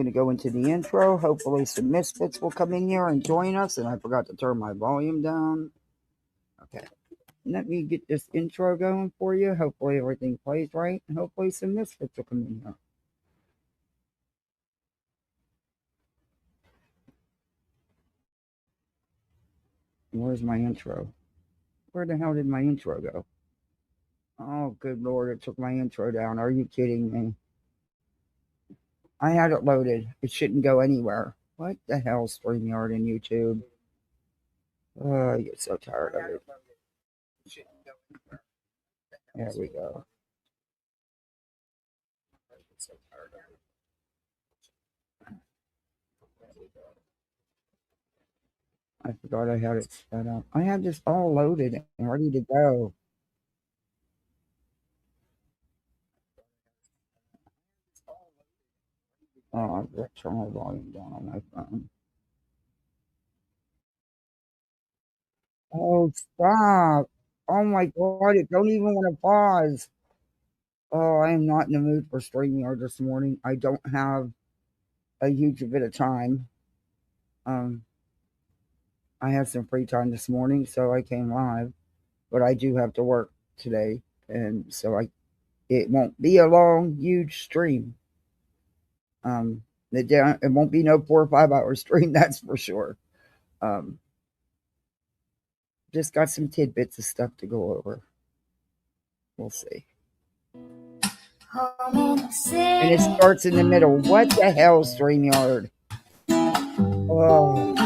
going to go into the intro. Hopefully some misfits will come in here and join us. And I forgot to turn my volume down. Okay. Let me get this intro going for you. Hopefully everything plays right. And hopefully some misfits will come in here. Where's my intro? Where the hell did my intro go? Oh, good Lord, it took my intro down. Are you kidding me? I had it loaded. It shouldn't go anywhere. What the hell, StreamYard and YouTube? Oh, I get so tired of it. There we go. I forgot I had it set up. I had this all loaded and ready to go. Oh, I've got to turn my volume down on my phone. Oh, stop. Oh my God, it don't even want to pause. Oh, I am not in the mood for StreamYard this morning. I don't have a huge bit of time. I had some free time this morning, so I came live. But I do have to work today, and so it won't be a long, huge stream. It won't be no 4 or 5 hour stream, that's for sure. Just got some tidbits of stuff to go over. We'll see. And it starts in the middle. What the hell, StreamYard? Oh.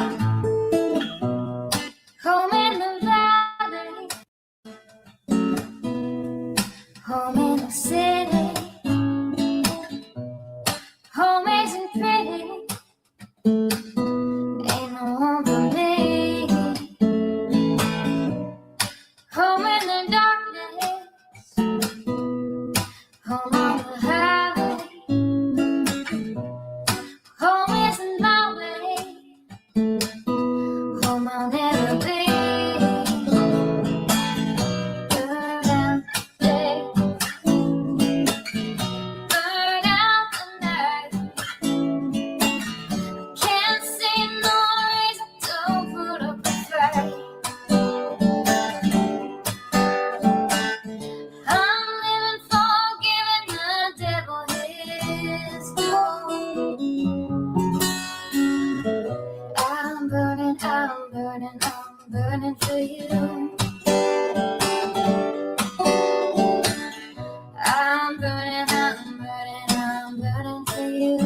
Home in the valley, home in the city, home isn't pretty, ain't no home for me. Home in the darkness, home on the highway, home isn't my way, home I'll never be. Burn out the day, burn out the night. Can't see no reason to put up a fight. I'm living for giving the devil his due. I'm burning, I'm burning, I'm burning for you. I'm burning, I'm burning, I'm burning for you.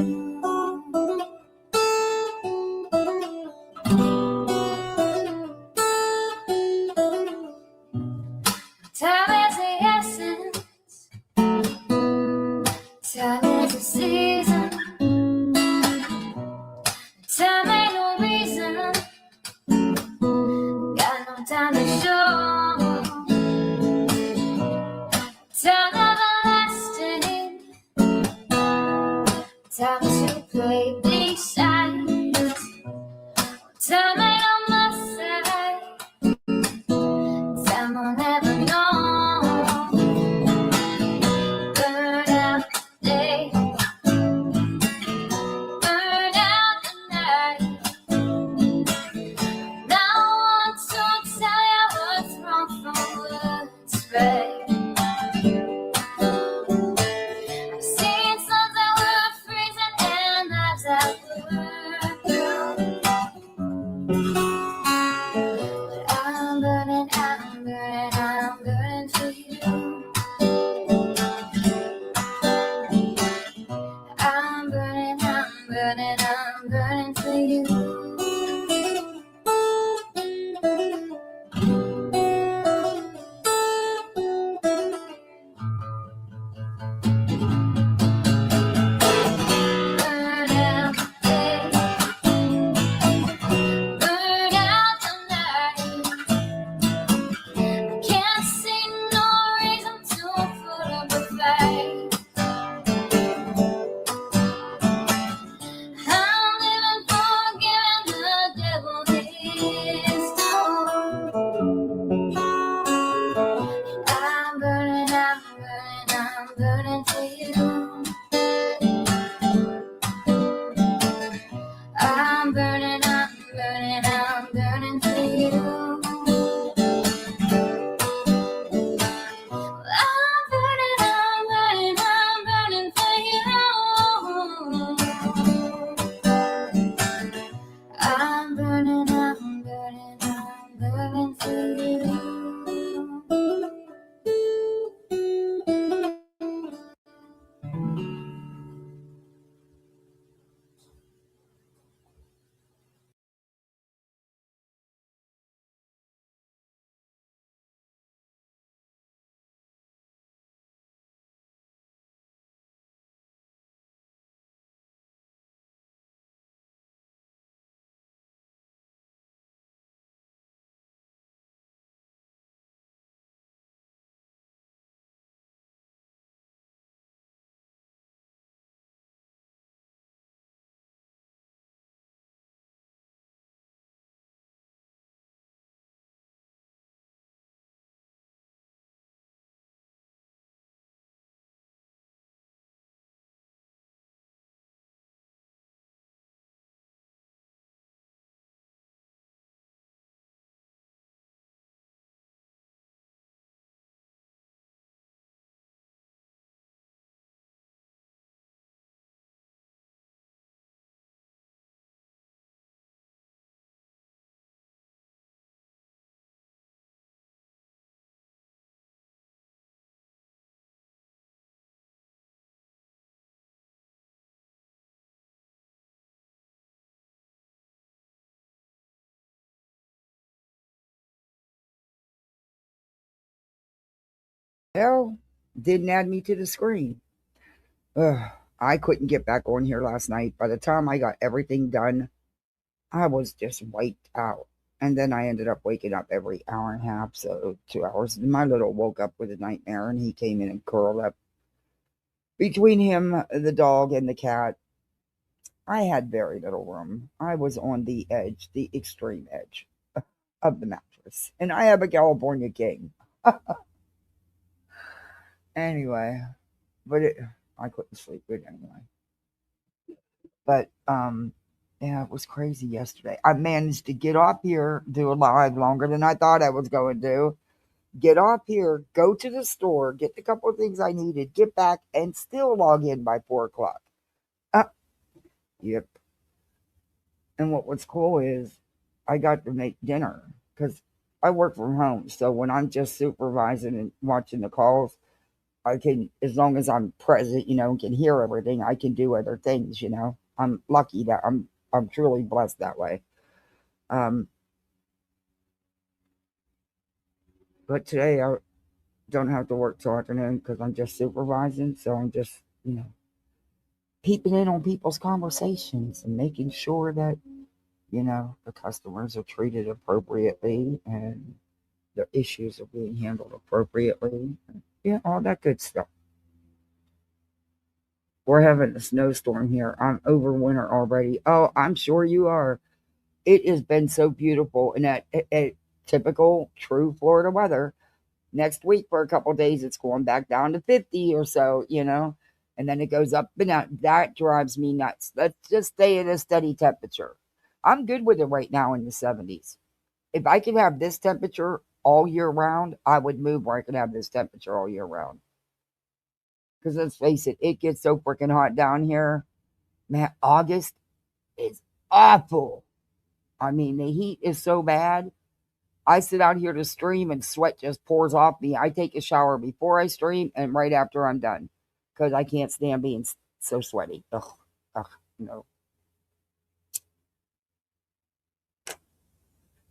Time is the essence, time is the season, time ain't no reason, got no time to show, time everlasting, time to play these sides, time ain't on my side, time I'll never know. Burn out the day, burn out the night. Now I want to tell you what's wrong from what's right. I've seen suns that were freezing and lives that were blue. But I'm burning, I'm burning, I'm burning for you. I'm burning, I'm burning, I'm burning for you. Burn out the day, burn I'm burning for you. I'm burning for you. I'm burning for you. Hell, didn't add me to the screen. Ugh, I couldn't get back on here last night. By the time I got everything done, I was just wiped out. And then I ended up waking up every hour and a half, so 2 hours. My little woke up with a nightmare, and he came in and curled up between him, the dog, and the cat. I had very little room. I was on the edge, the extreme edge of the mattress. And I have a California king. Anyway, but I couldn't sleep good anyway. But yeah, it was crazy yesterday. I managed to get off here, do a live longer than I thought I was going to. Get off here, go to the store, get the couple of things I needed, get back, and still log in by 4 o'clock. Uh, yep. And what was cool is I got to make dinner because I work from home. So when I'm just supervising and watching the calls, I can, as long as I'm present, and can hear everything, I can do other things. I'm lucky that I'm truly blessed that way. Um, but today I don't have to work till afternoon because I'm just supervising. So I'm just, peeping in on people's conversations and making sure that, the customers are treated appropriately and the issues are being handled appropriately. Yeah, all that good stuff. We're having a snowstorm here. I'm over winter already. Oh, I'm sure you are. It has been so beautiful and at typical true Florida weather. Next week for a couple of days, it's going back down to 50 or so, and then it goes up and out. That drives me nuts. Let's just stay at a steady temperature. I'm good with it right now in the 70s. If I could have this temperature all year round, I would move where I could have this temperature all year round. Because let's face it, it gets so freaking hot down here. Man, August is awful. I mean, the heat is so bad. I sit out here to stream and sweat just pours off me. I take a shower before I stream and right after I'm done because I can't stand being so sweaty. Ugh, ugh, no.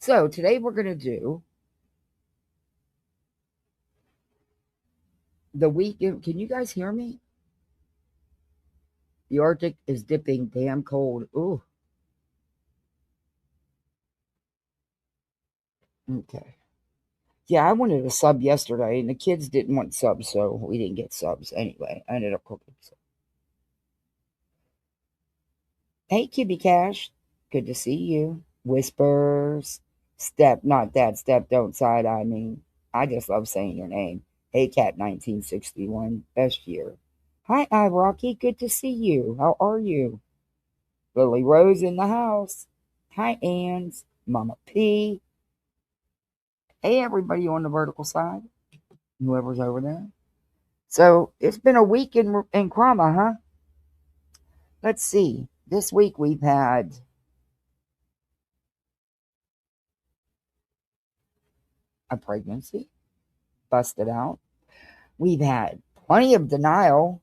So today we're going to do the weekend. Can you guys hear me? The Arctic is dipping damn cold. Ooh, okay. Yeah, I wanted a sub yesterday, and the kids didn't want subs, so we didn't get subs anyway. I ended up cooking. So. Hey, Kibby Cash, good to see you. Whispers, Step, not that Step, don't side eye me. I just love saying your name. Hey, Cat 1961, best year. Hi, I Rocky, good to see you. How are you? Lily Rose in the house. Hi, Anns. Mama P. Hey, everybody on the vertical side, whoever's over there. So it's been a week in Crama, huh? Let's see. This week we've had a pregnancy busted out. We've had plenty of denial,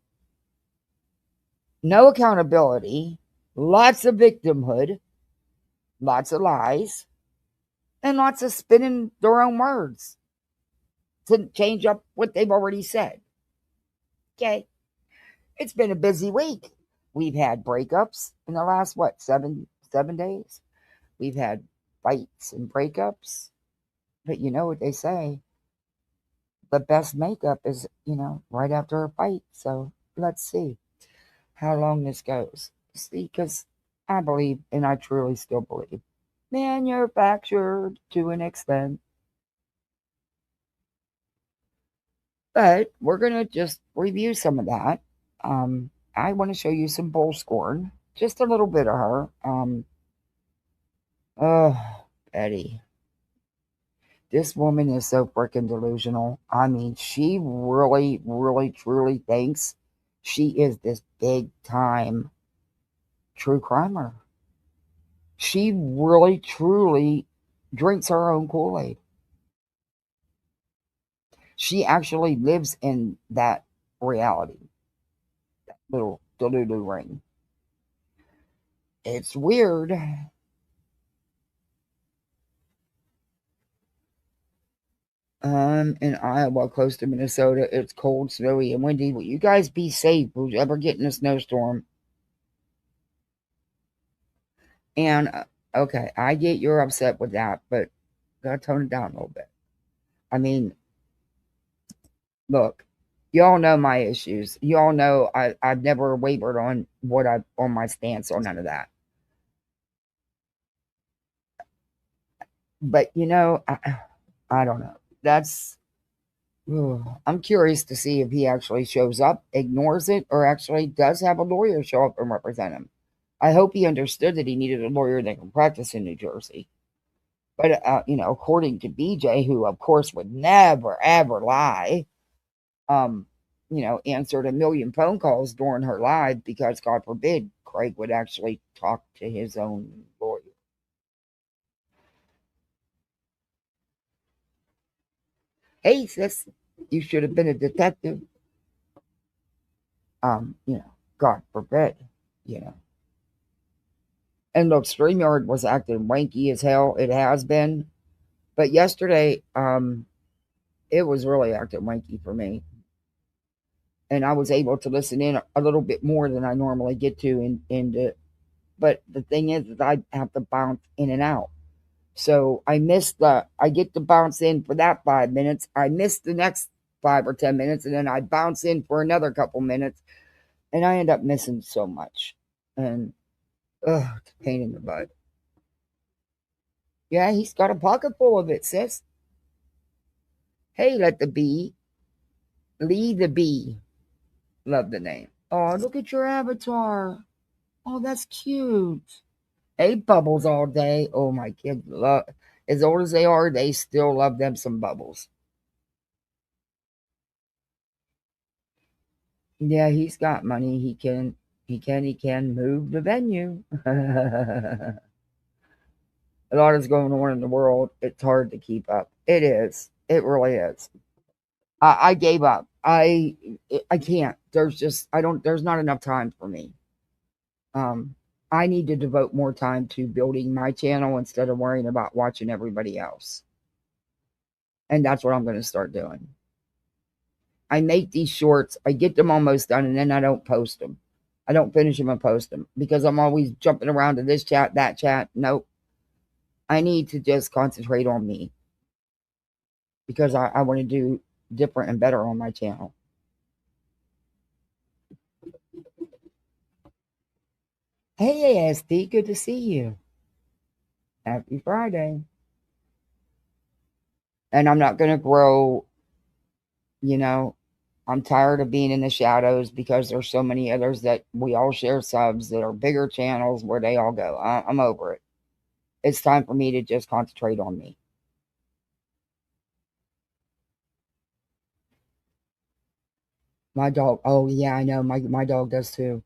no accountability, lots of victimhood, lots of lies, and lots of spinning their own words to change up what they've already said. Okay. It's been a busy week. We've had breakups in the last, what, seven days? We've had fights and breakups. But you know what they say? The best makeup is, right after a fight. So let's see how long this goes. See, because I believe, and I truly still believe, manufactured to an extent. But we're going to just review some of that. I want to show you some bull scorn, just a little bit of her. Oh, Betty. This woman is so freaking delusional. I mean, she really, really, truly thinks she is this big time true crimer. She really, truly drinks her own Kool-Aid. She actually lives in that reality, that little delulu ring. It's weird. In Iowa, close to Minnesota, it's cold, snowy, and windy. Will you guys be safe? Who's ever getting a snowstorm? And okay, I get you're upset with that, but gotta tone it down a little bit. I mean, look, y'all know my issues. Y'all know I've never wavered on on my stance on none of that. But I don't know. I'm curious to see if he actually shows up, ignores it, or actually does have a lawyer show up and represent him. I hope he understood that he needed a lawyer that can practice in New Jersey. But, according to BJ, who of course would never, ever lie, answered a million phone calls during her live because, God forbid, Craig would actually talk to his own lawyer. Hey, sis, you should have been a detective. God forbid, you know. And look, StreamYard was acting wanky as hell. It has been. But yesterday, it was really acting wanky for me. And I was able to listen in a little bit more than I normally get to. But the thing is I have to bounce in and out. So I get to bounce in for that 5 minutes. I miss the next 5 or 10 minutes, and then I bounce in for another couple minutes. And I end up missing so much. And, it's a pain in the butt. Yeah, he's got a pocket full of it, sis. Hey, let the bee. Lee the bee. Love the name. Oh, look at your avatar. Oh, that's cute. Hey, bubbles all day. Oh, my kids love, as old as they are, they still love them some bubbles. Yeah, he's got money. He can move the venue. A lot is going on in the world. It's hard to keep up. It is. It really is. I gave up. I can't. There's not enough time for me. I need to devote more time to building my channel instead of worrying about watching everybody else. And that's what I'm going to start doing. I make these shorts, I get them almost done, and then I don't post them. I don't finish them and post them because I'm always jumping around to this chat, that chat. Nope. I need to just concentrate on me because I want to do different and better on my channel. Hey, ASD, good to see you. Happy Friday. And I'm not going to grow, I'm tired of being in the shadows because there's so many others that we all share subs that are bigger channels where they all go. I'm over it. it's time for me to just concentrate on me. My dog, oh yeah, I know, my dog does too.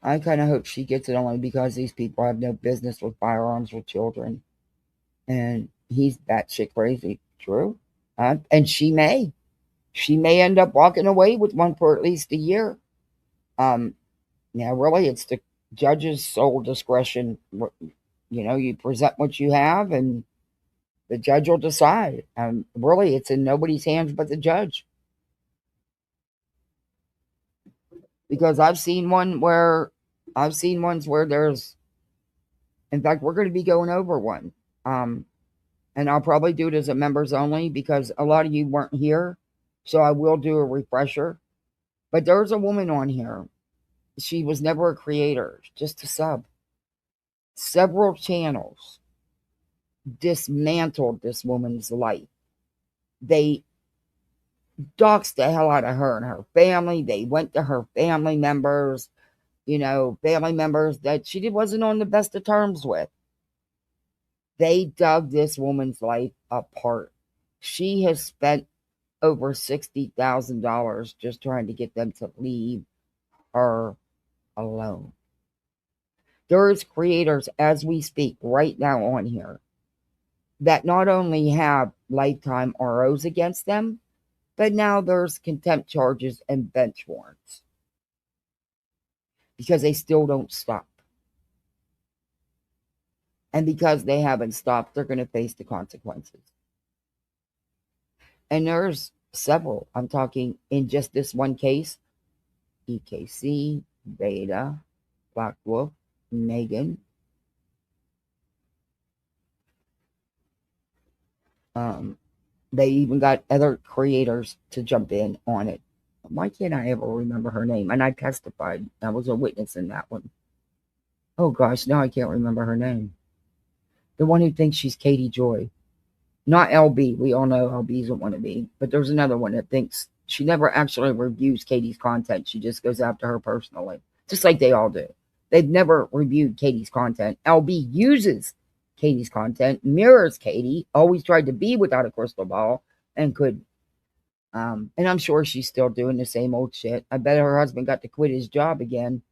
I kind of hope she gets it only because these people have no business with firearms with children. And he's batshit crazy. True. And she may end up walking away with one for at least a year. Um, yeah, really, it's the judge's sole discretion. You present what you have, and the judge will decide. Really, it's in nobody's hands but the judge. Because I've seen ones where there's, in fact, we're going to be going over one. And I'll probably do it as a members only because a lot of you weren't here. So I will do a refresher. But there's a woman on here. She was never a creator, just a sub. Several channels dismantled this woman's life. They doxed the hell out of her and her family. They went to her family members, family members that she wasn't on the best of terms with. They dug this woman's life apart. She has spent over $60,000 just trying to get them to leave her alone. There's creators as we speak right now on here that not only have lifetime ROs against them, but now there's contempt charges and bench warrants because they still don't stop. And because they haven't stopped, they're going to face the consequences. And there's several. I'm talking in just this one case, EKC, Beta, Black Wolf, Megan. They even got other creators to jump in on it. Why can't I ever remember her name? And I testified. I was a witness in that one. Oh gosh, now I can't remember her name. The one who thinks she's Katie Joy. Not LB. We all know LB's a wannabe. But there's another one that thinks she never actually reviews Katie's content. She just goes after her personally. Just like they all do. They've never reviewed Katie's content. LB uses Katie's content, mirrors Katie, always tried to be without a crystal ball, and couldn't. And I'm sure she's still doing the same old shit. I bet her husband got to quit his job again.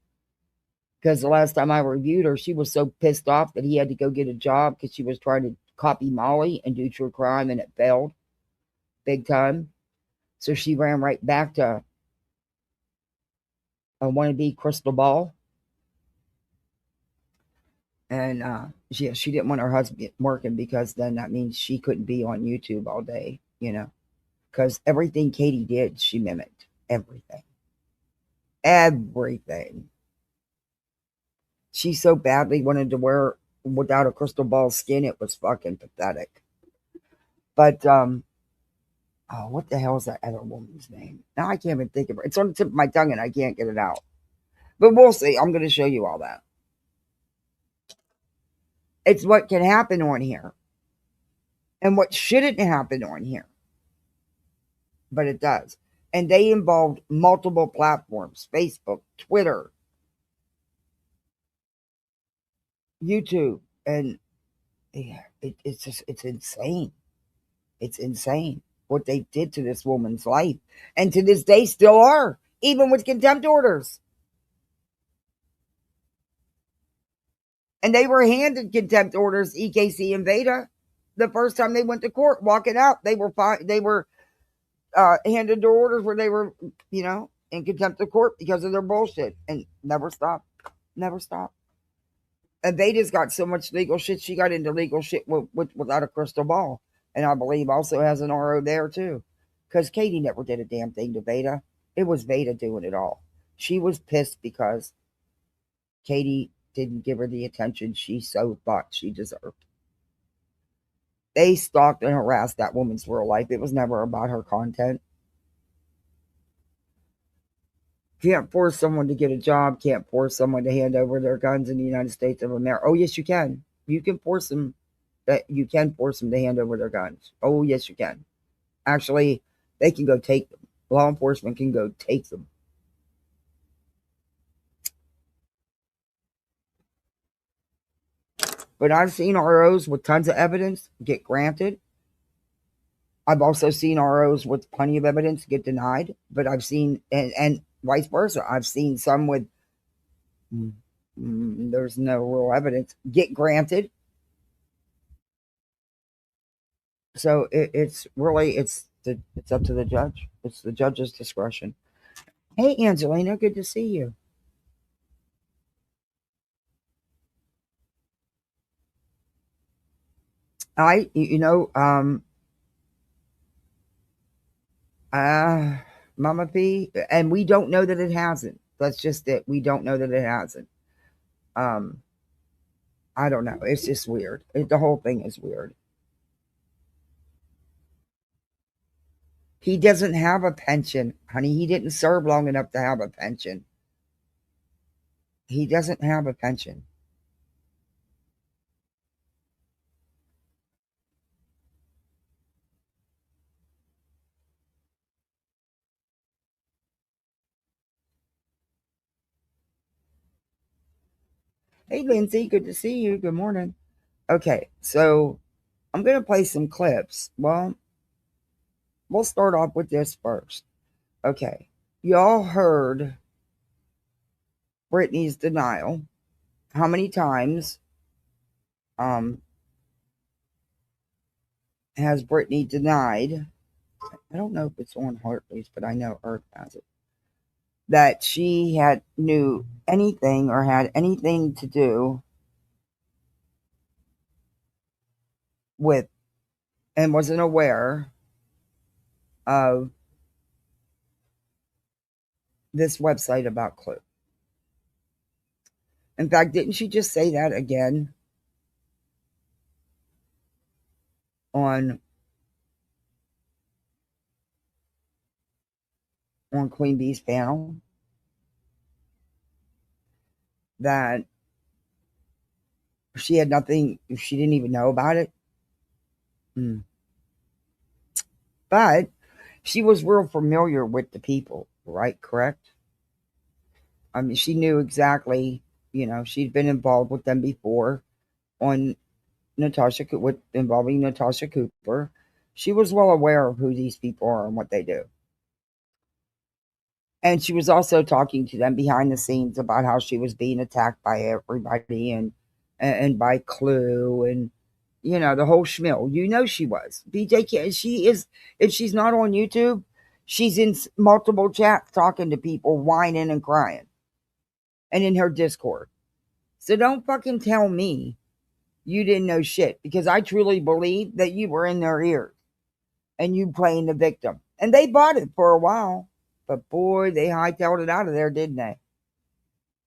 Because the last time I reviewed her, she was so pissed off that he had to go get a job because she was trying to copy Molly and do true crime, and it failed big time. So she ran right back to a wannabe crystal ball. And she didn't want her husband working because then that means she couldn't be on YouTube all day, because everything Katie did, she mimicked. Everything. She so badly wanted to wear without a crystal ball skin, it was fucking pathetic. But what the hell is that other woman's name? Now I can't even think of her. It's on the tip of my tongue and I can't get it out. But we'll see. I'm going to show you all that. It's what can happen on here and what shouldn't happen on here. But it does. And they involved multiple platforms: Facebook, Twitter, YouTube. And yeah, it's insane. It's insane what they did to this woman's life. And to this day still are, even with contempt orders. And they were handed contempt orders, EKC and Veda, the first time they went to court. Walking out, they were handed their orders where they were, in contempt of court because of their bullshit, and never stopped. And Veda's got so much legal shit. She got into legal shit without a crystal ball, and I believe also has an RO there too, because Katie never did a damn thing to Veda. It was Veda doing it all. She was pissed because Katie didn't give her the attention she so thought she deserved. They stalked and harassed that woman's real life. It was never about her content. Can't force someone to get a job. Can't force someone to hand over their guns in the United States of America. Oh, yes, you can. You can force them. You can force them to hand over their guns. Oh, yes, you can. Actually, they can go take them. Law enforcement can go take them. But I've seen ROs with tons of evidence get granted. I've also seen ROs with plenty of evidence get denied. But I've seen, and vice versa, I've seen some with there's no real evidence get granted. So it's really it's up to the judge. It's the judge's discretion. Hey, Angelina, good to see you. Uh, Mama P, and we don't know that it hasn't. That's just it. We don't know that it hasn't. Um, I don't know. It's just weird. The whole thing is weird. He doesn't have a pension, honey. He didn't serve long enough to have a pension. He doesn't have a pension. Hey, Lindsay, good to see you. Good morning. Okay, so I'm going to play some clips. Well, we'll start off with this first. Okay, y'all heard Brittany's denial. How many times um, has Brittany denied? I don't know if it's on Heartleys, but I know Earth has it. That she had knew anything or had anything to do with and wasn't aware of this website about Clue. In fact, didn't she just say that again on Queen Bee's panel? That she had nothing, she didn't even know about it. But she was real familiar with the people, right? Correct? I mean, she knew exactly, she'd been involved with them before on involving Natasha Cooper. She was well aware of who these people are and what they do. And she was also talking to them behind the scenes about how she was being attacked by everybody and by Clue and the whole schmill. She was. BJ, she is, if she's not on YouTube, she's in multiple chats talking to people, whining and crying. And in her Discord. So don't fucking tell me you didn't know shit, because I truly believe that you were in their ears and you playing the victim. And they bought it for a while. But boy, they hightailed it out of there, didn't they?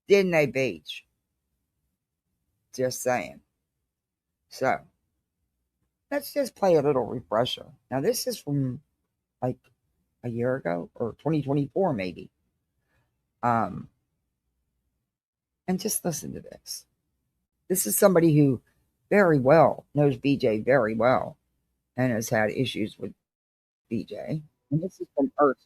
Didn't they, Beach? Just saying. So, let's just play a little refresher. Now, this is from like a year ago or 2024, maybe. And just listen to this. This is somebody who very well knows BJ very well and has had issues with BJ. And this is from Earth.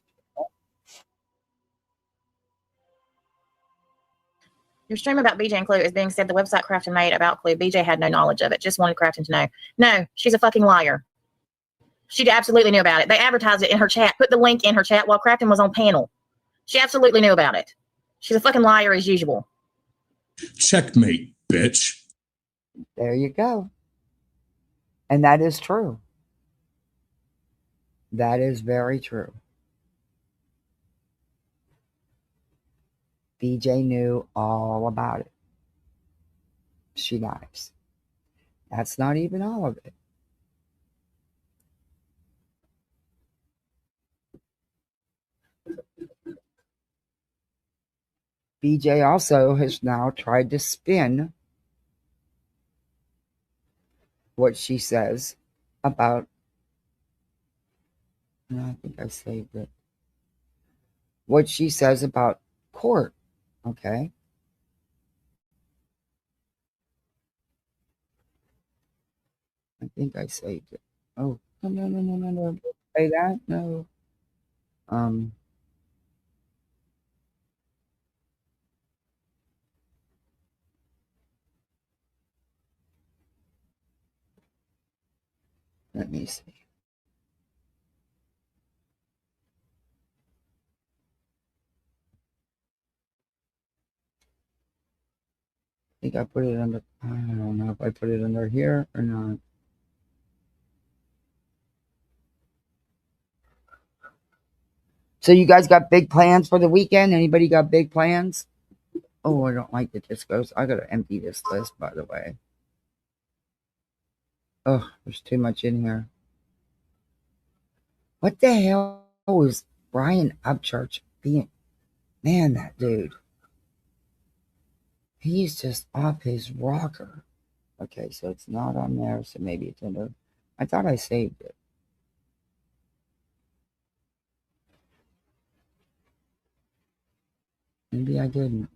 Your stream about BJ and Clue is being said the website Crafton made about Clue. BJ had no knowledge of it. Just wanted Crafton to know. No, she's a fucking liar. She absolutely knew about it. They advertised it in her chat, put the link in her chat while Crafton was on panel. She absolutely knew about it. She's a fucking liar as usual. Checkmate, bitch. There you go. And that is true. That is very true. BJ knew all about it. She lies. That's not even all of it. BJ also has now tried to spin what she says about, I think I saved it, what she says about court. Okay. I think I saved it. Oh, no. Say that? No. Let me see. I think I put it under, I don't know if I put it under here or not. So you guys got big plans for the weekend? Anybody got big plans? Oh, I don't like the discos. I gotta empty this list, by the way. Oh, there's too much in here. What the hell was Brian Upchurch being? Man, that dude. He's just off his rocker. Okay, so it's not on there, so maybe it's under. I thought I saved it. Maybe I didn't.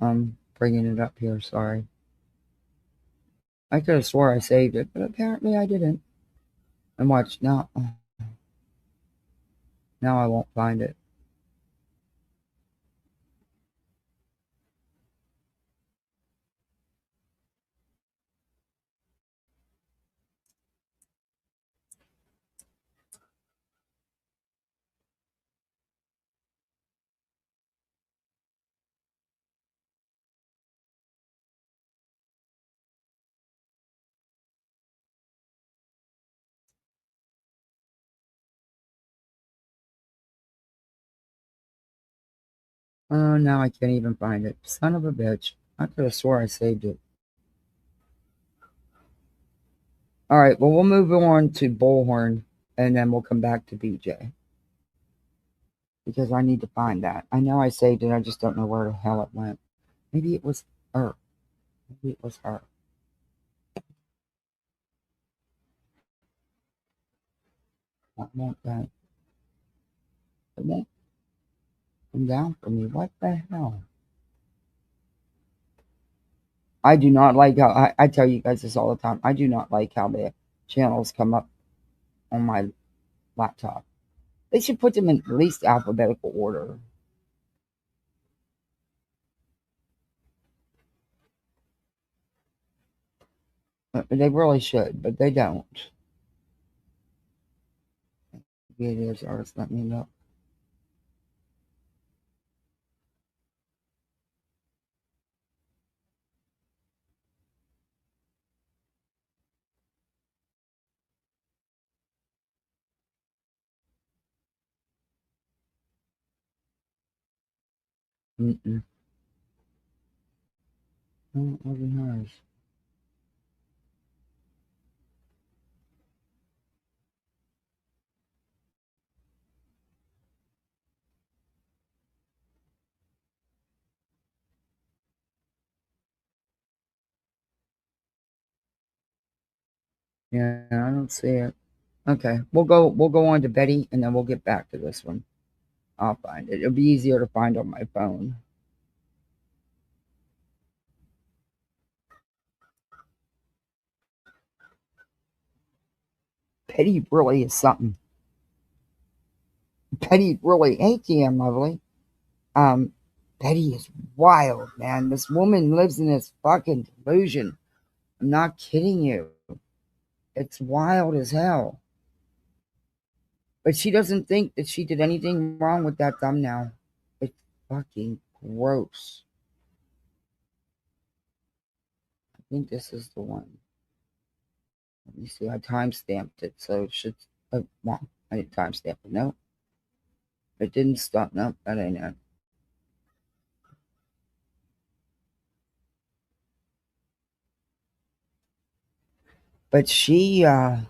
I'm bringing it up here, sorry. I could have swore I saved it, but apparently I didn't. And watch, now I won't find it. Oh, now I can't even find it. Son of a bitch. I could have swore I saved it. All right, well, we'll move on to Bullhorn, and then we'll come back to BJ. Because I need to find that. I know I saved it, I just don't know where the hell it went. Maybe it was her. Maybe it was her. I want that. It won't come down for me. What the hell? I do not like how, I tell you guys this all the time. I do not like how the channels come up on my laptop. They should put them in at least alphabetical order. They really should, but they don't. Maybe it is ours. Let me know. Mm-mm. Oh, it wasn't hers. Yeah, I don't see it. Okay, we'll go on to Betty, and then we'll get back to this one. I'll find it. It'll be easier to find on my phone. Betty really is something. Betty really, hey TM lovely. Um, Betty is wild, man. This woman lives in this fucking delusion. I'm not kidding you. It's wild as hell. But she doesn't think that she did anything wrong with that thumbnail. It's fucking gross. I think this is the one. Let me see. I timestamped it, so it should. Oh, well, I didn't timestamp it. No, it didn't stop. No, that ain't it. But she, oh,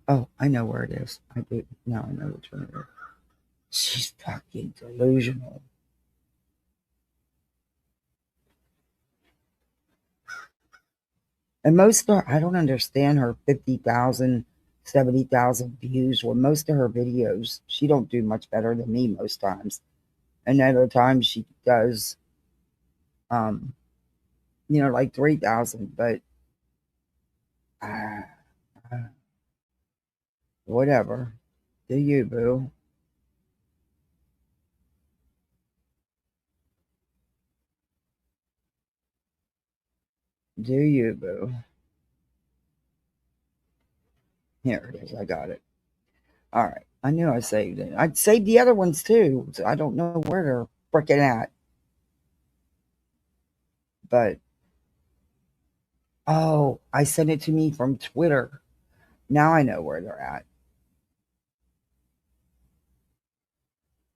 I know where it is. I do. Now I know which one it is. She's fucking delusional. And most of her, I don't understand her 50,000, 70,000 views. When most of her videos, she don't do much better than me most times. And other times she does, um, like 3,000. But uh, whatever. Do you, boo? Do you, boo? Here it is. I got it. All right. I knew I saved it. I'd saved the other ones too. So I don't know where they're freaking at. But, oh, I sent it to me from Twitter. Now I know where they're at.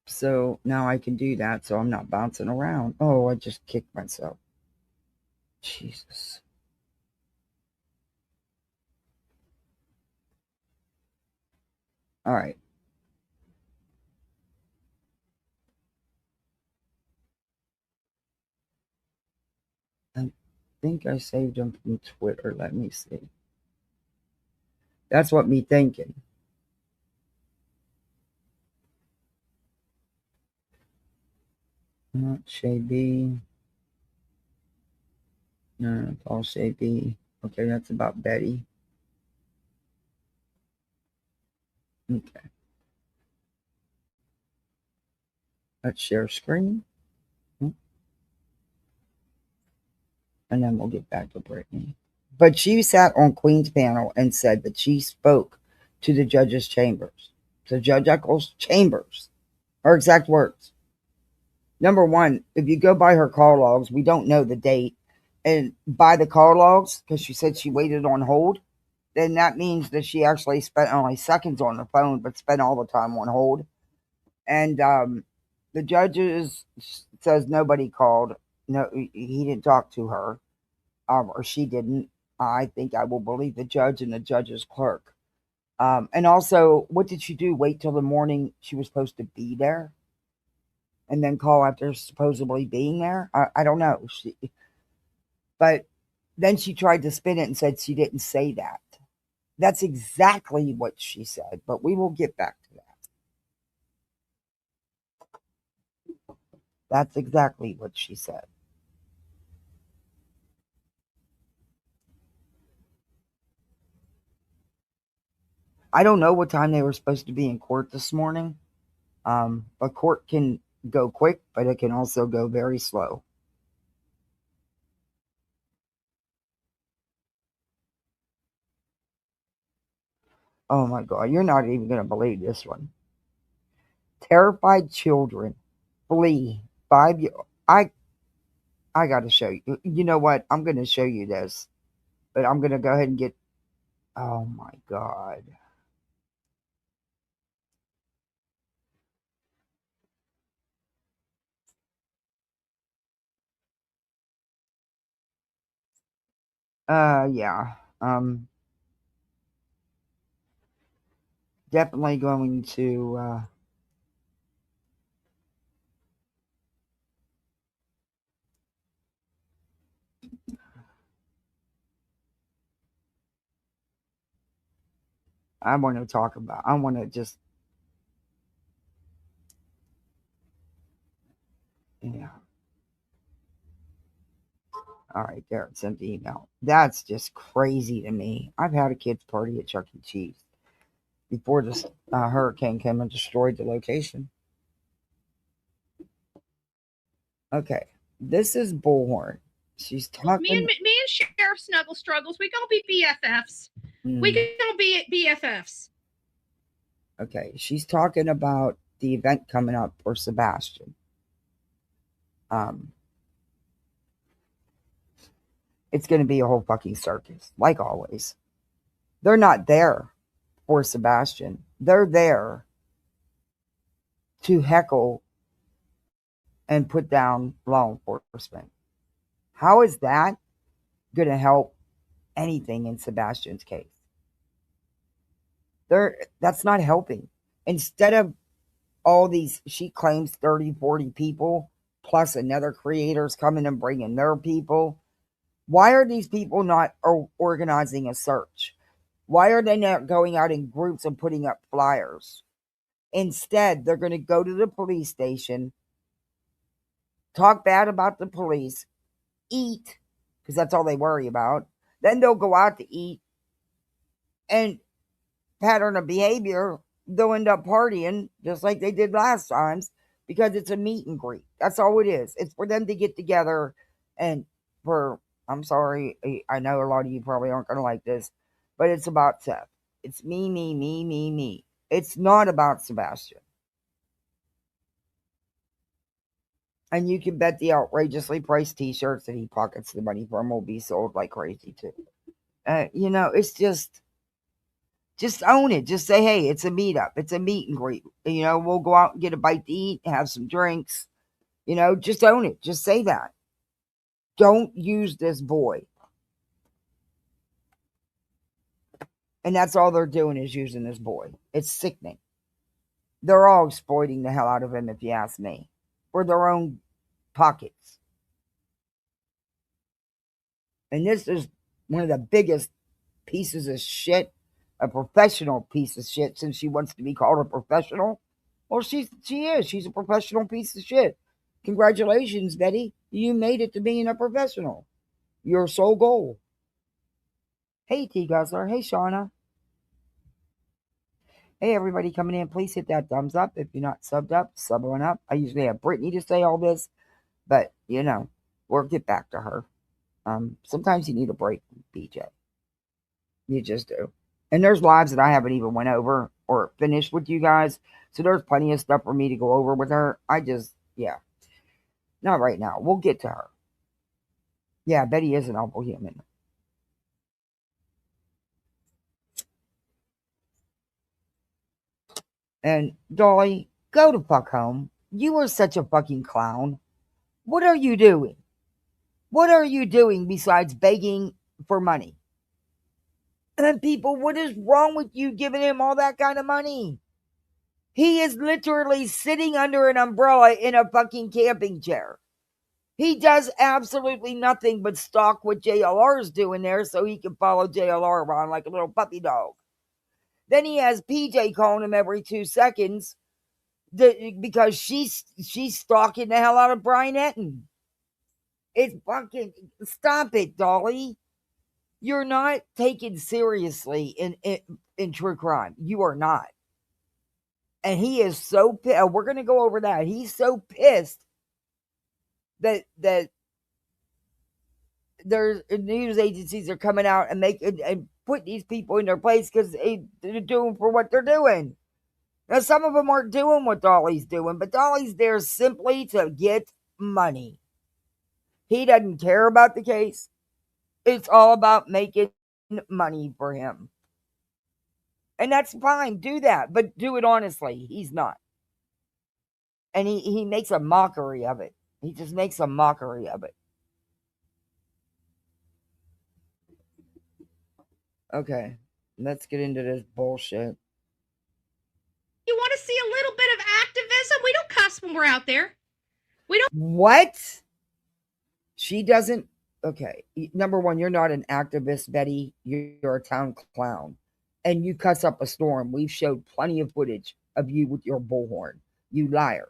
So now I can do that so I'm not bouncing around. Oh, I just kicked myself. Jesus. All right. I think I saved them from Twitter. Let me see. That's what me thinking. Not Shay B. No, it's all Shay B. Okay, that's about Betty. Okay. Let's share screen. And then we'll get back to Brittany. But she sat on Queen's panel and said that she spoke to the judge's chambers, to Judge Eccles' chambers. Her exact words. Number one, if you go by her call logs, we don't know the date. And by the call logs, because she said she waited on hold, then that means that she actually spent only seconds on the phone, but spent all the time on hold. And the judge says nobody called. No, he didn't talk to her, or she didn't. I think I will believe the judge and the judge's clerk. And also, what did she do? Wait till the morning she was supposed to be there? And then call after supposedly being there? I don't know. But then she tried to spin it and said she didn't say that. That's exactly what she said, but we will get back to that. That's exactly what she said. I don't know what time they were supposed to be in court this morning. But court can go quick, but it can also go very slow. Oh my God, you're not even going to believe this one. Terrified children flee 5 years. I got to show you. You know what? I'm going to show you this, but I'm going to go ahead and get. Oh my God. Yeah. Definitely going to. I want to talk about. I want to just. Yeah. All right, there. Sent the email. That's just crazy to me. I've had a kids' party at Chuck E. Cheese before this hurricane came and destroyed the location. Okay, this is Bullhorn. She's talking. Me and Sheriff Snuggle Struggles. We gonna be BFFs. We gonna be BFFs. Okay, she's talking about the event coming up for Sebastian. It's going to be a whole fucking circus, like always. They're not there for Sebastian. They're there to heckle and put down law enforcement. How is that going to help anything in Sebastian's case? That's not helping. Instead of all these, she claims 30, 40 people, plus another creators coming and bringing their people. Why are these people not organizing a search? Why are they not going out in groups and putting up flyers? Instead, they're going to go to the police station, talk bad about the police, eat, because that's all they worry about. Then they'll go out to eat, and pattern of behavior, they'll end up partying just like they did last times because it's a meet and greet. That's all it is. It's for them to get together and for, I'm sorry, I know a lot of you probably aren't going to like this, but it's about Seth. It's me, me, me, me, me. It's not about Sebastian. And you can bet the outrageously priced t-shirts that he pockets the money from will be sold like crazy too. It's just own it. Just say, hey, it's a meetup. It's a meet and greet. We'll go out and get a bite to eat, have some drinks. Just own it. Just say that. Don't use this boy. And that's all they're doing is using this boy. It's sickening. They're all exploiting the hell out of him, if you ask me, for their own pockets. And this is one of the biggest pieces of shit, a professional piece of shit, since she wants to be called a professional. Well, she is. She's a professional piece of shit. Congratulations, Betty. You made it to being a professional. Your sole goal. Hey, T Guzzler. Hey, Shauna. Hey, everybody coming in. Please hit that thumbs up. If you're not subbed up, sub on up. I usually have Brittany to say all this, but, we'll get back to her. Sometimes you need a break, BJ. You just do. And there's lives that I haven't even went over or finished with you guys. So there's plenty of stuff for me to go over with her. Not right now. We'll get to her. Yeah, Betty is an awful human. And Dolly, go to fuck home. You are such a fucking clown. What are you doing? What are you doing besides begging for money? And people, what is wrong with you giving him all that kind of money? He is literally sitting under an umbrella in a fucking camping chair. He does absolutely nothing but stalk what JLR is doing there so he can follow JLR around like a little puppy dog. Then he has PJ calling him every 2 seconds because she's stalking the hell out of Brian Etten. It's fucking, stop it, Dolly. You're not taken seriously in true crime. You are not. And he is so pissed. We're going to go over that. He's so pissed that there's news agencies are coming out and put these people in their place because they're doing for what they're doing. Now, some of them aren't doing what Dolly's doing, but Dolly's there simply to get money. He doesn't care about the case. It's all about making money for him. And that's fine. Do that, but do it honestly. He's not. And he makes a mockery of it. He just makes a mockery of it. Okay, let's get into this bullshit. You want to see a little bit of activism? We don't cuss when we're out there. We don't. What? She doesn't. Okay, number one, you're not an activist, Betty. You're a town clown. And you cuss up a storm. We've showed plenty of footage of you with your bullhorn. You liar.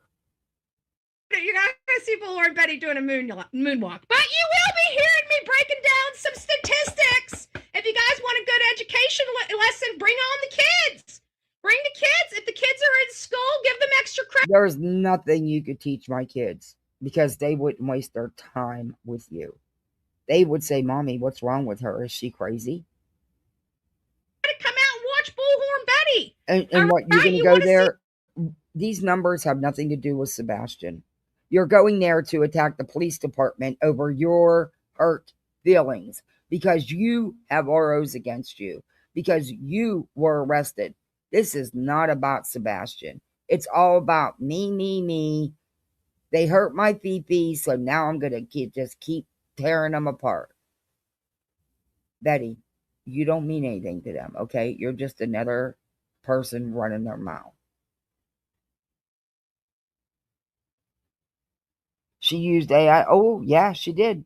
You're not going to see Galore Betty doing a moonwalk. But you will be hearing me breaking down some statistics. If you guys want a good education lesson, bring on the kids. Bring the kids. If the kids are in school, give them extra credit. There's nothing you could teach my kids because they wouldn't waste their time with you. They would say, Mommy, what's wrong with her? Is she crazy? Come out and watch Bullhorn Betty. And what, you're going to go there? These numbers have nothing to do with Sebastian. You're going there to attack the police department over your hurt feelings because you have ROs against you, because you were arrested. This is not about Sebastian. It's all about me, me, me. They hurt my pee-pee, so now I'm going to just keep tearing them apart. Betty, you don't mean anything to them, okay? You're just another person running their mouth. She used AI. Oh, yeah, she did.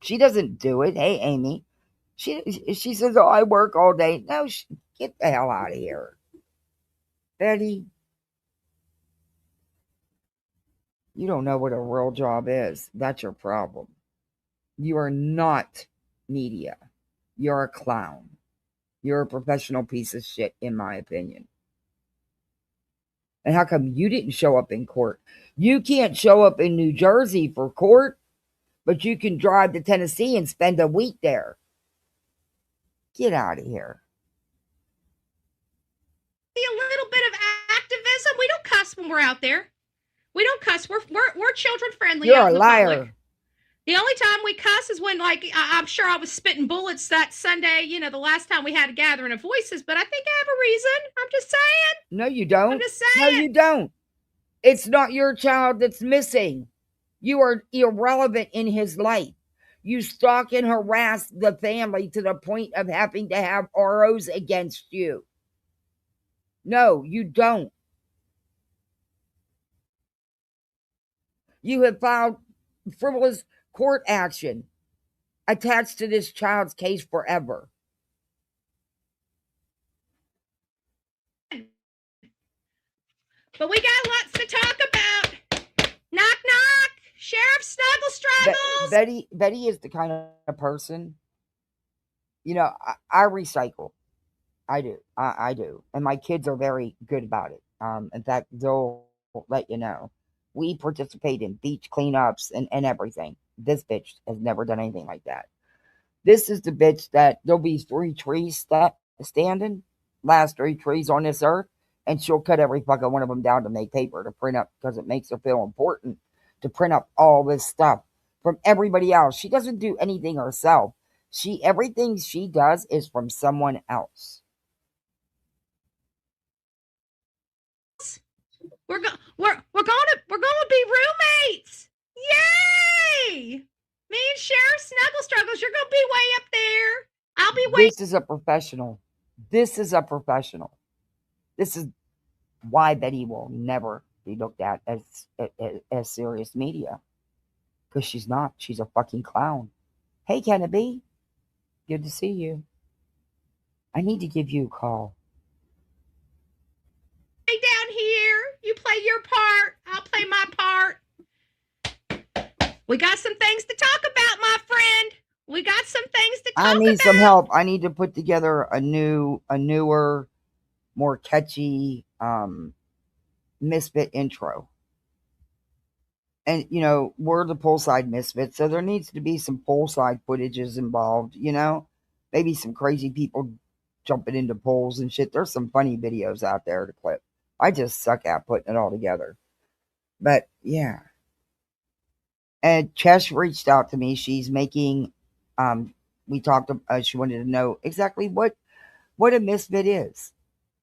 She doesn't do it. Hey, Amy. She says, oh, I work all day. No, get the hell out of here. Betty, you don't know what a real job is. That's your problem. You are not media. You're a clown. You're a professional piece of shit, in my opinion. And how come you didn't show up in court? You can't show up in New Jersey for court, but you can drive to Tennessee and spend a week there. Get out of here. A little bit of activism. We don't cuss when we're out there. We don't cuss. We're children friendly. You're out a in the liar. public. The only time we cuss is when, like, I'm sure I was spitting bullets that Sunday, you know, the last time we had a gathering of voices, but I think I have a reason. I'm just saying. No, you don't. I'm just No, saying. you don't. It's not your child that's missing. You are irrelevant in his life. You stalk and harass the family to the point of having to have ROs against you. No, you don't. You have filed frivolous court action attached to this child's case forever. But we got lots to talk about. Knock, knock. Sheriff Snuggle Struggles. Betty is the kind of person, you know, I recycle. I do. I do. And my kids are very good about it. In fact, they'll let you know. We participate in beach cleanups and everything. This bitch has never done anything like that. This is the bitch that there'll be 3 trees standing, last 3 trees on this earth, and she'll cut every fucking one of them down to make paper to print up because it makes her feel important to print up all this stuff from everybody else. She doesn't do anything herself. Everything she does is from someone else. We're gonna be roommates. Yay! Me and Sheriff Snuggle Struggles, you're gonna be way up there. I'll be way. This is a professional. This is a professional. This is why Betty will never be looked at as serious media. Because she's not. She's a fucking clown. Hey, county.B. Good to see you. I need to give you a call. Down here. You play your part. I'll play my part. We got some things to talk about, my friend. We got some things to talk about. I need some help. I need to put together a newer, more catchy Misfit intro. And, you know, we're the poolside Misfits, so there needs to be some poolside footages involved, you know? Maybe some crazy people jumping into pools and shit. There's some funny videos out there to clip. I just suck at putting it all together. But, yeah. And Chesh reached out to me. She's making, we talked, she wanted to know exactly what a Misfit is.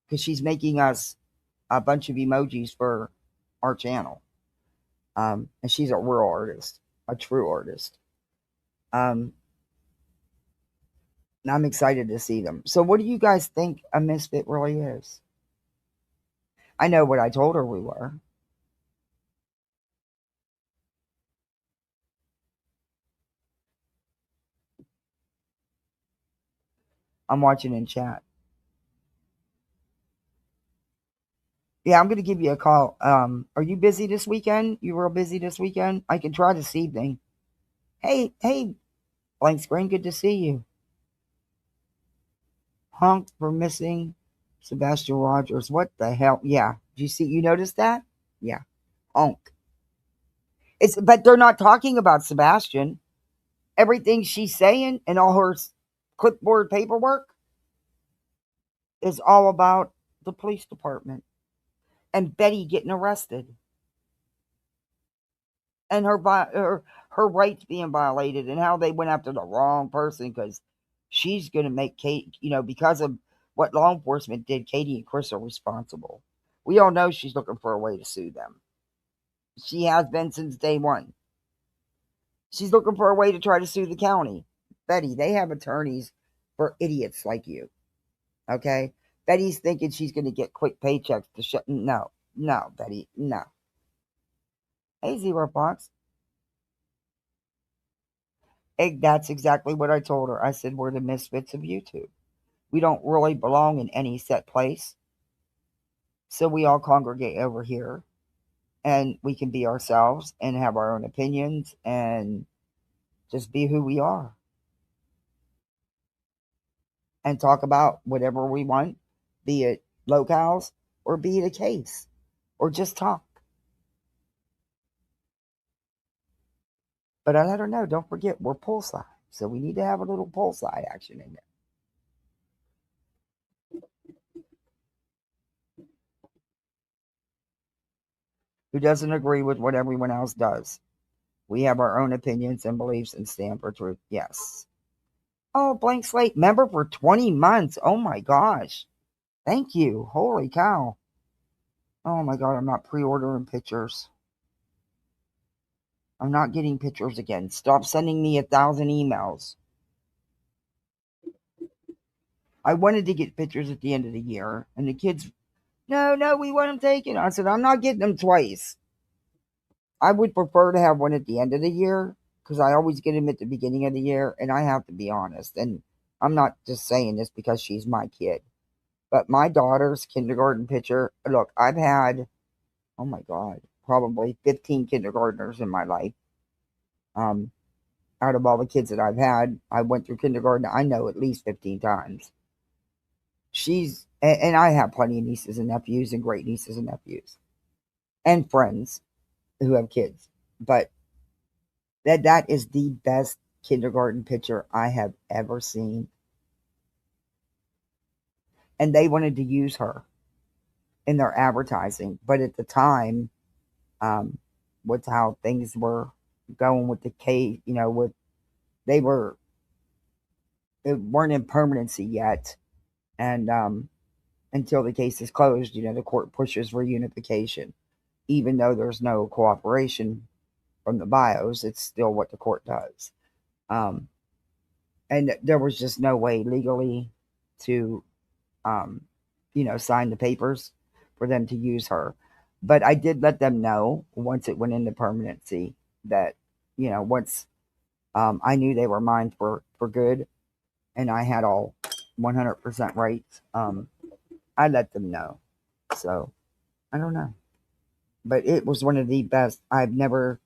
Because she's making us a bunch of emojis for our channel. And she's a real artist, a true artist. And I'm excited to see them. So what do you guys think a Misfit really is? I know what I told her we were. I'm watching in chat. Yeah, I'm going to give you a call. Are you busy this weekend? You real busy this weekend? I can try this evening. Hey, blank screen, good to see you. Honk for missing Sebastian Rogers. What the hell? Yeah. You notice that? Yeah. Honk. But they're not talking about Sebastian. Everything she's saying and all her clipboard paperwork is all about the police department and Betty getting arrested and her rights being violated and how they went after the wrong person because she's going to make Kate, you know, because of what law enforcement did, Katie and Chris are responsible. We all know she's looking for a way to sue them. She has been since day one. She's looking for a way to try to sue the county. Betty, they have attorneys for idiots like you. Okay? Betty's thinking she's going to get quick paychecks to shut. No, Betty, no. Hey, Zero Fox. That's exactly what I told her. I said, we're the misfits of YouTube. We don't really belong in any set place. So we all congregate over here and we can be ourselves and have our own opinions and just be who we are and talk about whatever we want, be it locales or be it a case or just talk. But I let her know, don't forget, we're poolside. So we need to have a little poolside action in there. Who doesn't agree with what everyone else does? We have our own opinions and beliefs and stand for truth. Yes. Oh, blank slate member for 20 months. Oh my gosh. Thank you. Holy cow. Oh my God, I'm not pre-ordering pictures. I'm not getting pictures again. Stop sending me 1,000 emails. I wanted to get pictures at the end of the year, and the kids, no, we want them taken. I said, I'm not getting them twice. I would prefer to have one at the end of the year because I always get them at the beginning of the year, and I have to be honest. And I'm not just saying this because she's my kid, but my daughter's kindergarten picture. Look, I've had, oh my God, probably 15 kindergartners in my life. Out of all the kids that I've had, I went through kindergarten, I know, at least 15 times. And I have plenty of nieces and nephews and great nieces and nephews and friends who have kids. But that is the best kindergarten picture I have ever seen. And they wanted to use her in their advertising. But at the time, with how things were going with the case, they weren't in permanency yet. And until the case is closed, the court pushes reunification. Even though there's no cooperation from the bios, it's still what the court does. And there was just no way legally to, sign the papers for them to use her. But I did let them know once it went into permanency that, once I knew they were mine for good and I had all 100% rights, I let them know. So I don't know. But it was one of the best. I've never.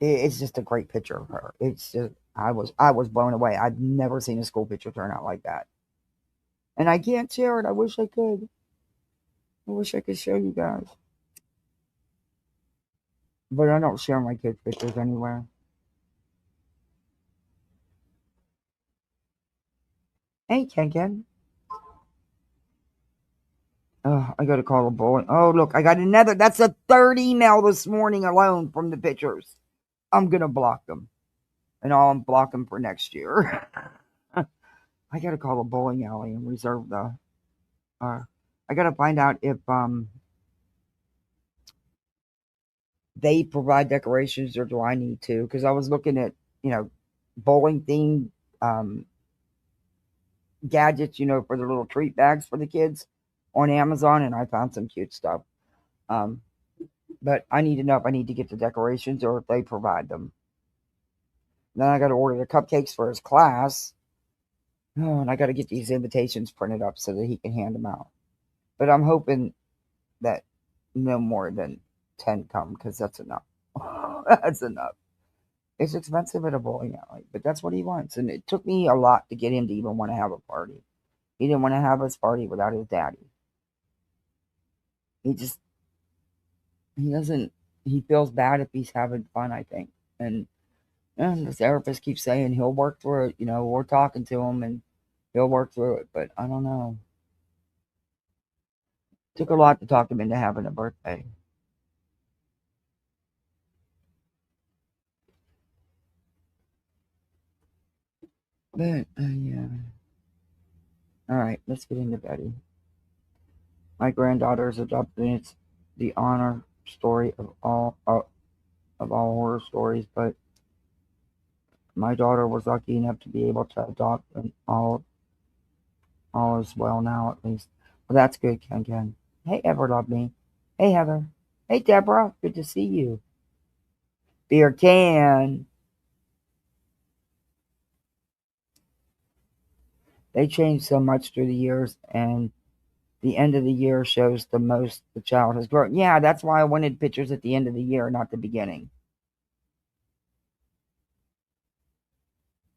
It's just a great picture of her. It's just I was blown away. I've never seen a school picture turn out like that. And I can't share it. I wish I could. I wish I could show you guys. But I don't share my kids' pictures anywhere. Hey, Ken. Oh, I gotta call a boy. Oh, look, I got another. That's a third email this morning alone from the pictures. I'm gonna block them. And I'll unblock them for next year. I gotta call a bowling alley and reserve the. I gotta find out if they provide decorations or do I need to? Because I was looking at bowling themed gadgets, for the little treat bags for the kids on Amazon, and I found some cute stuff. But I need to know if I need to get the decorations or if they provide them. Then I got to order the cupcakes for his class. Oh, and I got to get these invitations printed up so that he can hand them out. But I'm hoping that no more than 10 come because that's enough. That's enough. It's expensive at a bowling alley, but that's what he wants. And it took me a lot to get him to even want to have a party. He didn't want to have his party without his daddy. He feels bad if he's having fun, I think. And the therapist keeps saying he'll work through it. We're talking to him and he'll work through it, but I don't know. Took a lot to talk him into having a birthday. But, yeah. All right, let's get into Betty. My granddaughter is adopted, and it's the honor story of all horror stories, but my daughter was lucky enough to be able to adopt, and all is well now, at least. Well, that's good, Ken. Hey, Ever Love Me. Hey, Heather. Hey, Deborah. Good to see you. Beer can. They change so much through the years, and the end of the year shows the most the child has grown. Yeah, that's why I wanted pictures at the end of the year, not the beginning.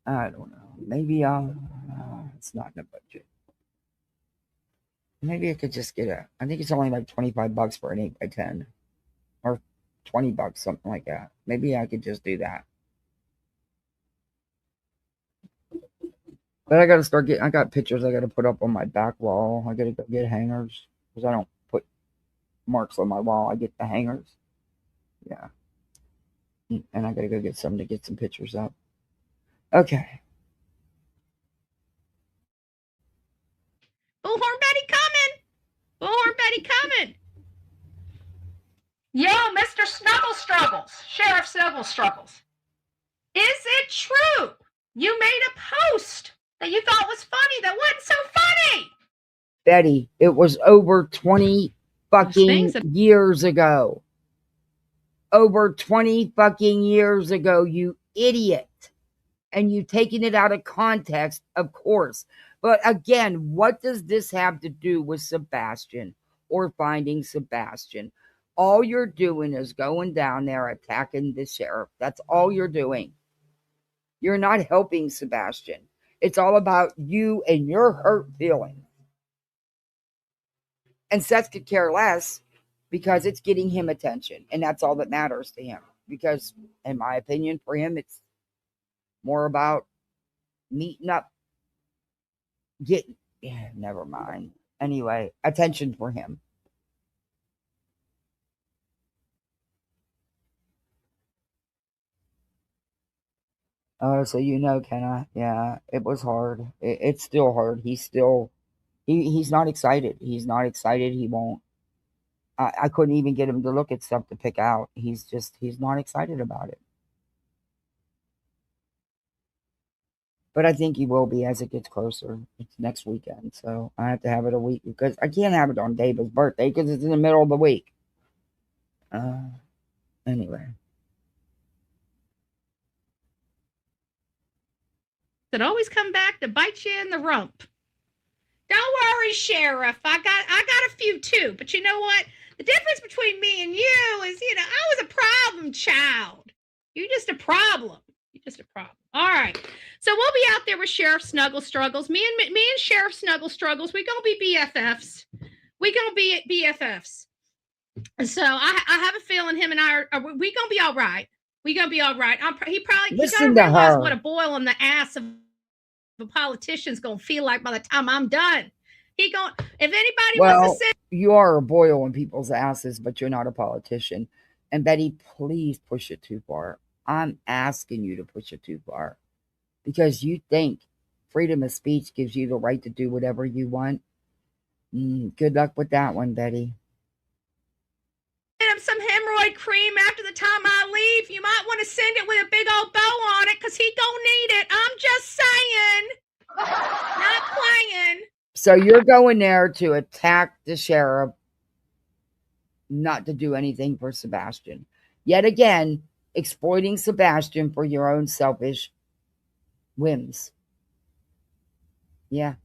I don't know. Maybe it's not in the budget. Maybe I could just get I think it's only like $25 for an 8x10, or $20, something like that. Maybe I could just do that. But I gotta start getting. I got pictures I gotta put up on my back wall. I gotta go get hangers because I don't put marks on my wall. I get the hangers. Yeah, and I gotta go get some to get some pictures up. Okay. Bullhorn Betty coming. Bullhorn Betty coming. Yo, Mr. Snuggle Struggles, Sheriff Snuggle Struggles. Is it true you made a post that you thought was funny that wasn't so funny? Betty, it was over 20 fucking years ago. Over 20 fucking years ago, you idiot. And you taking it out of context, of course. But again, what does this have to do with Sebastian or finding Sebastian? All you're doing is going down there attacking the sheriff. That's all you're doing. You're not helping Sebastian. It's all about you and your hurt feelings. And Seth could care less because it's getting him attention. And that's all that matters to him. Because, in my opinion, for him, it's more about meeting up. Never mind. Anyway, attention for him. So Kenna, yeah, it was hard. It's still hard. He's not excited. He's not excited. He won't. I couldn't even get him to look at stuff to pick out. He's not excited about it. But I think he will be as it gets closer. It's next weekend, so I have to have it a week because I can't have it on David's birthday because it's in the middle of the week. Anyway. It always come back to bite you in the rump. Don't worry, Sheriff. I got a few too. But you know what? The difference between me and you is, I was a problem child. You're just a problem. You're just a problem. All right. So we'll be out there with Sheriff Snuggle Struggles. Me and Sheriff Snuggle Struggles. We're gonna be BFFs. We're gonna be BFFs. So I have a feeling him and I are we gonna be all right. We're gonna be all right. He gonna realize what a boil on the ass of a politician's gonna feel like by the time I'm done. If anybody wants to say you are a boil on people's asses, but you're not a politician. And Betty, please push it too far. I'm asking you to push it too far. Because you think freedom of speech gives you the right to do whatever you want. Good luck with that one, Betty. Some hemorrhoid cream after the time I leave. You might want to send it with a big old bow on it because he gonna need it. I'm just saying. Not playing. So you're going there to attack the sheriff, not to do anything for Sebastian. Yet again, exploiting Sebastian for your own selfish whims. Yeah.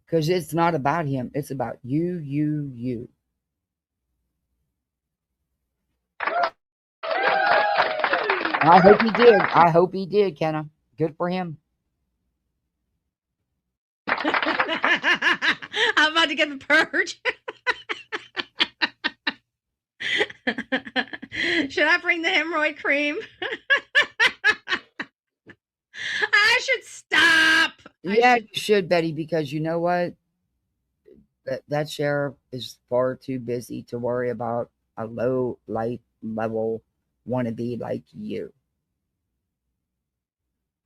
Because it's not about him. It's about you. I hope he did, Kenna. Good for him. I'm about to get the purge. Should I bring the hemorrhoid cream? I should stop. You should, Betty, because you know what? That sheriff is far too busy to worry about a low light level wannabe like you.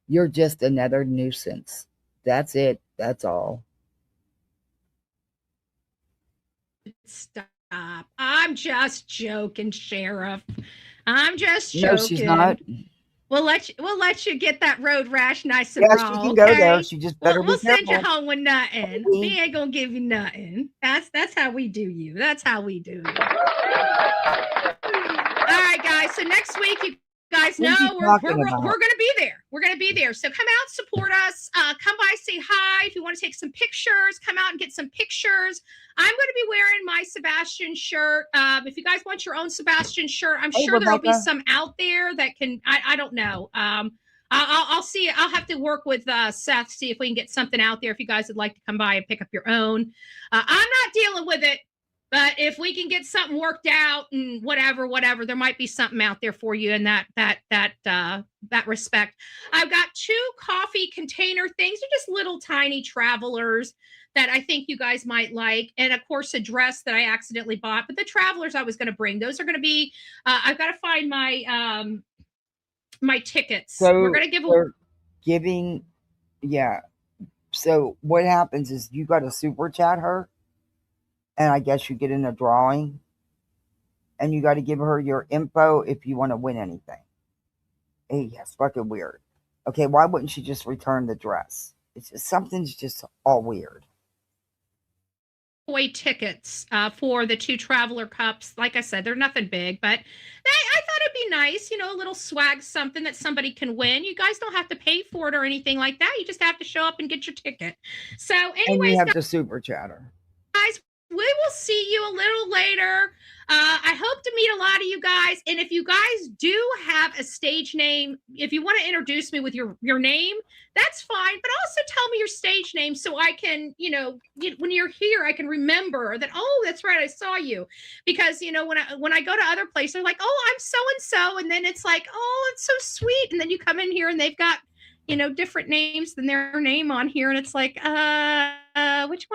You're just another nuisance. That's it. That's all. Stop. I'm just joking, Sheriff. I'm just joking. No, she's not. We'll let you get that road rash nice and raw. She can go there. She just better be careful. We'll send you home with nothing. We ain't gonna give you nothing. That's how we do you. That's how we do you. All right, right, guys. So next week, you guys What are know you we're talking going about? to be there. We're going to be there. So come out, support us. Come by, say hi. If you want to take some pictures, come out and get some pictures. I'm going to be wearing my Sebastian shirt. If you guys want your own Sebastian shirt, I'm Hey, sure there'll be Rebecca. some out there that can. I don't know. I'll see. I'll have to work with Seth, see if we can get something out there. If you guys would like to come by and pick up your own, I'm not dealing with it. But if we can get something worked out and whatever, there might be something out there for you in that respect. I've got 2 coffee container things. They're just little tiny travelers that I think you guys might like. And of course, a dress that I accidentally bought. But the travelers I was going to bring, those are going to be, I've got to find my my tickets. So we're going to give they're giving, yeah. So what happens is you got to super chat her, and I guess you get in a drawing, and you got to give her your info if you want to win anything. Hey, it's fucking weird. Okay, why wouldn't she just return the dress? It's just, something's just all weird. away tickets for the 2 traveler cups. Like I said, they're nothing big, but I thought it'd be nice, a little swag, something that somebody can win. You guys don't have to pay for it or anything like that. You just have to show up and get your ticket. So And anyways, you have to super chat her. guys, we will see you a little later. I hope to meet a lot of you guys. And if you guys do have a stage name, if you want to introduce me with your name, that's fine. But also tell me your stage name so I can, when you're here, I can remember that, oh, that's right, I saw you. Because, when I go to other places, they're like, oh, I'm so-and-so. And then it's like, oh, it's so sweet. And then you come in here and they've got, different names than their name on here. And it's like, which one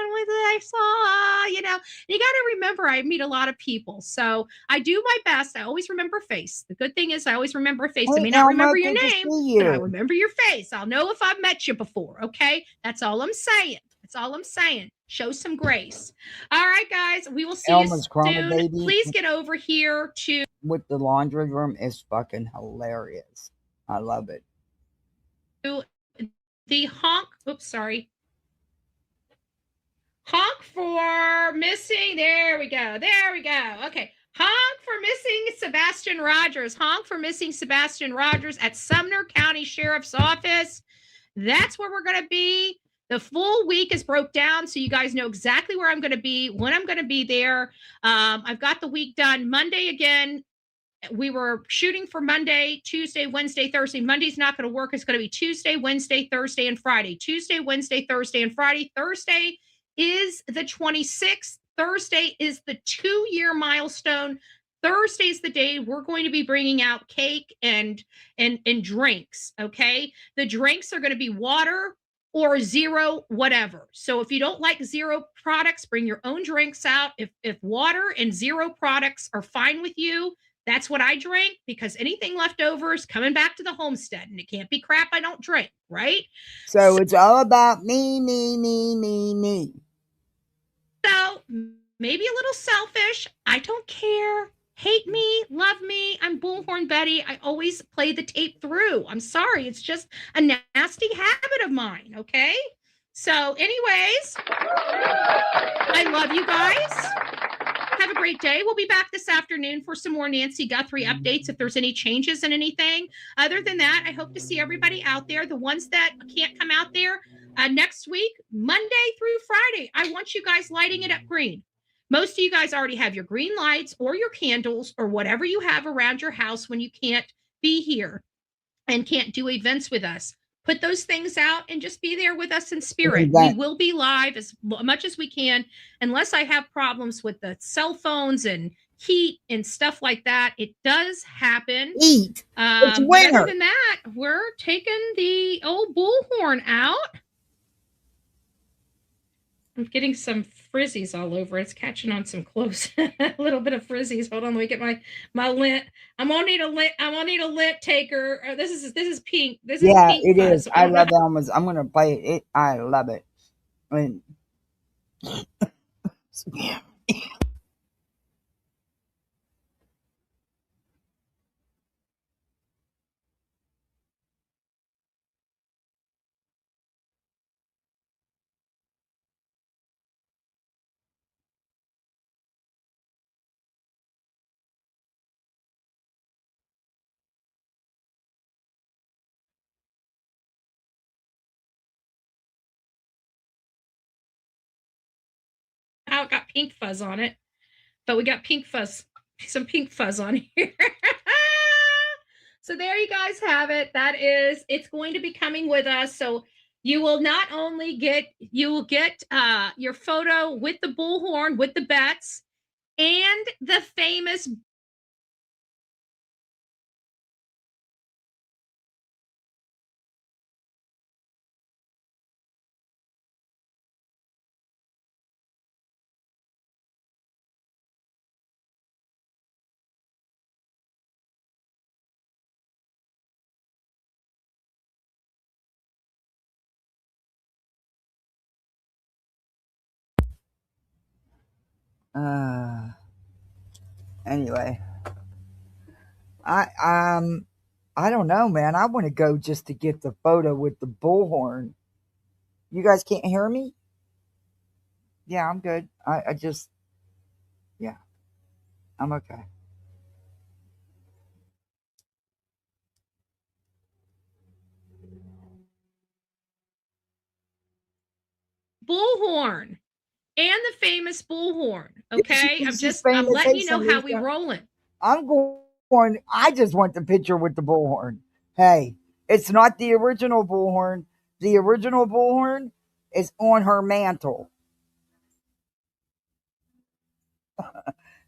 was it I saw? You got to remember, I meet a lot of people. So I do my best. I always remember face. The good thing is I always remember a face. I Hey, may not Elma, remember your good to name, see but I you. remember your face. I'll know if I've met you before. Okay. That's all I'm saying. That's all I'm saying. Show some grace. All right, guys. We will see Elma's you Crama soon. baby Please get over here to with the laundry room is fucking hilarious. I love it. the honk. Oops, sorry. Honk for missing. There we go. Okay. Honk for missing Sebastian Rogers. Honk for missing Sebastian Rogers at Sumner County Sheriff's Office. That's where we're going to be. The full week is broke down, so you guys know exactly where I'm going to be, when I'm going to be there. I've got the week done. Monday again. We were shooting for Monday, Tuesday, Wednesday, Thursday. Monday's not going to work. It's going to be Tuesday, Wednesday, Thursday, and Friday. Tuesday, Wednesday, Thursday, and Friday. Thursday is the 26th. Thursday is the 2-year milestone. Thursday is the day we're going to be bringing out cake and drinks. Okay, the drinks are going to be water or zero, whatever. So if you don't like zero products, bring your own drinks out. If water and zero products are fine with you, that's what I drink, because anything left over is coming back to the homestead, and it can't be crap I don't drink, right? So it's all about me, me, me, me, me. So maybe a little selfish. I don't care. Hate me, love me. I'm Bullhorn Betty. I always play the tape through. I'm sorry. It's just a nasty habit of mine, okay? So anyways, I love you guys. Have a great day. We'll be back this afternoon for some more Nancy Guthrie updates if there's any changes in anything. Other than that, I hope to see everybody out there. The ones that can't come out there next week, Monday through Friday, I want you guys lighting it up green. Most of you guys already have your green lights or your candles or whatever you have around your house when you can't be here and can't do events with us. Put those things out and just be there with us in spirit. We will be live as much as we can, unless I have problems with the cell phones and heat and stuff like that. It does happen. Eat. It's winter. Other than that, we're taking the old bullhorn out. I'm getting some frizzies all over. It's catching on some clothes. A little bit of frizzies. Hold on, let me get my lint. I'm gonna need a lint taker. This is pink. This is pink. It is. I love Elma's. I'm gonna play it. I love it. how it got pink fuzz on it, but we got pink fuzz, some pink fuzz on here. So there you guys have it. It's going to be coming with us. So you will not only get, your photo with the bullhorn, with the bets, and the famous Anyway, I don't know, man. I want to go just to get the photo with the bullhorn. You guys can't hear me? Yeah, I'm good. I just, yeah, I'm okay. bullhorn and the famous bullhorn. Okay, She's I'm letting you famous. know Hey, how we Lisa. rolling. I'm going. I just want the picture with the bullhorn. Hey, it's not the original bullhorn. The original bullhorn is on her mantle.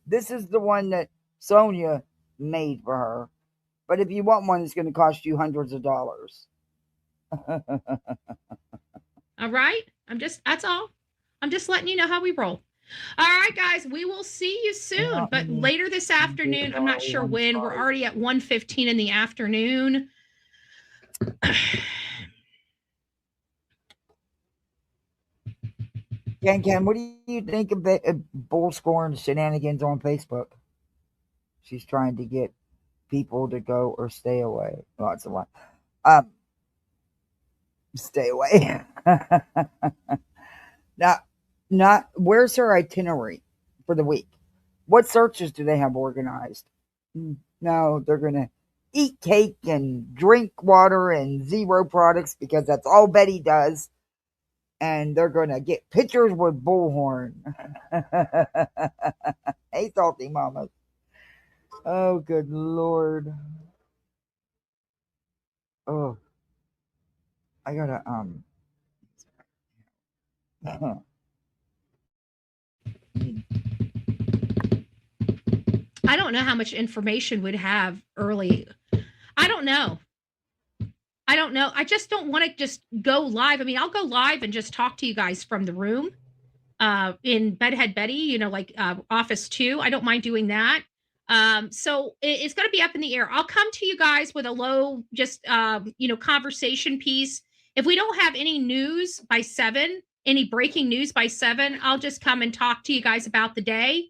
This is the one that Sonia made for her. But if you want one, it's going to cost you hundreds of dollars. All right, that's all. I'm just letting you know how we roll. All right, guys, we will see you soon, but later this afternoon. I'm not sure when. We're already at 1:15 in the afternoon. Ken, what do you think of Bull scoring shenanigans on Facebook? She's trying to get people to go or stay away. Lots of one. Stay away. Now, not where's her itinerary for the week? What searches do they have organized? No, they're gonna eat cake and drink water and zero products because that's all Betty does. And they're gonna get pictures with bullhorn. Hey, salty mamas. Oh, good Lord. Oh, I gotta I don't know how much information we'd have early. I don't know. I just don't want to just go live. I mean, I'll go live and just talk to you guys from the room in Bedhead Betty, like Office 2. I don't mind doing that. So it's going to be up in the air. I'll come to you guys with a low, just, conversation piece. If we don't have any news by 7, any breaking news by 7, I'll just come and talk to you guys about the day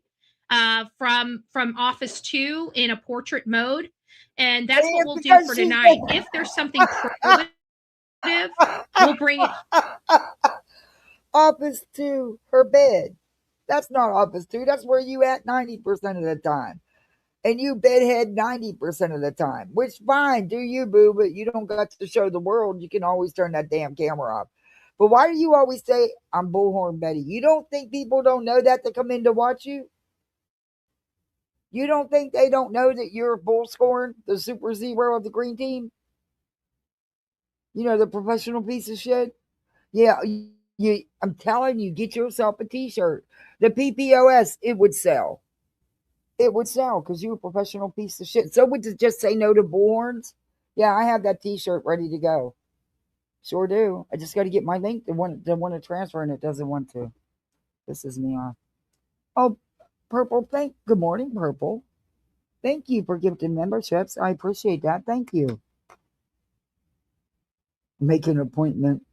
from Office 2 in a portrait mode. And that's what we'll do for tonight. If there's something probative, we'll bring it. Office 2, her bed. That's not Office 2. That's where you at 90% of the time. And you bedhead 90% of the time. Which, fine, do you, boo, but you don't got to show the world. You can always turn that damn camera off. But why do you always say, I'm Bullhorn Betty? You don't think people don't know that to come in to watch you? You don't think they don't know that you're Bull Scorn, the super zero of the green team? The professional piece of shit? Yeah, I'm telling you, get yourself a t-shirt. The PPOS, it would sell. It would sell because you're a professional piece of shit. So would you just say no to bullhorns? Yeah, I have that t-shirt ready to go. Sure do. I just got to get my link to want to transfer, and it doesn't want to. This is me off. Oh, Purple, good morning, Purple. Thank you for gifting memberships. I appreciate that. Thank you. Make an appointment.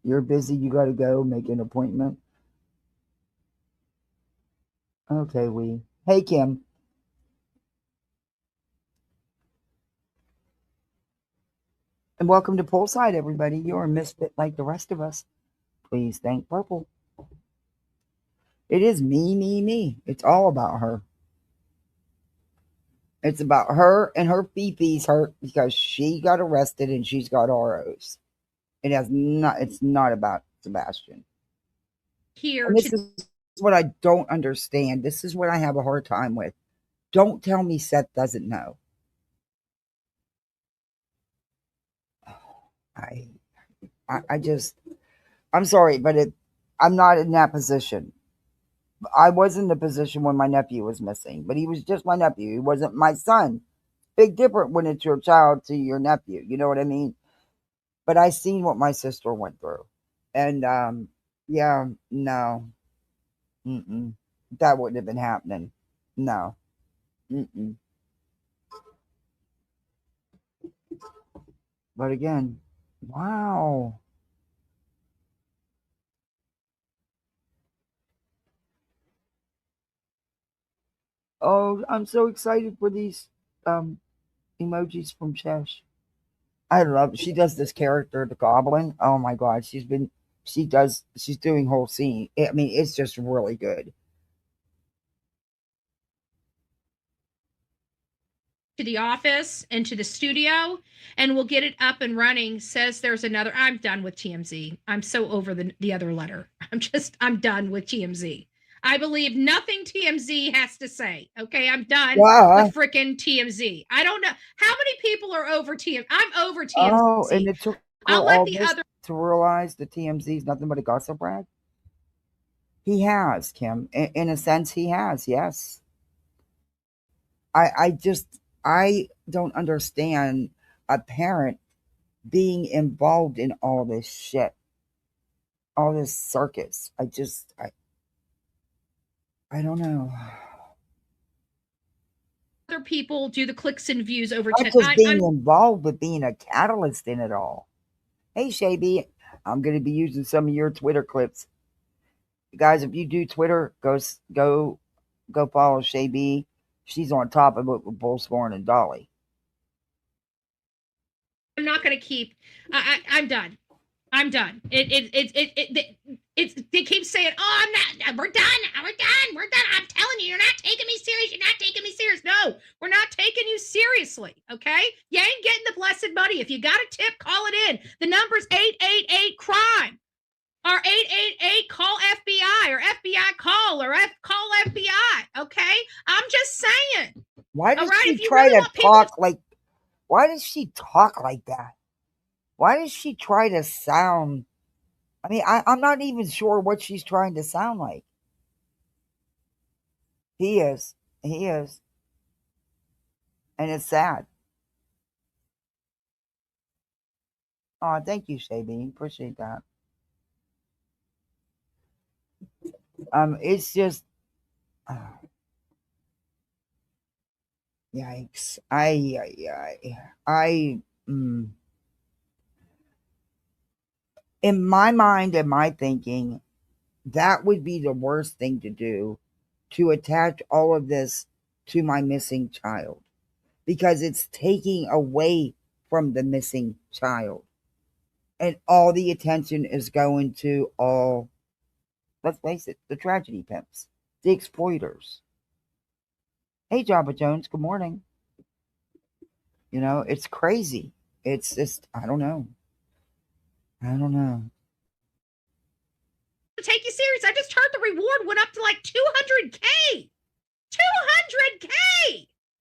You're busy. You got to go. Make an appointment. Okay, Hey, Kim. And welcome to Poolside, everybody. You're a misfit like the rest of us. Please thank Purple. It is me. It's all about her. It's about her, and her pee-pee's hurt because she got arrested and she's got ROs. It's not about Sebastian. Here and this is what I don't understand. This is what I have a hard time with. Don't tell me Seth doesn't know. I just, I'm sorry, but I'm not in that position. I was in the position when my nephew was missing, but he was just my nephew. He wasn't my son. Big difference when it's your child to your nephew. You know what I mean? But I seen what my sister went through, and yeah, no, that wouldn't have been happening. No, mm-mm. But again, wow. Oh, I'm so excited for these um emojis from Chesh. I love she does this character, the goblin. Oh my god, she's doing whole scene. I mean, it's just really good. To the office and to the studio, and we'll get it up and running. Says there's another. I'm done with TMZ. I'm so over the other letter. I'm done with TMZ. I believe nothing TMZ has to say. Okay, I'm done Yeah. with freaking TMZ. I don't know how many people are over TMZ. I'm over TMZ. Oh, and it took her I'll let all the this other to realize the TMZ is nothing but a gossip rag. He has, Kim. In a sense, he has. Yes. I don't understand a parent being involved in all this shit, all this circus. I don't know. other people do the clicks and views over Not 10. just being I'm involved, but being a catalyst in it all. Hey, Shaby, I'm going to be using some of your Twitter clips, guys. If you do Twitter, go follow Shaby. She's on top of it with Bullscorn and Dolly. not going to keep. I'm done. I'm done. They keep saying, "Oh, I'm not. We're done. We're done. We're done." I'm telling you, you're not taking me serious. You're not taking me serious. No, we're not taking you seriously. Okay, you ain't getting the blessed money. If you got a tip, call it in. The number's 888 crime or 888 call FBI or FBI call or call FBI. Okay, I'm just saying. Why does right, she if you try really to want people talk like? Why does she talk like that? Why does she try to sound? I mean, I'm not even sure what she's trying to sound like. He is. He is. And it's sad. Oh, thank you, Shaby. Appreciate that. It's just yikes. Mm, in my mind and my thinking, that would be the worst thing to do, to attach all of this to my missing child, because it's taking away from the missing child. And all the attention is going to all, let's face it, the tragedy pimps, the exploiters. Hey, Jabba Jones, good morning. You know, it's crazy. It's just, I don't know. I don't know. take you serious. I just heard the reward went up to like 200K. 200K.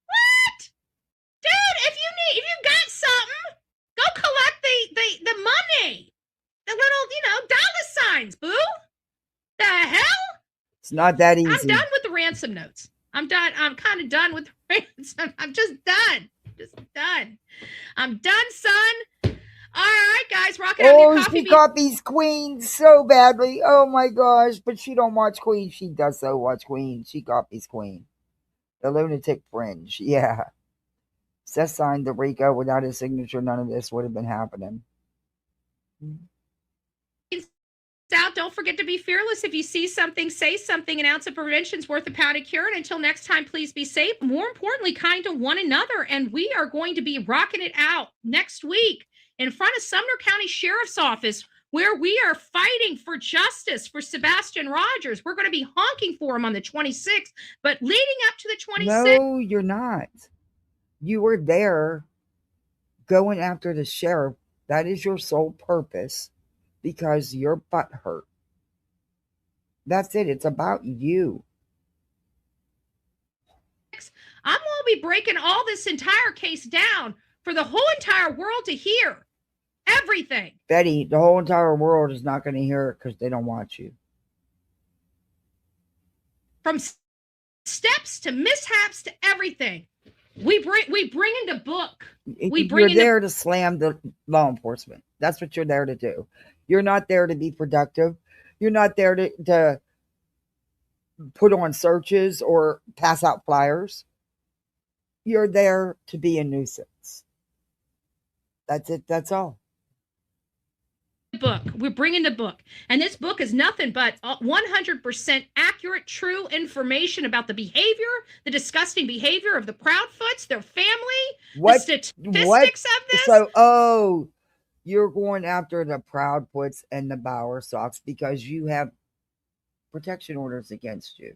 What? Dude, if you got something, go collect the money. The little, dollar signs, boo. The hell? It's not that easy. I'm done with the ransom notes. I'm done. I'm kind of done with the ransom. I'm just done. I'm done, son. All right, guys, rocking out your coffee. She copies Queen so badly. Oh my gosh! But she don't watch Queen. She does so watch Queen. She copies Queen. The lunatic fringe. Yeah. Seth signed the Rico. Without his signature, none of this would have been happening. Out. Don't forget to be fearless. If you see something, say something. An ounce of prevention is worth a pound of cure. And until next time, please be safe. More importantly, kind to one another. And we are going to be rocking it out next week in front of Sumner County Sheriff's Office, where we are fighting for justice for Sebastian Rogers. We're going to be honking for him on the 26th, but leading up to the 26th. No, you're not. You were there going after the sheriff. That is your sole purpose, because your butt hurt. That's it. It's about you. I'm going to be breaking all this entire case down for the whole entire world to hear. Everything. Betty, the whole entire world is not going to hear it because they don't watch you. From steps to mishaps to everything. We bring into book. You're there to slam the law enforcement. That's what you're there to do. You're not there to be productive. You're not there to put on searches or pass out flyers. You're there to be a nuisance. That's it. That's all. Book. We're bringing the book. And this book is nothing but 100% accurate, true information about the behavior, the disgusting behavior of the Proudfoots, their family, the statistics of this. So, you're going after the Proudfoots and the Bower Sox because you have protection orders against you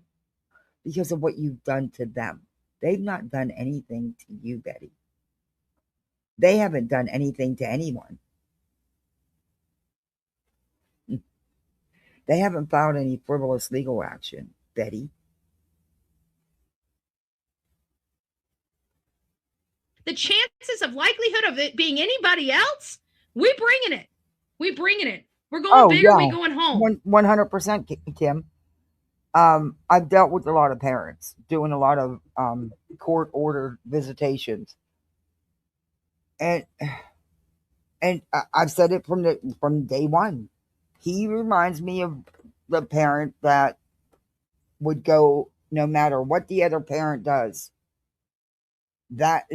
because of what you've done to them. They've not done anything to you, Betty. They haven't done anything to anyone. They haven't filed any frivolous legal action, Betty. The chances of likelihood of it being anybody else, we bringing it. We bringing it. We're going big or we going home. 100%, Kim. I've dealt with a lot of parents doing a lot of court-ordered visitations, and I've said it from day one. He reminds me of the parent that would go no matter what the other parent does. That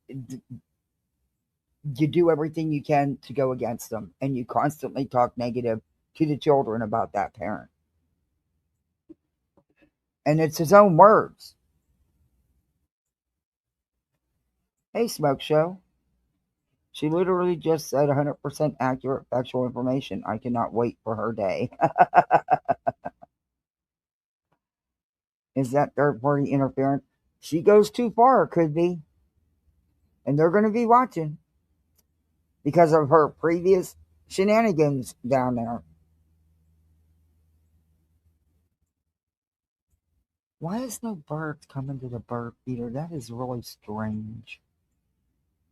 you do everything you can to go against them, and you constantly talk negative to the children about that parent. And it's his own words. Hey, Smoke Show. She literally just said 100% accurate factual information. I cannot wait for her day. Is that third-party interference? She goes too far, could be. And they're going to be watching because of her previous shenanigans down there. Why is no birds coming to the bird feeder? That is really strange.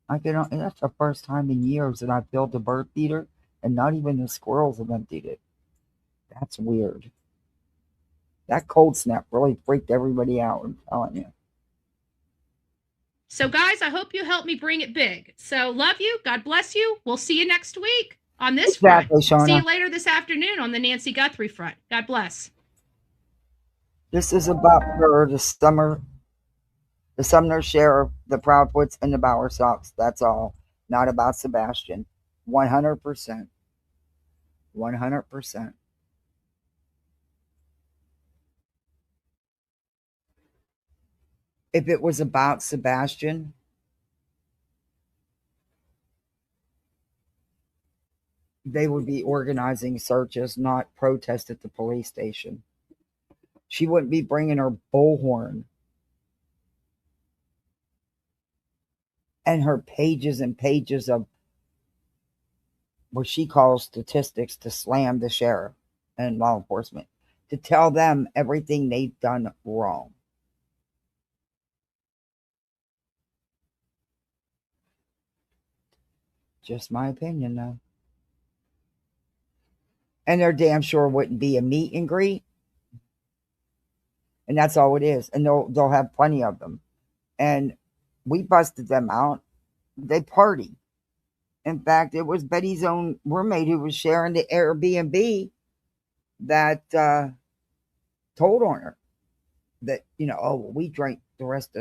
That's the first time in years that I've filled the bird feeder and not even the squirrels have emptied it. That's weird. That cold snap really freaked everybody out, I'm telling you. So, guys, I hope you help me bring it big. So, love you. God bless you. We'll see you next week on this front. Shauna. See you later this afternoon on the Nancy Guthrie front. God bless. This is about her, the Sumner sheriff, the Proudfoots, and the Bower Sox. That's all. Not about Sebastian. 100%. 100%. If it was about Sebastian, they would be organizing searches, not protest at the police station. She wouldn't be bringing her bullhorn and her pages and pages of what she calls statistics to slam the sheriff and law enforcement, to tell them everything they've done wrong. Just my opinion, though. And there damn sure wouldn't be a meet and greet. And that's all it is. And they'll have plenty of them. And we busted them out. They party. In fact, it was Betty's own roommate who was sharing the Airbnb that told on her that, we drank the rest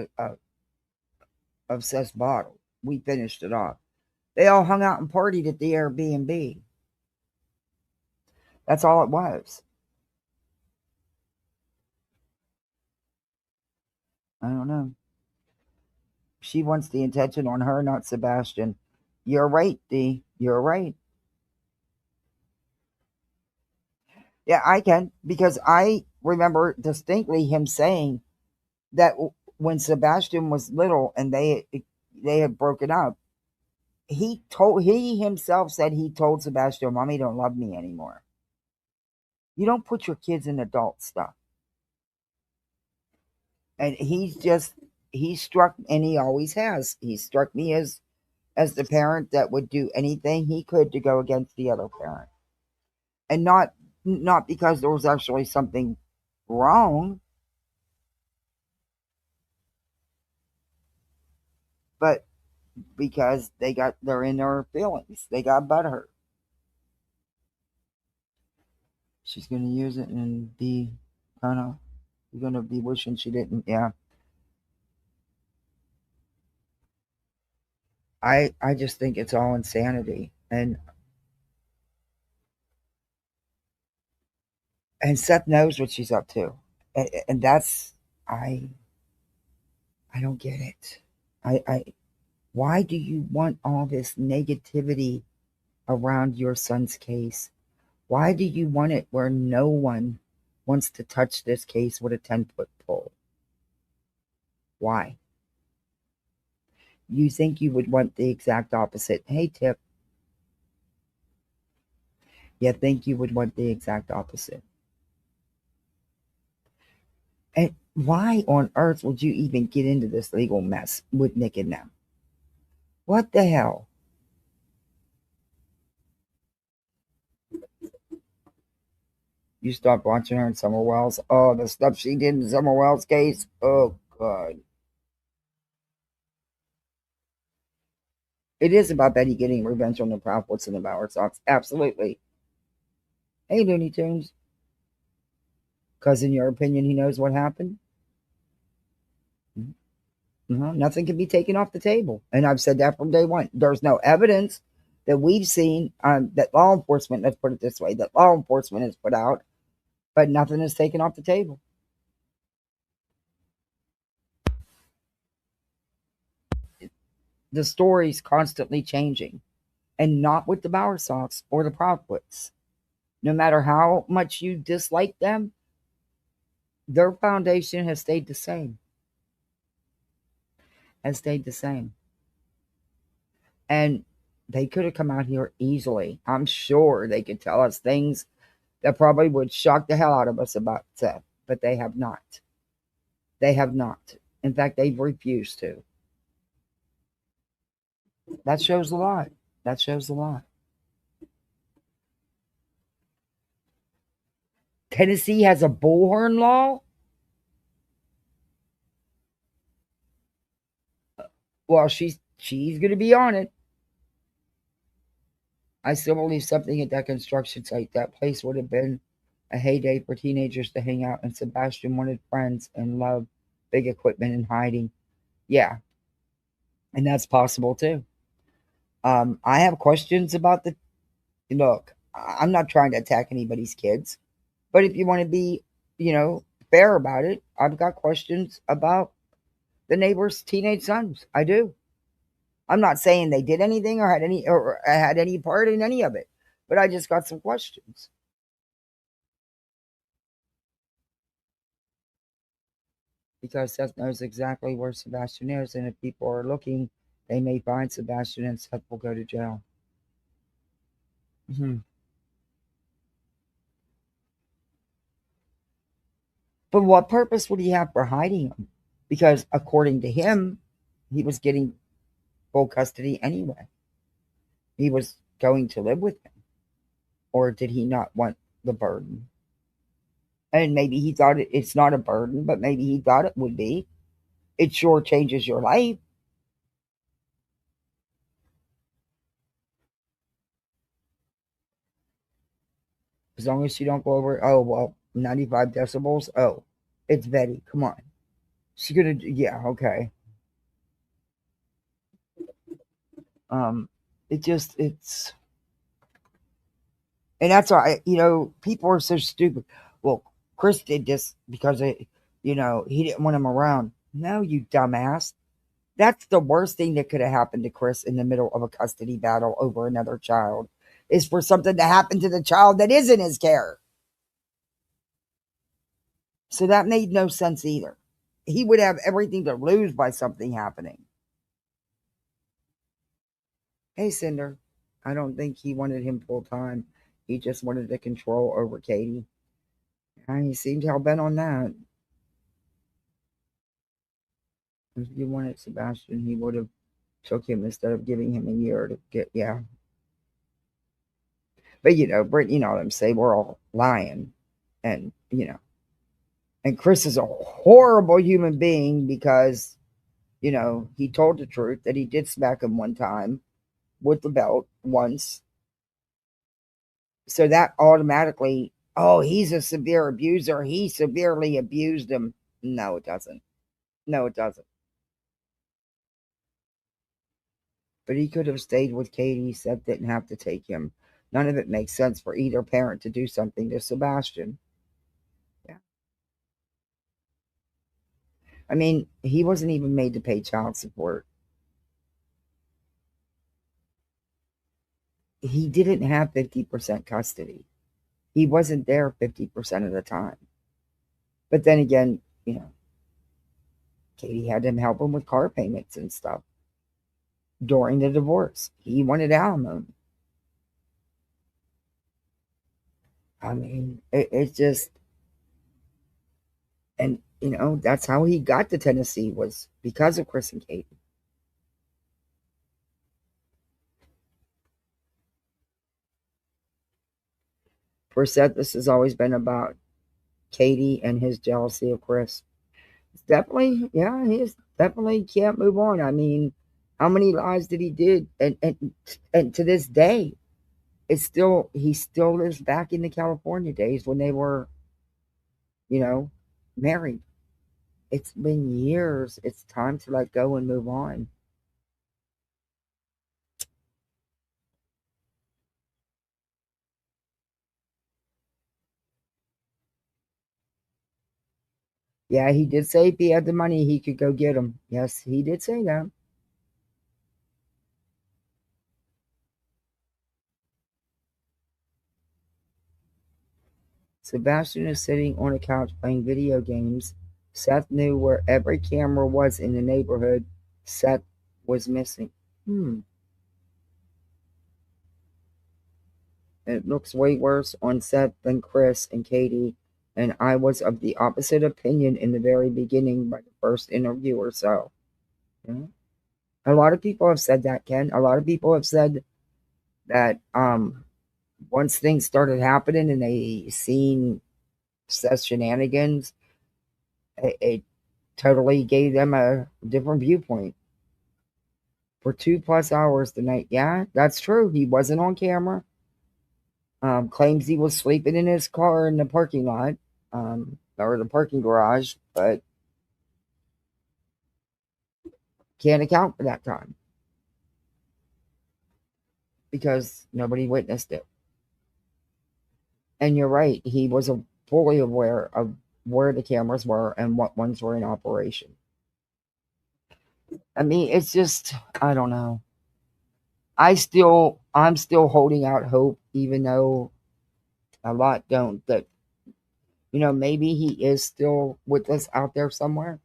of Seth's bottle. We finished it off. They all hung out and partied at the Airbnb. That's all it was. I don't know. She wants the attention on her, not Sebastian. You're right, Dee. You're right. Yeah, I can, because I remember distinctly him saying that when Sebastian was little and they had broken up, he himself said he told Sebastian, "Mommy don't love me anymore." You don't put your kids in adult stuff. And he struck, and he always has. He struck me as the parent that would do anything he could to go against the other parent. And not because there was actually something wrong, but because they're in their feelings. They got butthurt. She's gonna use it and be kind of, you're gonna be wishing she didn't. Yeah. I just think it's all insanity. And Seth knows what she's up to. And that's, I don't get it. I Why do you want all this negativity around your son's case? Why do you want it where no one wants to touch this case with a 10-foot pole? Why? You think you would want the exact opposite. Hey, Tip. You think you would want the exact opposite. And why on earth would you even get into this legal mess with Nick and them? What the hell? You stopped watching her in Summer Wells? Oh, the stuff she did in Summer Wells' case? Oh, God. It is about Betty getting revenge on the Proudfoots and the Bower Sox. Absolutely. Hey, Looney Tunes. Because in your opinion, he knows what happened? Nothing can be taken off the table. And I've said that from day one. There's no evidence that we've seen that law enforcement, let's put it this way, that law enforcement has put out, but nothing is taken off the table. The story's constantly changing, and not with the Bower Sox or the Proudfoots. No matter how much you dislike them, their foundation has stayed the same. Has stayed the same. And they could have come out here easily. I'm sure they could tell us things that probably would shock the hell out of us about Seth, but they have not. They have not. In fact, they've refused to. That shows a lot. That shows a lot. Tennessee has a bullhorn law? Well, she's going to be on it. I still believe something at that construction site. That place would have been a heyday for teenagers to hang out, and Sebastian wanted friends and love, big equipment and hiding. Yeah. And that's possible too. I have questions about look, I'm not trying to attack anybody's kids, but if you want to be, fair about it, I've got questions about the neighbor's teenage sons. I do. I'm not saying they did anything or had any part in any of it, but I just got some questions. Because Seth knows exactly where Sebastian is, and if people are looking, they may find Sebastian, and Seth will go to jail. But what purpose would he have for hiding him? Because according to him, he was getting full custody anyway. He was going to live with him. Or did he not want the burden? And maybe he thought it's not a burden, but maybe he thought it would be. It sure changes your life. As long as you don't go over, 95 decibels. Oh, it's Betty. Come on. She's gonna, yeah, okay. It's, and that's why, people are so stupid. Well, Chris did this because, he didn't want him around. No, you dumbass. That's the worst thing that could have happened to Chris in the middle of a custody battle over another child, is for something to happen to the child that is in his care. So that made no sense either. He would have everything to lose by something happening. Hey, Cinder. I don't think he wanted him full time. He just wanted the control over Katie. He seemed hell bent on that. If you wanted Sebastian, he would have took him instead of giving him a year to get, yeah. But Britt, you know what I'm saying? We're all lying. And, and Chris is a horrible human being because, he told the truth that he did smack him one time with the belt once. So that automatically, oh, he's a severe abuser. He severely abused him. No, it doesn't. No, it doesn't. But he could have stayed with Katie. Seth didn't have to take him. None of it makes sense for either parent to do something to Sebastian. Yeah. I mean, he wasn't even made to pay child support. He didn't have 50% custody. He wasn't there 50% of the time. But then again, Katie had him help him with car payments and stuff during the divorce. He wanted alimony. I mean, it's just, and that's how he got to Tennessee, was because of Chris and Katie. For Seth, this has always been about Katie and his jealousy of Chris. It's definitely, yeah, he definitely can't move on. I mean, how many lies did he did? And to this day, he still lives back in the California days when they were, married. It's been years. It's time to let go and move on. Yeah, he did say if he had the money, he could go get them. Yes, he did say that. Sebastian is sitting on a couch playing video games. Seth knew where every camera was in the neighborhood. Seth was missing. It looks way worse on Seth than Chris and Katie, and I was of the opposite opinion in the very beginning by the first interview or so. Yeah. A lot of people have said that, Ken. A lot of people have said that once things started happening and they seen Seth's shenanigans, it totally gave them a different viewpoint. For 2+ hours tonight, yeah, that's true. He wasn't on camera. Claims he was sleeping in his car in the parking lot, or the parking garage, but can't account for that time because nobody witnessed it. And you're right, he was fully aware of where the cameras were and what ones were in operation. I mean, it's just, I don't know. I'm still holding out hope, even though a lot don't, that maybe he is still with us out there somewhere.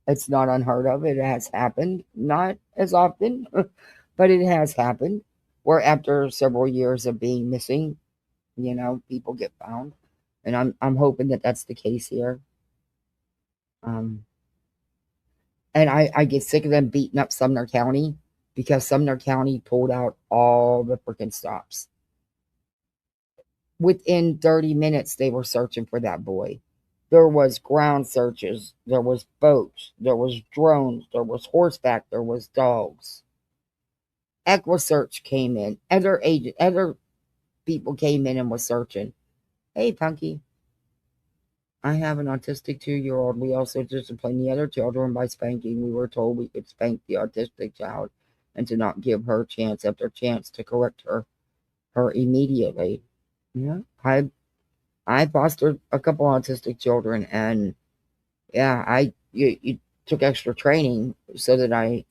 It's not unheard of. It has happened, not as often, but it has happened, where after several years of being missing, people get found, and I'm hoping that that's the case here. And I get sick of them beating up Sumner County because Sumner County pulled out all the freaking stops. Within 30 minutes, they were searching for that boy. There was ground searches, there was boats, there was drones, there was horseback, there was dogs. EquiSearch came in. Other people came in and was searching. Hey, Punky. I have an autistic 2-year-old. We also discipline the other children by spanking. We were told we could spank the autistic child and to not give her chance after chance to correct her immediately. Yeah, I fostered a couple autistic children, and yeah, you took extra training so that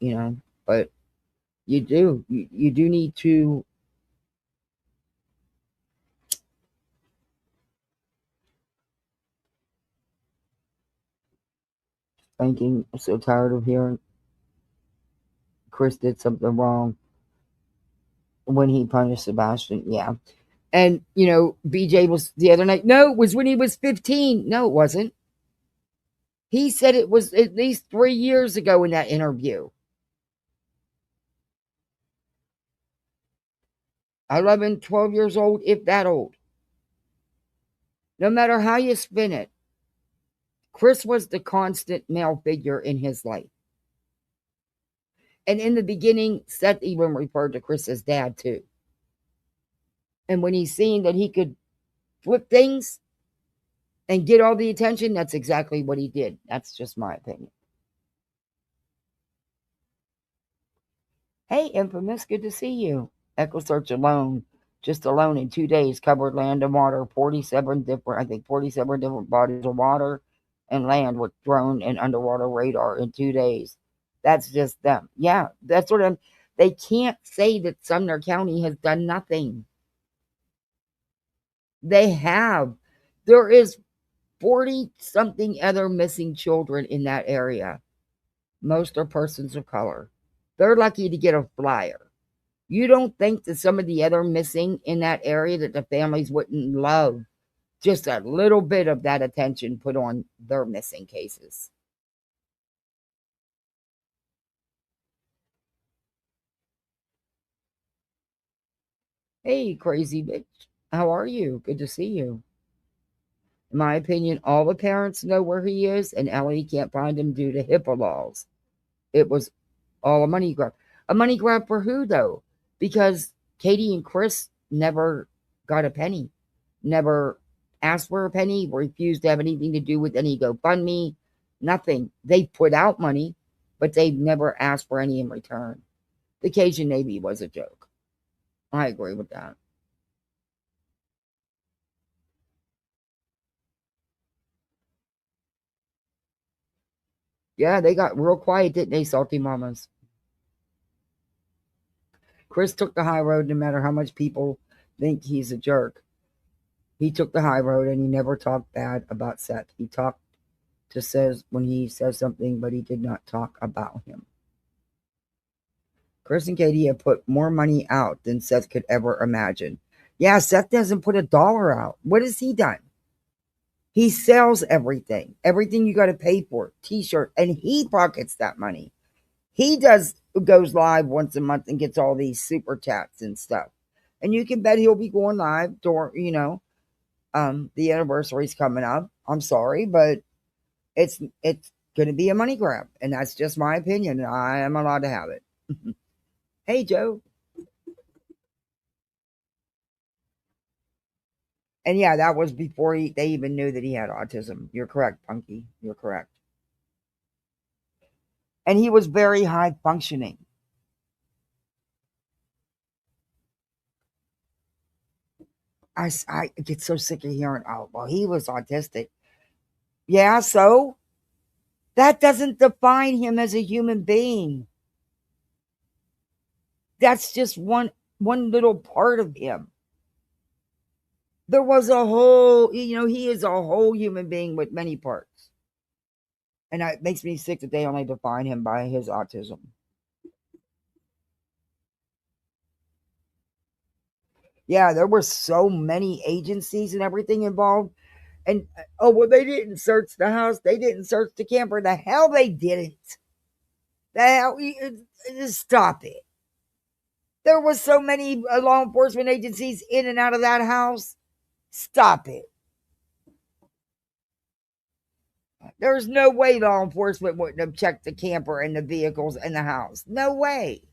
but you do need to. Thinking, I'm so tired of hearing Chris did something wrong when he punished Sebastian. Yeah, And, BJ was the other night. No, it was when he was 15. No, it wasn't. He said it was at least 3 years ago in that interview. 11, 12 years old, if that old. No matter how you spin it, Chris was the constant male figure in his life. And in the beginning, Seth even referred to Chris as dad too. And when he's seen that he could flip things and get all the attention, that's exactly what he did. That's just my opinion. Hey, Infamous, good to see you. Echo search alone, just alone in 2 days, covered land and water, 47 different bodies of water and land with drone and underwater radar in 2 days. That's just them. Yeah, that's what they can't say that Sumner County has done nothing. They have. There is 40-something other missing children in that area. Most are persons of color. They're lucky to get a flyer. You don't think that some of the other missing in that area that the families wouldn't love just a little bit of that attention put on their missing cases? Hey, crazy bitch. How are you? Good to see you. In my opinion, all the parents know where he is, and Ellie can't find him due to HIPAA laws. It was all a money grab. A money grab for who, though? Because Katie and Chris never got a penny, never asked for a penny, refused to have anything to do with any GoFundMe, nothing. They put out money, but they never asked for any in return. The Cajun Navy was a joke. I agree with that. Yeah, they got real quiet, didn't they, Salty Mamas? Chris took the high road no matter how much people think he's a jerk. He took the high road and he never talked bad about Seth. He talked to says when he says something, but he did not talk about him. Chris and Katie have put more money out than Seth could ever imagine. Yeah, Seth doesn't put $1 out. What has he done? He sells everything. Everything you got to pay for. T-shirt. And he pockets that money. He goes live once a month and gets all these super chats and stuff. And you can bet he'll be going live during, the anniversary's coming up. I'm sorry, but it's going to be a money grab. And that's just my opinion. I am allowed to have it. Hey, Joe. And yeah, that was before they even knew that he had autism. You're correct, Punky. You're correct. And he was very high functioning. I get so sick of hearing, oh, well, he was autistic. Yeah, so that doesn't define him as a human being. That's just one little part of him. There was a whole, he is a whole human being with many parts. And it makes me sick that they only define him by his autism. Yeah, there were so many agencies and everything involved. And, oh, well, they didn't search the house. They didn't search the camper. The hell they didn't. The hell, stop it. There was so many law enforcement agencies in and out of that house. Stop it. There's no way law enforcement wouldn't have checked the camper and the vehicles and the house. No way.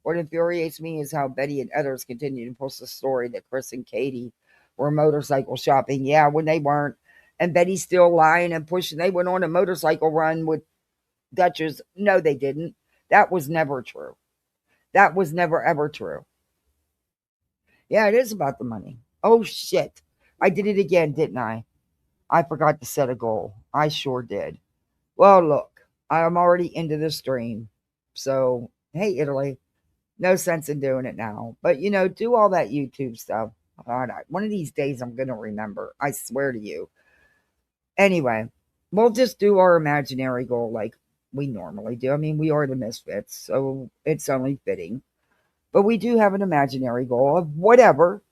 What infuriates me is how Betty and others continue to post the story that Chris and Katie were motorcycle shopping. Yeah, when they weren't. And Betty's still lying and pushing. They went on a motorcycle run with Duchess. No, they didn't. That was never true. That was never, ever true. Yeah, it is about the money. Oh, shit. I did it again, didn't I? I forgot to set a goal. I sure did. Well, look, I'm already into the stream. So, hey, Italy. No sense in doing it now. But, do all that YouTube stuff. All right. One of these days I'm going to remember. I swear to you. Anyway, we'll just do our imaginary goal like we normally do. I mean, we are the misfits, so it's only fitting. But we do have an imaginary goal of whatever.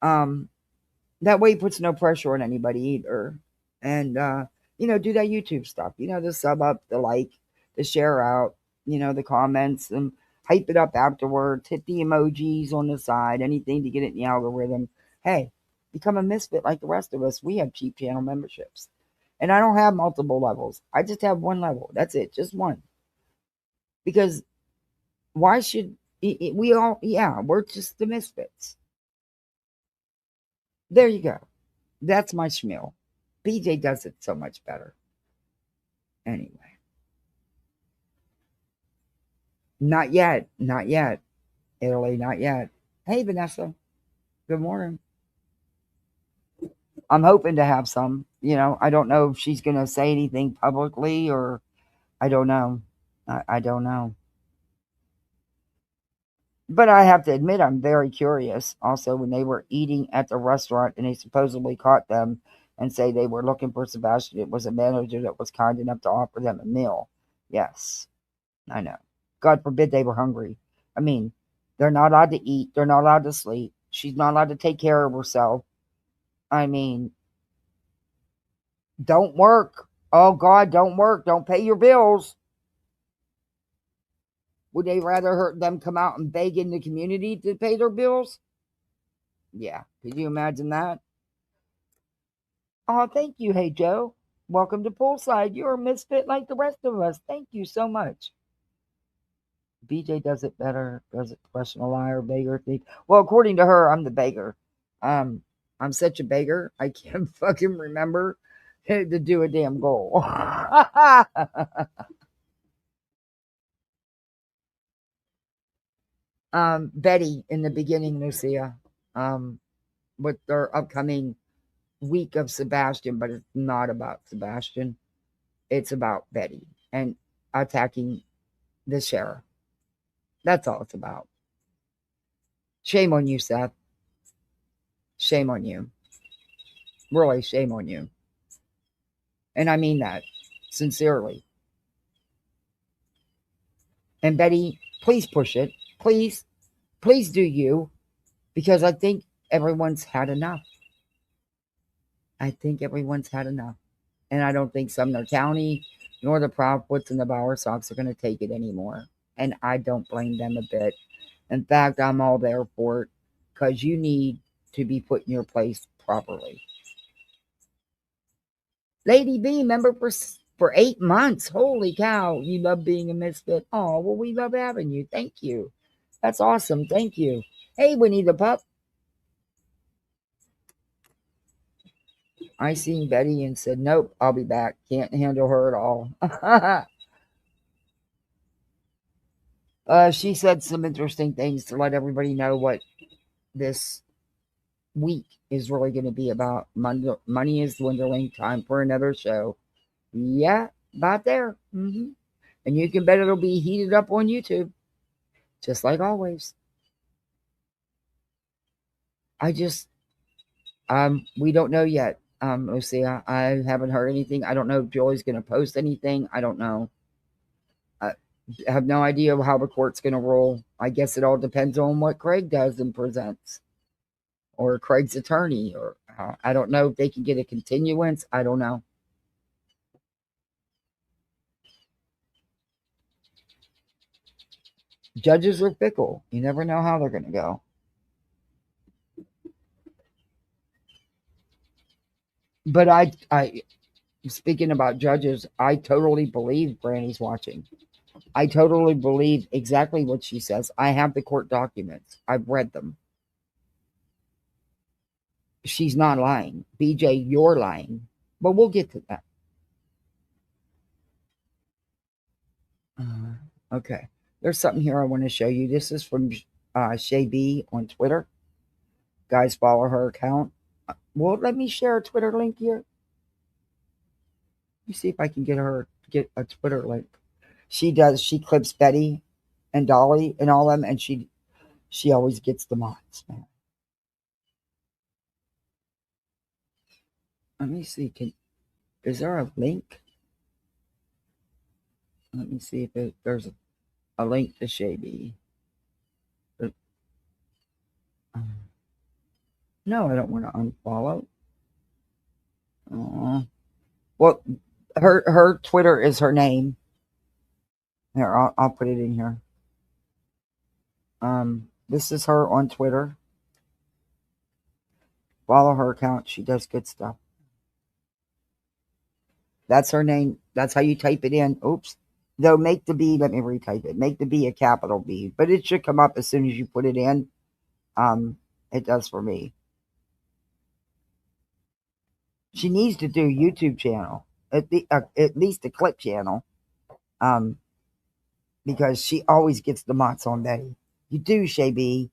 That way it puts no pressure on anybody either. And do that YouTube stuff. The sub up, the like, the share out, the comments, and hype it up afterwards. Hit the emojis on the side, anything to get it in the algorithm. Hey, become a misfit like the rest of us. We have cheap channel memberships. And I don't have multiple levels. I just have one level. That's it, just one. Because why should we all, we're just the misfits. There you go. That's my schmeal. BJ does it so much better. Anyway. Not yet. Not yet. Italy, not yet. Hey, Vanessa. Good morning. I'm hoping to have some. I don't know if she's going to say anything publicly or I don't know. I don't know. But I have to admit, I'm very curious. Also, when they were eating at the restaurant and they supposedly caught them and say they were looking for Sebastian, it was a manager that was kind enough to offer them a meal. Yes, I know. God forbid they were hungry. I mean, they're not allowed to eat. They're not allowed to sleep. She's not allowed to take care of herself. I mean, don't work. Oh, God, don't work. Don't pay your bills. Would they rather them come out and beg in the community to pay their bills? Yeah. Could you imagine that? Oh, thank you. Hey, Joe. Welcome to Poolside. You're a misfit like the rest of us. Thank you so much. BJ does it better. Does it question a liar, beggar, thief? Well, according to her, I'm the beggar. I'm such a beggar. I can't fucking remember to do a damn goal. Betty in the beginning, Lucia, with their upcoming week of Sebastian, but it's not about Sebastian. It's about Betty and attacking the sheriff. That's all it's about. Shame on you, Seth. Shame on you. Really, shame on you. And I mean that sincerely. And Betty, please push it. Please do you. Because I think everyone's had enough. I think everyone's had enough. And I don't think Sumner County nor the Proudfoots and the Bower Sox are going to take it anymore. And I don't blame them a bit. In fact, I'm all there for it because you need to be put in your place properly. Lady B, member for 8 months. Holy cow, you love being a misfit. Oh, well, we love having you. Thank you. That's awesome. Thank you. Hey, Winnie the Pup. I seen Betty and said, nope, I'll be back. Can't handle her at all. She said some interesting things to let everybody know what this week is really going to be about. Money is dwindling. Time for another show. Yeah, about there. And you can bet it'll be heated up on YouTube. Just like always. We don't know yet, Lucia. I haven't heard anything. I don't know if Julie's going to post anything. I don't know. I have no idea how the court's going to roll. I guess it all depends on what Craig does and presents. Or Craig's attorney. Or I don't know if they can get a continuance. I don't know. Judges are fickle. You never know how they're going to go. But I speaking about judges, I totally believe Granny's watching. I totally believe exactly what she says. I have the court documents. I've read them. She's not lying. BJ, you're lying. But we'll get to that. Okay. There's something here I want to show you. This is from Shay B on Twitter. Guys, follow her account. Well, let me share a Twitter link here. Let me see if I can get a Twitter link. She clips Betty and Dolly and all them, and she always gets the mods, man. Let me see. Is there a link? Let me see if there's a link to Shay B. No, I don't want to unfollow. Well, her Twitter is her name. Here, I'll put it in here. This is her on Twitter. Follow her account. She does good stuff. That's her name. That's how you type it in. Oops. Though make the B, let me retype it. Make the B a capital B. But it should come up as soon as you put it in. It does for me. She needs to do YouTube channel. At least a clip channel. Because she always gets the motts on Betty. You do, Shay B.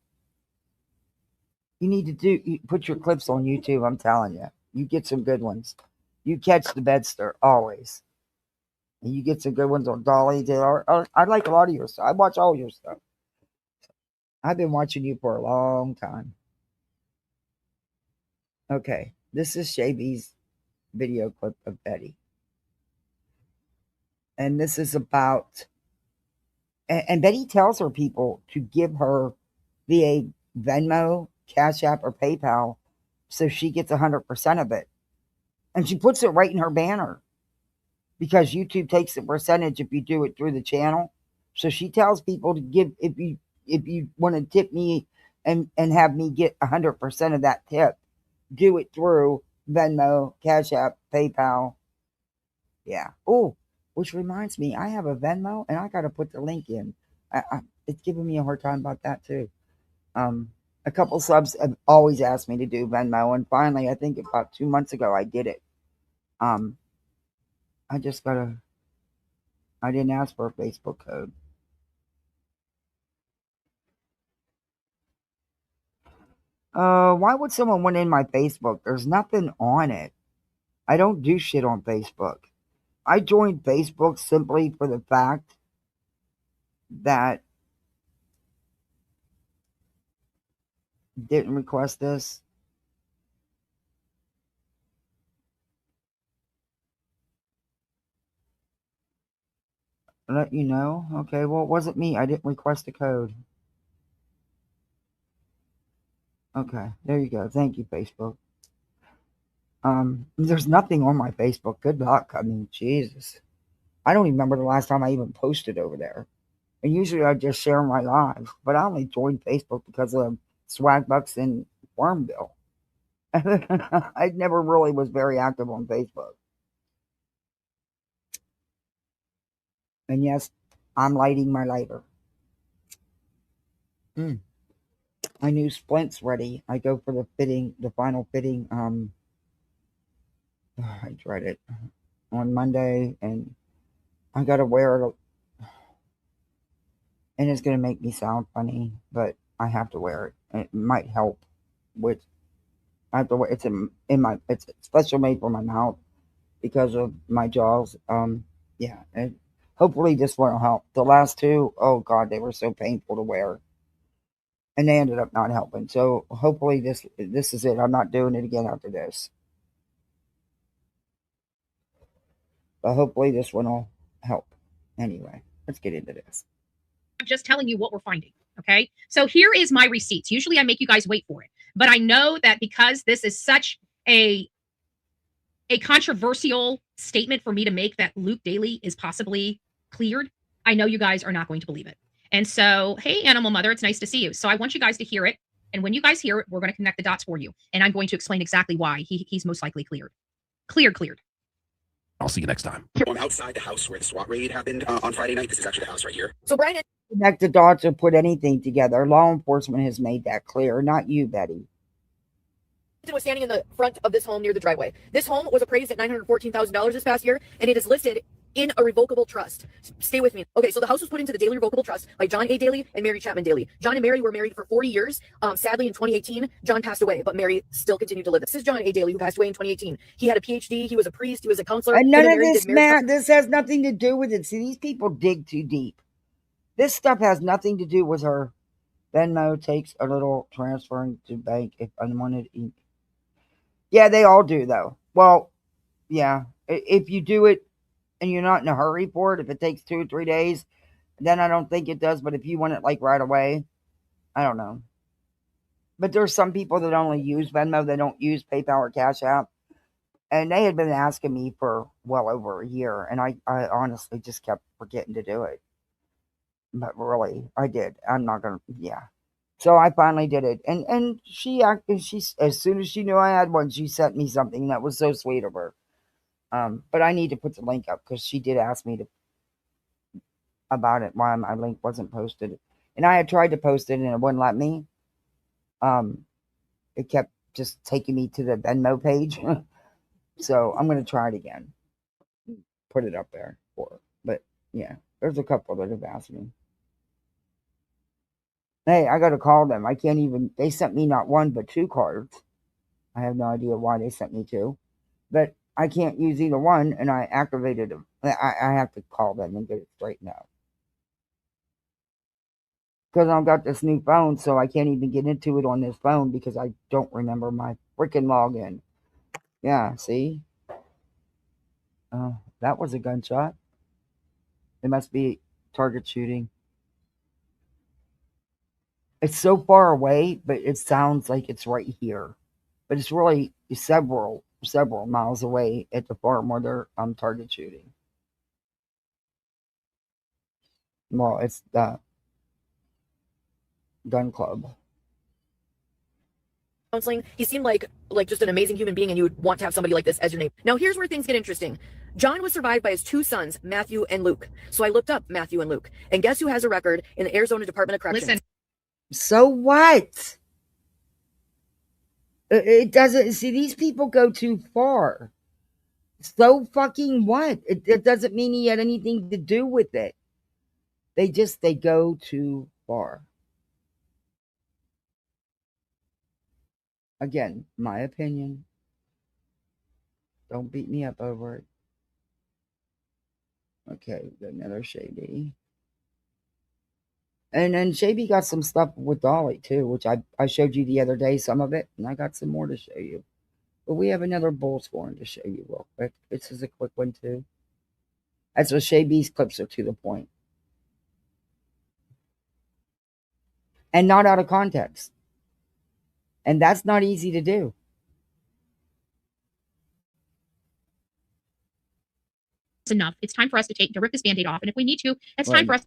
You need to put your clips on YouTube, I'm telling you. You get some good ones. You catch the bedster, always. And you get some good ones on Dolly. I like a lot of your stuff. I watch all your stuff. I've been watching you for a long time. Okay, this is Shay B's video clip of Betty. And this is about... And Betty tells her people to give her via Venmo, Cash App, or PayPal so she gets 100% of it. And she puts it right in her banner because YouTube takes a percentage if you do it through the channel. So she tells people to give, if you want to tip me and have me get 100% of that tip, do it through Venmo, Cash App, PayPal. Yeah. Oh, which reminds me, I have a Venmo and I got to put the link in. It's giving me a hard time about that too. A couple subs have always asked me to do Venmo, and finally, I think about 2 months ago, I did it. I just gotta. I didn't ask for a Facebook code. Why would someone want in my Facebook? There's nothing on it. I don't do shit on Facebook. I joined Facebook simply for the fact that didn't request this. Let you know. Okay, well, it wasn't me. I didn't request a code. Okay, there you go. Thank you, Facebook. There's nothing on my Facebook. Good luck. I mean, Jesus. I don't even remember the last time I even posted over there. And usually I just share my lives, but I only joined Facebook because of Swag Bucks and Farmville. I never really was very active on Facebook. And yes, I'm lighting my lighter. My new splint's ready. I go for the fitting, the final fitting. I tried it on Monday, and I gotta wear it. And it's gonna make me sound funny, but I have to wear it. It might help with. I have to wear it's it's special made for my mouth because of my jaws. Yeah, and hopefully this one will help. The last two, oh god, they were so painful to wear, and they ended up not helping. So hopefully this is it. I'm not doing it again after this. But hopefully this one will help. Anyway, let's get into this. I'm just telling you what we're finding. Okay. So here is my receipts. Usually I make you guys wait for it, but I know that because this is such a controversial statement for me to make that Luke Daly is possibly cleared, I know you guys are not going to believe it. And so, hey, Animal Mother, it's nice to see you. So I want you guys to hear it. And when you guys hear it, we're going to connect the dots for you. And I'm going to explain exactly why he's most likely cleared. Cleared. I'll see you next time. I'm outside the house where the SWAT raid happened on Friday night. This is actually the house right here. So Brandon, connect the dots or put anything together. Law enforcement has made that clear, not you, Betty. Was standing in the front of this home near the driveway. This home was appraised at $914,000 this past year, and it is listed in a revocable trust. Stay with me. Okay, so the house was put into the Daly Revocable Trust by John A. Daly and Mary Chapman Daly. John and Mary were married for 40 years. Sadly, in 2018, John passed away, but Mary still continued to live. This is John A. Daly, who passed away in 2018. He had a PhD. He was a priest. He was a counselor. And none of this, Matt, this has nothing to do with it. See, these people dig too deep. This stuff has nothing to do with her. Venmo takes a little transferring to bank if unwanted. Yeah, they all do, though. Well, yeah. If you do it and you're not in a hurry for it, if it takes 2 or 3 days, then I don't think it does. But if you want it like right away, I don't know. But there's some people that only use Venmo. They don't use PayPal or Cash App. And they had been asking me for well over a year. And I honestly just kept forgetting to do it. But really, I did. I'm not going to, yeah. So I finally did it. And she as soon as she knew I had one, she sent me something that was so sweet of her. But I need to put the link up because she did ask me about it, why my link wasn't posted. And I had tried to post it and it wouldn't let me. It kept just taking me to the Venmo page. So I'm going to try it again. Put it up there for her. But yeah, there's a couple that have asked me. Hey, I got to call them. I can't even, they sent me not one, but 2 cards. I have no idea why they sent me 2. But I can't use either one, and I activated them. I have to call them and get it straightened out. Because I've got this new phone, so I can't even get into it on this phone because I don't remember my freaking login. Yeah, see? That was a gunshot. It must be target shooting. It's so far away, but it sounds like it's right here. But it's really several miles away at the farm where they're target shooting. Well, it's the gun club. Counseling. He seemed like just an amazing human being, and you would want to have somebody like this as your neighbor. Now, here's where things get interesting. John was survived by his 2 sons, Matthew and Luke. So I looked up Matthew and Luke, and guess who has a record in the Arizona Department of Corrections? Listen. So what? It doesn't, see, these people go too far. So fucking what? It doesn't mean he had anything to do with it. They go too far. Again, my opinion. Don't beat me up over it. Okay, got another Shady. And then Shabby got some stuff with Dolly too, which I showed you the other day, some of it, and I got some more to show you. But we have another bull scoring to show you real quick. This is a quick one too. That's what Shabby's clips are to the point. And not out of context. And that's not easy to do. It's enough. It's time for us to rip this Band-Aid off. And if we need to, it's time for us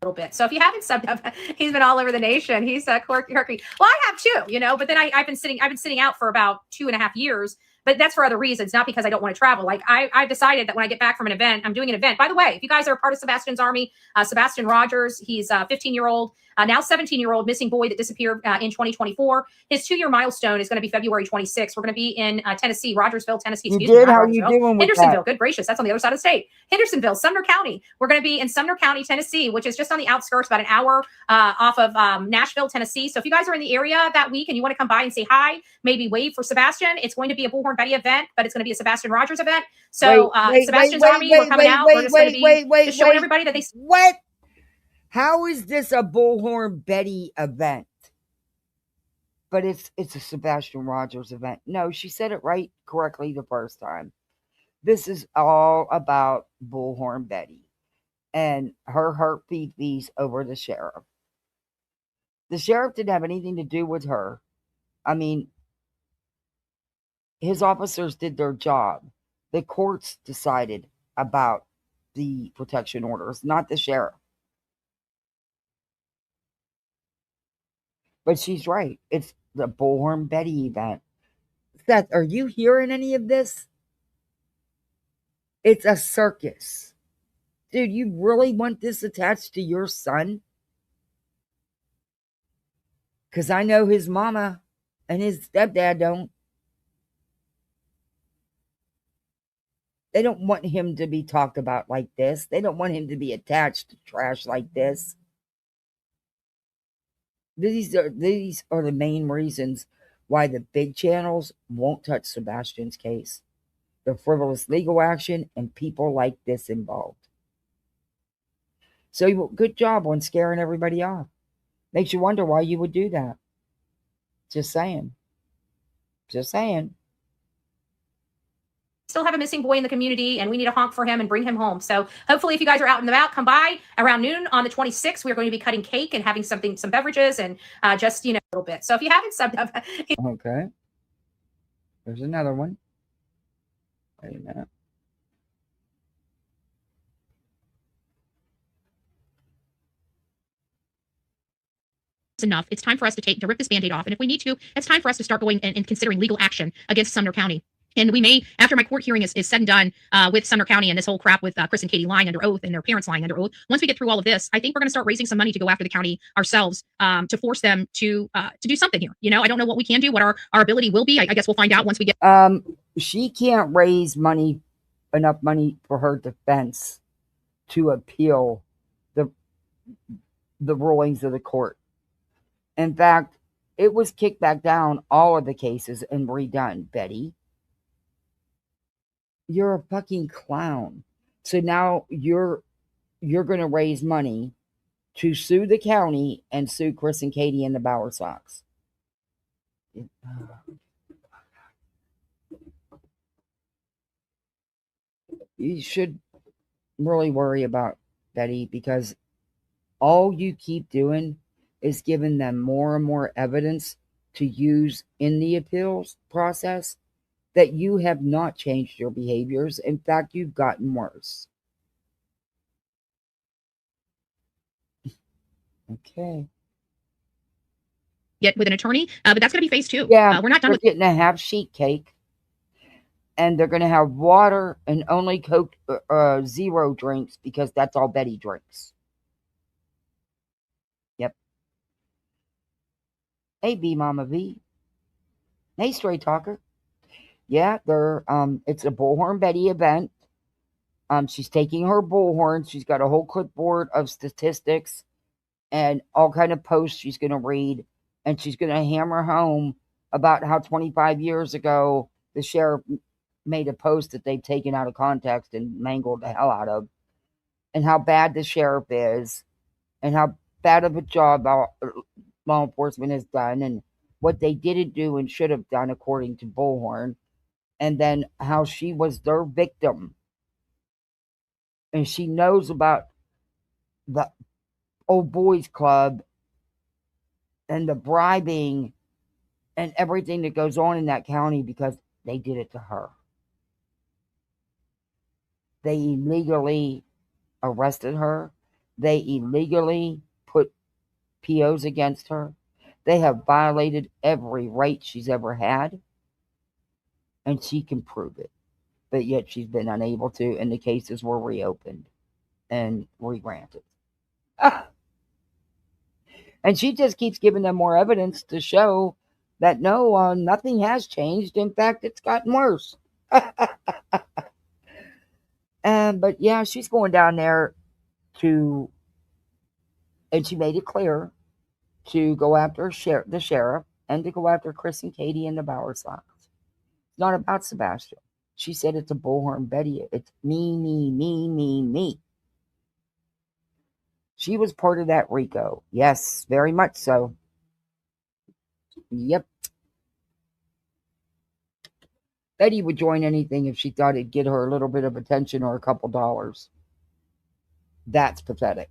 Little bit. So if you haven't subbed up, he's been all over the nation. He's quirky. Well, I have too, but then I've been sitting out for about 2.5 years, but that's for other reasons, not because I don't want to travel. Like I've decided that when I get back from an event, I'm doing an event. By the way, if you guys are a part of Sebastian's army, Sebastian Rogers, he's a 15-year-old, now 17-year-old missing boy that disappeared in 2024. His 2-year milestone is going to be February 26th. We're going to be in Tennessee, Rogersville, Tennessee. You did? How are you doing with Hendersonville. that? Good gracious. That's on the other side of the state. Hendersonville, Sumner County. We're going to be in Sumner County, Tennessee, which is just on the outskirts, about an hour off of Nashville, Tennessee. So if you guys are in the area that week and you want to come by and say hi, maybe wave for Sebastian, it's going to be a Bullhorn Betty event, but it's going to be a Sebastian Rogers event. So Sebastian's army, we're coming out. We're just going to be showing everybody that they... What? How is this a Bullhorn Betty event? But it's a Sebastian Rogers event. No, she said it right correctly the first time. This is all about Bullhorn Betty and her hurt fees over the sheriff. The sheriff didn't have anything to do with her. I mean, his officers did their job. The courts decided about the protection orders, not the sheriff. But she's right. It's the Bullhorn Betty event. Seth, are you hearing any of this? It's a circus. Dude, you really want this attached to your son? Because I know his mama and his stepdad don't. They don't want him to be talked about like this. They don't want him to be attached to trash like this. These are the main reasons why the big channels won't touch Sebastian's case. The frivolous legal action and people like this involved. So good job on scaring everybody off. Makes you wonder why you would do that. Just saying. Just saying. still have a missing boy in the community and we need to honk for him and bring him home. So hopefully if you guys are out and about, come by around noon on the 26th. We're going to be cutting cake and having some beverages and just, a little bit. So if you haven't subbed up. Okay. There's another one. Wait a minute. Enough. It's time for us to rip this Band-Aid off. And if we need to, it's time for us to start going and considering legal action against Sumner County. And we may, after my court hearing is said and done with Sumner County and this whole crap with Chris and Katie lying under oath and their parents lying under oath, once we get through all of this, I think we're going to start raising some money to go after the county ourselves to force them to do something here. I don't know what we can do, what our ability will be. I guess we'll find out once we get. She can't raise enough money for her defense to appeal the rulings of the court. In fact, it was kicked back down, all of the cases, and redone, Betty. You're a fucking clown. So now you're going to raise money to sue the county and sue Chris and Katie and the Bower Sox. You should really worry about Betty, because all you keep doing is giving them more and more evidence to use in the appeals process that you have not changed your behaviors. In fact, you've gotten worse. Okay. Get with an attorney, but that's going to be phase 2. Yeah, we're not done they're with getting a half sheet cake, and they're going to have water and only Coke zero drinks, because that's all Betty drinks. Yep. Hey, B Mama V. Hey, Stray Talker. Yeah, it's a Bullhorn Betty event. She's taking her bullhorn. She's got a whole clipboard of statistics and all kind of posts she's going to read, and she's going to hammer home about how 25 years ago the sheriff made a post that they've taken out of context and mangled the hell out of, and how bad the sheriff is, and how bad of a job law enforcement has done, and what they didn't do and should have done according to Bullhorn, and then how she was their victim, and she knows about the old boys club and the bribing and everything that goes on in that county because they did it to her. They illegally arrested her. They illegally put POs against her. They have violated every right she's ever had, and she can prove it. But yet she's been unable to, and the cases were reopened and re-granted. And she just keeps giving them more evidence to show that no, nothing has changed. In fact, it's gotten worse. But yeah, she's going down there and she made it clear to go after the sheriff and to go after Chris and Katie and the Bower Sox. It's not about Sebastian. She said it's a Bullhorn Betty. It's me, me, me, me, me. She was part of that RICO. Yes, very much so. Yep. Betty would join anything if she thought it'd get her a little bit of attention or a couple dollars. That's pathetic.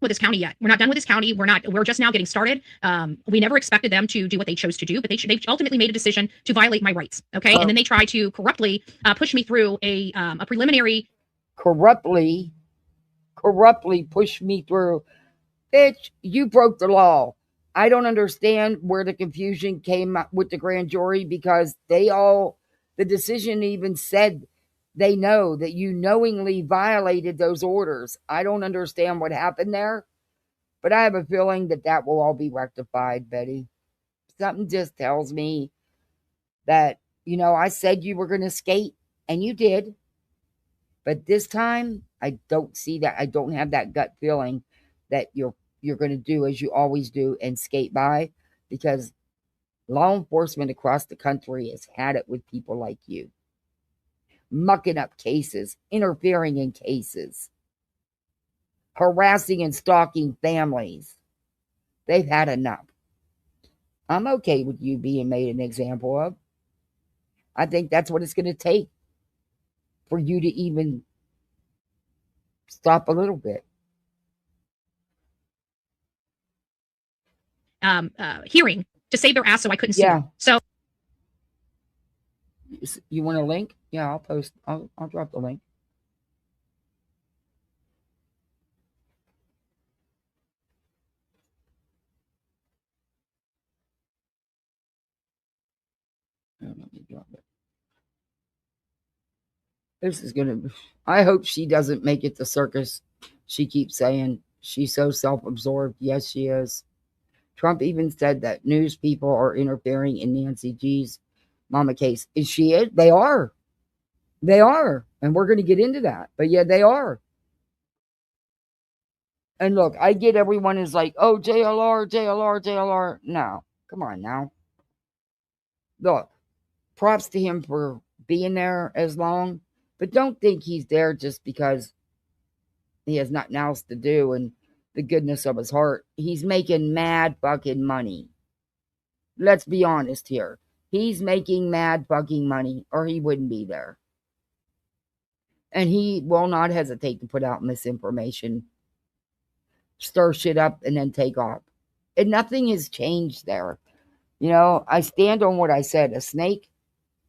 with this county yet. We're not done with this county. We're just now getting started. We never expected them to do what they chose to do, but they ultimately made a decision to violate my rights. Okay. And then they try to corruptly push me through a preliminary. Corruptly push me through. Bitch, you broke the law. I don't understand where the confusion came with the grand jury, because the decision even said they know that you knowingly violated those orders. I don't understand what happened there, but I have a feeling that will all be rectified, Betty. Something just tells me that, I said you were going to skate, and you did. But this time, I don't see that. I don't have that gut feeling that you're going to do as you always do and skate by, because law enforcement across the country has had it with people like you. Mucking up cases, interfering in cases, harassing and stalking families. They've had enough. I'm okay with you being made an example of. I think that's what it's going to take for you to even stop a little bit. Hearing to save their ass so I couldn't sue. Yeah. So You want a link? Yeah, I'll post. I'll drop the link. Let me drop it. This is gonna. I hope she doesn't make it the circus. She keeps saying she's so self-absorbed. Yes, she is. Trump even said that news people are interfering in Nancy G's mama case. Is she it? They are. They are. And we're going to get into that. But yeah, they are. And look, I get everyone is like, oh, JLR, JLR, JLR. No, come on now. Look, props to him for being there as long. But don't think he's there just because he has nothing else to do and the goodness of his heart. He's making mad fucking money. Let's be honest here. He's making mad fucking money or he wouldn't be there. And he will not hesitate to put out misinformation, stir shit up, and then take off. And nothing has changed there. You know, I stand on what I said. A snake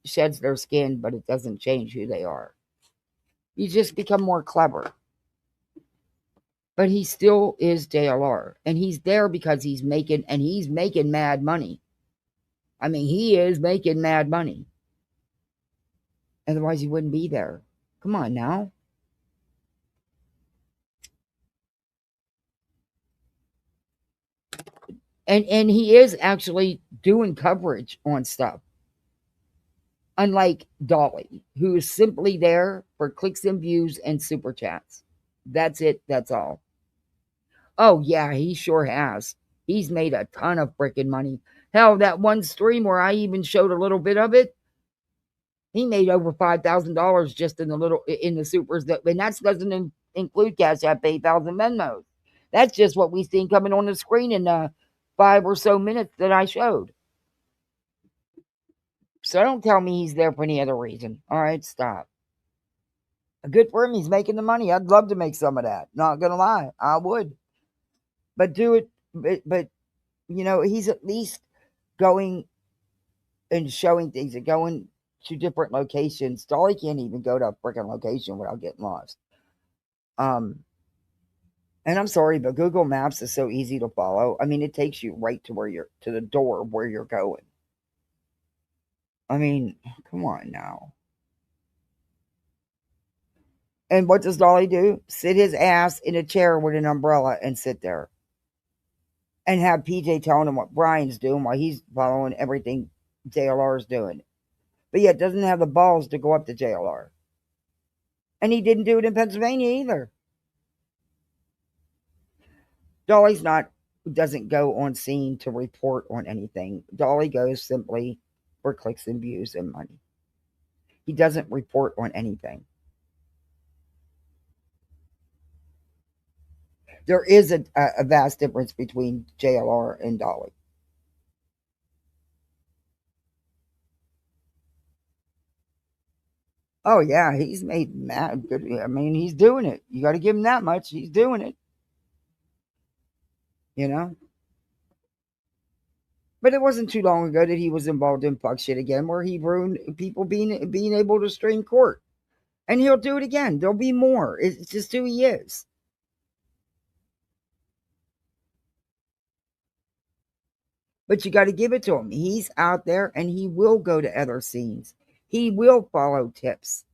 sheds their skin, but it doesn't change who they are. You just become more clever. But he still is JLR. And he's there because he's making mad money. I mean, he is making mad money. Otherwise, he wouldn't be there. Come on now. And he is actually doing coverage on stuff. Unlike Dolly, who is simply there for clicks and views and super chats. That's it. That's all. Oh, yeah, he sure has. He's made a ton of freaking money. Hell, that one stream where I even showed a little bit of it, he made over $5,000 just in the supers. And that doesn't include Cash App, PayPal, and Venmos. That's just what we seen coming on the screen in the 5 or so minutes that I showed. So don't tell me he's there for any other reason. All right, stop. Good for him. He's making the money. I'd love to make some of that. Not going to lie. I would. But do it. But, you know, he's at least going and showing things and going to different locations. Dolly can't even go to a freaking location without getting lost. And I'm sorry, but Google Maps is so easy to follow. I mean, it takes you right to the door where you're going. I mean, come on now. And what does Dolly do? Sit his ass in a chair with an umbrella and sit there. And have PJ telling him what Brian's doing while he's following everything JLR's doing. But yet doesn't have the balls to go up to JLR. And he didn't do it in Pennsylvania either. Dolly's doesn't go on scene to report on anything. Dolly goes simply for clicks and views and money. He doesn't report on anything. There is a vast difference between JLR and Dolly. Oh, yeah, he's made mad good. I mean, he's doing it. You got to give him that much. He's doing it. You know? But it wasn't too long ago that he was involved in fuck shit again, where he ruined people being able to stream court. And he'll do it again. There'll be more. It's just who he is. But you got to give it to him. He's out there and he will go to other scenes. He will follow tips.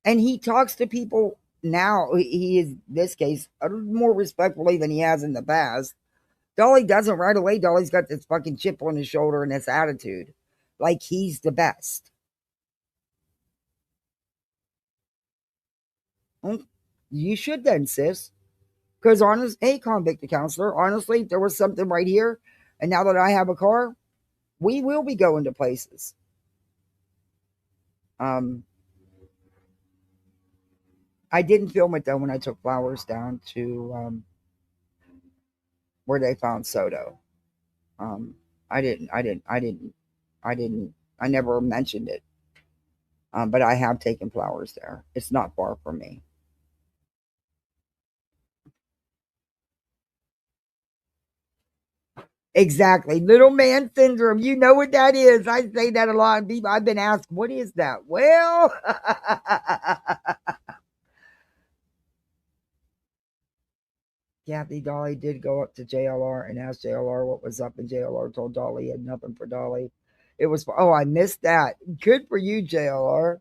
And he talks to people now. He is, in this case, more respectfully than he has in the past. Dolly doesn't right away. Dolly's got this fucking chip on his shoulder and this attitude. Like he's the best. Well, you should then, sis. Because hey, convict counselor, honestly, if there was something right here, and now that I have a car, we will be going to places. I didn't film it though when I took Flowers down to where they found Soto. I didn't I never mentioned it. But I have taken flowers there. It's not far from me. Exactly. Little man syndrome. You know what that is. I say that a lot. I've been asked, what is that? Well, Kathy Dolly did go up to JLR and ask JLR what was up, and JLR told Dolly he had nothing for Dolly. It was, oh, I missed that. Good for you, JLR.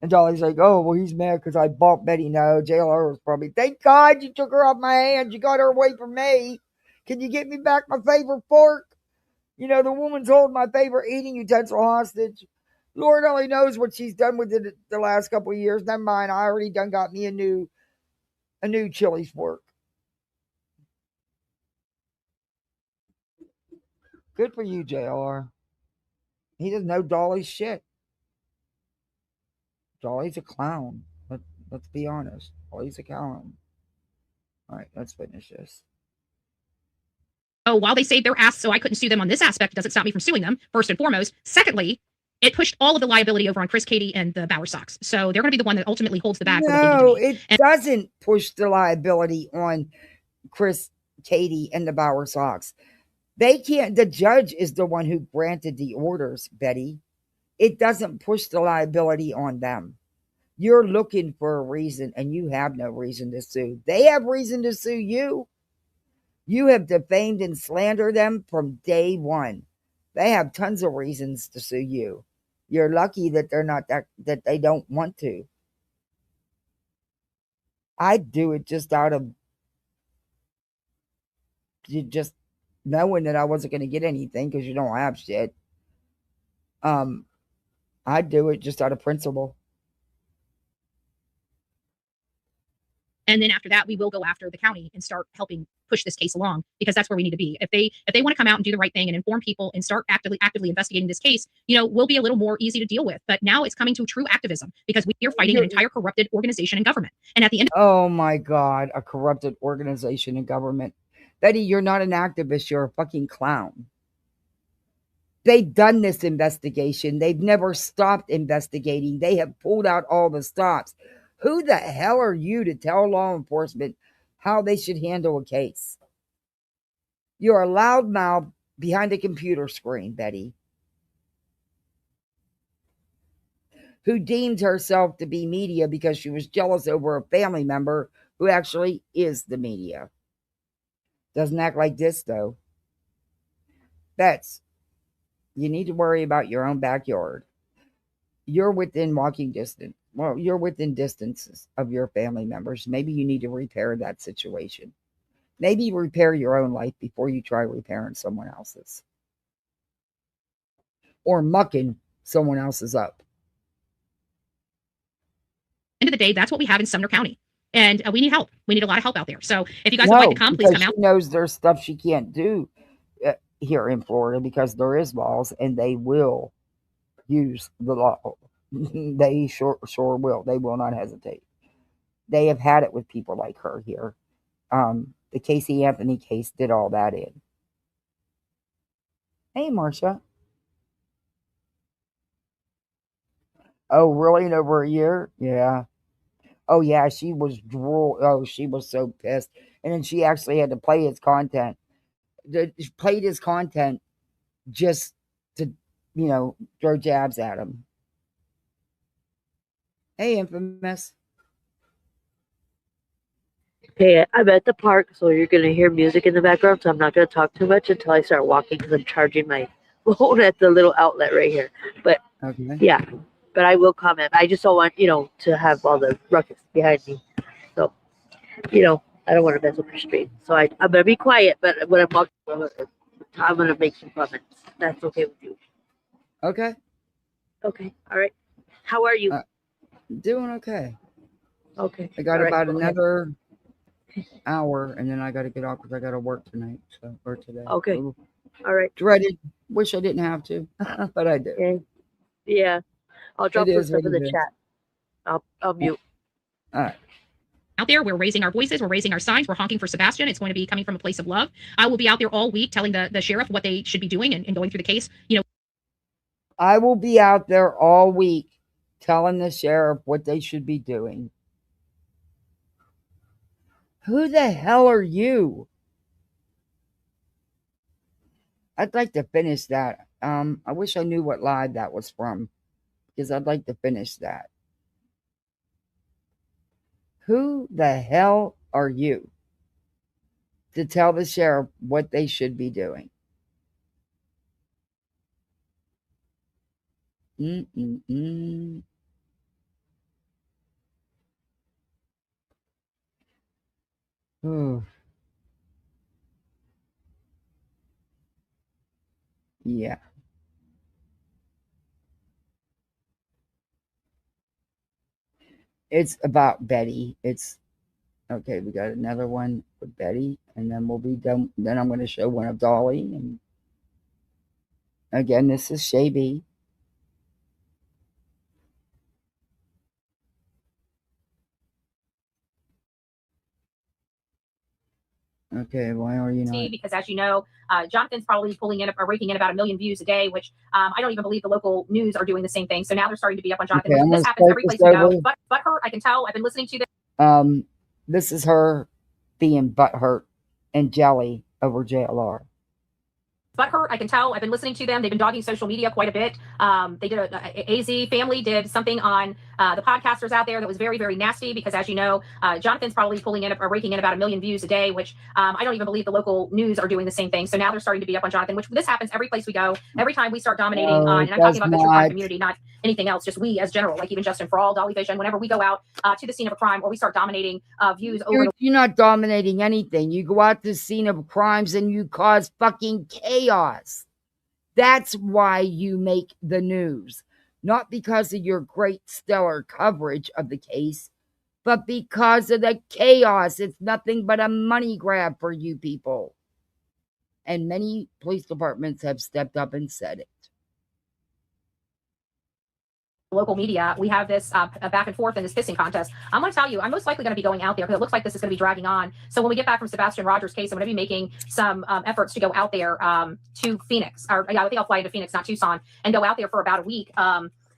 And Dolly's like, oh, well, he's mad because I bought Betty. No, JLR was probably, thank God you took her off my hands. You got her away from me. Can you get me back my favorite fork? You know, the woman's holding my favorite eating utensil hostage. Lord only knows what she's done with it the last couple of years. Never mind, I already done got me a new Chili's fork. Good for you, JR. He doesn't know Dolly's shit. Dolly's a clown. Let's be honest. Dolly's a clown. All right, let's finish this. Oh, while they saved their ass so I couldn't sue them on this aspect, it doesn't stop me from suing them, first and foremost. Secondly, it pushed all of the liability over on Chris, Katie, and the Bauer Sox. So they're going to be the one that ultimately holds the bag. No, it doesn't push the liability on Chris, Katie, and the Bauer Sox. They can't, the judge is the one who granted the orders, Betty. It doesn't push the liability on them. You're looking for a reason, and you have no reason to sue. They have reason to sue you. You have defamed and slandered them from day one. They have tons of reasons to sue you. You're lucky that they're not that they don't want to. I'd do it just out of just knowing that I wasn't going to get anything because you don't have shit. I'd do it just out of principle. And then after that, we will go after the county and start helping push this case along, because that's where we need to be. If they want to come out and do the right thing and inform people and start actively investigating this case, we'll be a little more easy to deal with. But now it's coming to true activism because we are fighting an entire corrupted organization and government. And at the end, oh my God, a corrupted organization and government. Betty, you're not an activist. You're a fucking clown. They've done this investigation. They've never stopped investigating. They have pulled out all the stops. Who the hell are you to tell law enforcement how they should handle a case? You're a loudmouth behind a computer screen, Betty, who deemed herself to be media because she was jealous over a family member who actually is the media. Doesn't act like this, though. Bets, you need to worry about your own backyard. You're within walking distance. Well, you're within distances of your family members. Maybe you need to repair that situation. Maybe repair your own life before you try repairing someone else's. Or mucking someone else's up. end of the day, that's what we have in Sumner County. And we need help. We need a lot of help out there. So if you guys would like to come, please come out. She knows there's stuff she can't do here in Florida because there is laws and they will use the law. They sure will. They will not hesitate. They have had it with people like her here. The Casey Anthony case did all that in. Hey, Marcia. Oh, really? In over a year? Yeah. Oh, yeah, she was drool. Oh, she was so pissed. And then she actually had to play his content. Played his content just to, throw jabs at him. Hey, Infamous. Hey, I'm at the park, so you're going to hear music in the background, so I'm not going to talk too much until I start walking because I'm charging my phone at the little outlet right here. But, okay. Yeah, but I will comment. I just don't want, to have all the ruckus behind me. So, I don't want to mess up your stream. So I'm going to be quiet, but when I'm walking, I'm going to make some comments. That's okay with you. Okay. Okay. All right. How are you? Doing okay. Okay. I got all about right. another hour, and then I got to get off because I got to work tonight. Or today. Okay. Ooh. All right. Dreaded. Wish I didn't have to, but I do. Okay. Yeah. I'll drop some stuff in the chat. I'll mute. All right. Out there, we're raising our voices, we're raising our signs, we're honking for Sebastian. It's going to be coming from a place of love. I will be out there all week telling the sheriff what they should be doing and going through the case. I will be out there all week telling the sheriff what they should be doing. Who the hell are you? I'd like to finish that. I wish I knew what live that was from, because I'd like to finish that. Who the hell are you to tell the sheriff what they should be doing? Ooh. Yeah. It's about Betty. It's okay. We got another one with Betty, and then we'll be done. Then I'm going to show one of Dolly. And again, this is Shay. Okay, why are you not? Because as you know, Jonathan's probably pulling in or raking in about 1 million views a day, which I don't even believe the local news are doing the same thing. So now they're starting to be up on Jonathan. Okay, This happens every place we go. But her, I can tell. I've been listening to this. This is her being butthurt and jelly over JLR. But her, I can tell. I've been listening to them. They've been dogging social media quite a bit. They did AZ family did something on the podcasters out there that was very, very nasty because, as you know, Jonathan's probably pulling in or raking in about 1 million views a day, which I don't even believe the local news are doing the same thing. So now they're starting to be up on Jonathan, which this happens every place we go. Every time we start dominating on, and I'm talking about the true crime community, not anything else, just we as general, like even Justin for All, Dolly Vision, whenever we go out to the scene of a crime or we start dominating views over. You're not dominating anything. You go out to the scene of crimes and you cause fucking chaos. That's why you make the news. Not because of your great stellar coverage of the case, but because of the chaos. It's nothing but a money grab for you people. And many police departments have stepped up and said it. Local media, we have this back and forth in this pissing contest. I'm going to tell you, I'm most likely going to be going out there because it looks like this is going to be dragging on. So when we get back from Sebastian Rogers' case, I'm going to be making some efforts to go out there to Phoenix. Or yeah, I think I'll fly into Phoenix, not Tucson, and go out there for about a week.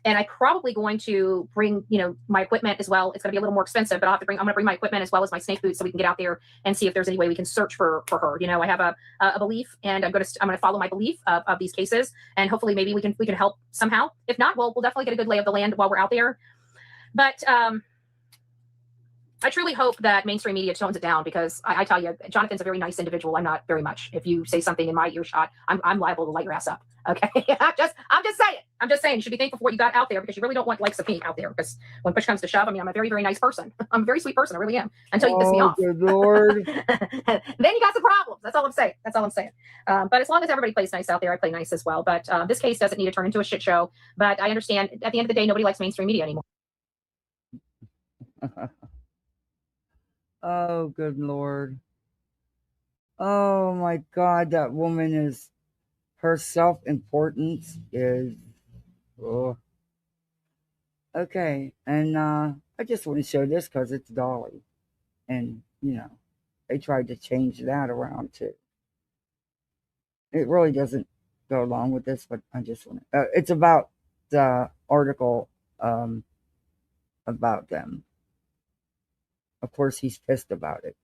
And I'm probably going to bring, my equipment as well. It's going to be a little more expensive, but I'm going to bring my equipment as well as my snake boots so we can get out there and see if there's any way we can search for her. I have a belief, and I'm going to follow my belief of these cases, and hopefully maybe we can help somehow. If not, we'll definitely get a good lay of the land while we're out there. But I truly hope that mainstream media tones it down because I tell you, Jonathan's a very nice individual. I'm not very much. If you say something in my earshot, I'm liable to light your ass up. Okay, I'm just saying. You should be thankful for what you got out there because you really don't want likes of me out there. Because when push comes to shove, I'm a very, very nice person. I'm a very sweet person. I really am. Until you piss me off. Good Lord. Then you got some problems. That's all I'm saying. But as long as everybody plays nice out there, I play nice as well. But this case doesn't need to turn into a shit show. But I understand. At the end of the day, nobody likes mainstream media anymore. Oh, good Lord. Oh, my God. That woman is, her self-importance is, oh. Okay. And I just want to show this because it's Dolly. And, they tried to change that around too. It really doesn't go along with this, but I just want to, it's about the article about them. Of course, he's pissed about it.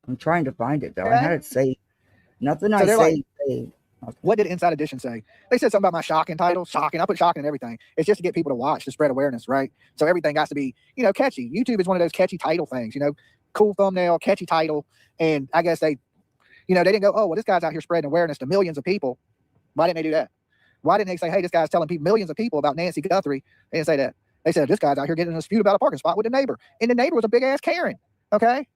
I'm trying to find it, though. I had it saved. Nothing I say saved. Okay. What did Inside Edition say? They said something about my shocking title. Shocking. I put shocking in everything. It's just to get people to watch, to spread awareness, right? So everything has to be, catchy. YouTube is one of those catchy title things, cool thumbnail, catchy title. And I guess they didn't go, oh, well, this guy's out here spreading awareness to millions of people. Why didn't they do that? Why didn't they say, hey, this guy's telling millions of people about Nancy Guthrie? They didn't say that. They said, this guy's out here getting in a dispute about a parking spot with a neighbor. And the neighbor was a big-ass Karen, okay?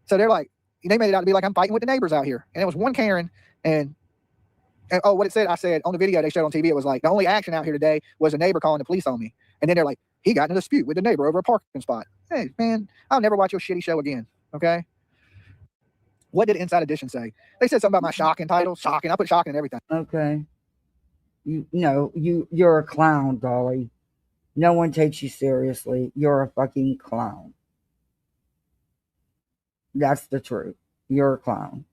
So they're like, they made it out to be like I'm fighting with the neighbors out here. And it was one Karen, and oh, what it said, I said, on the video they showed on TV, it was like, the only action out here today was a neighbor calling the police on me. And then they're like, he got in a dispute with the neighbor over a parking spot. Hey, man, I'll never watch your shitty show again, okay? What did Inside Edition say? They said something about my shocking title. Shocking. I put shocking in everything. Okay. You're a clown, Dolly. No one takes you seriously. You're a fucking clown. That's the truth. You're a clown.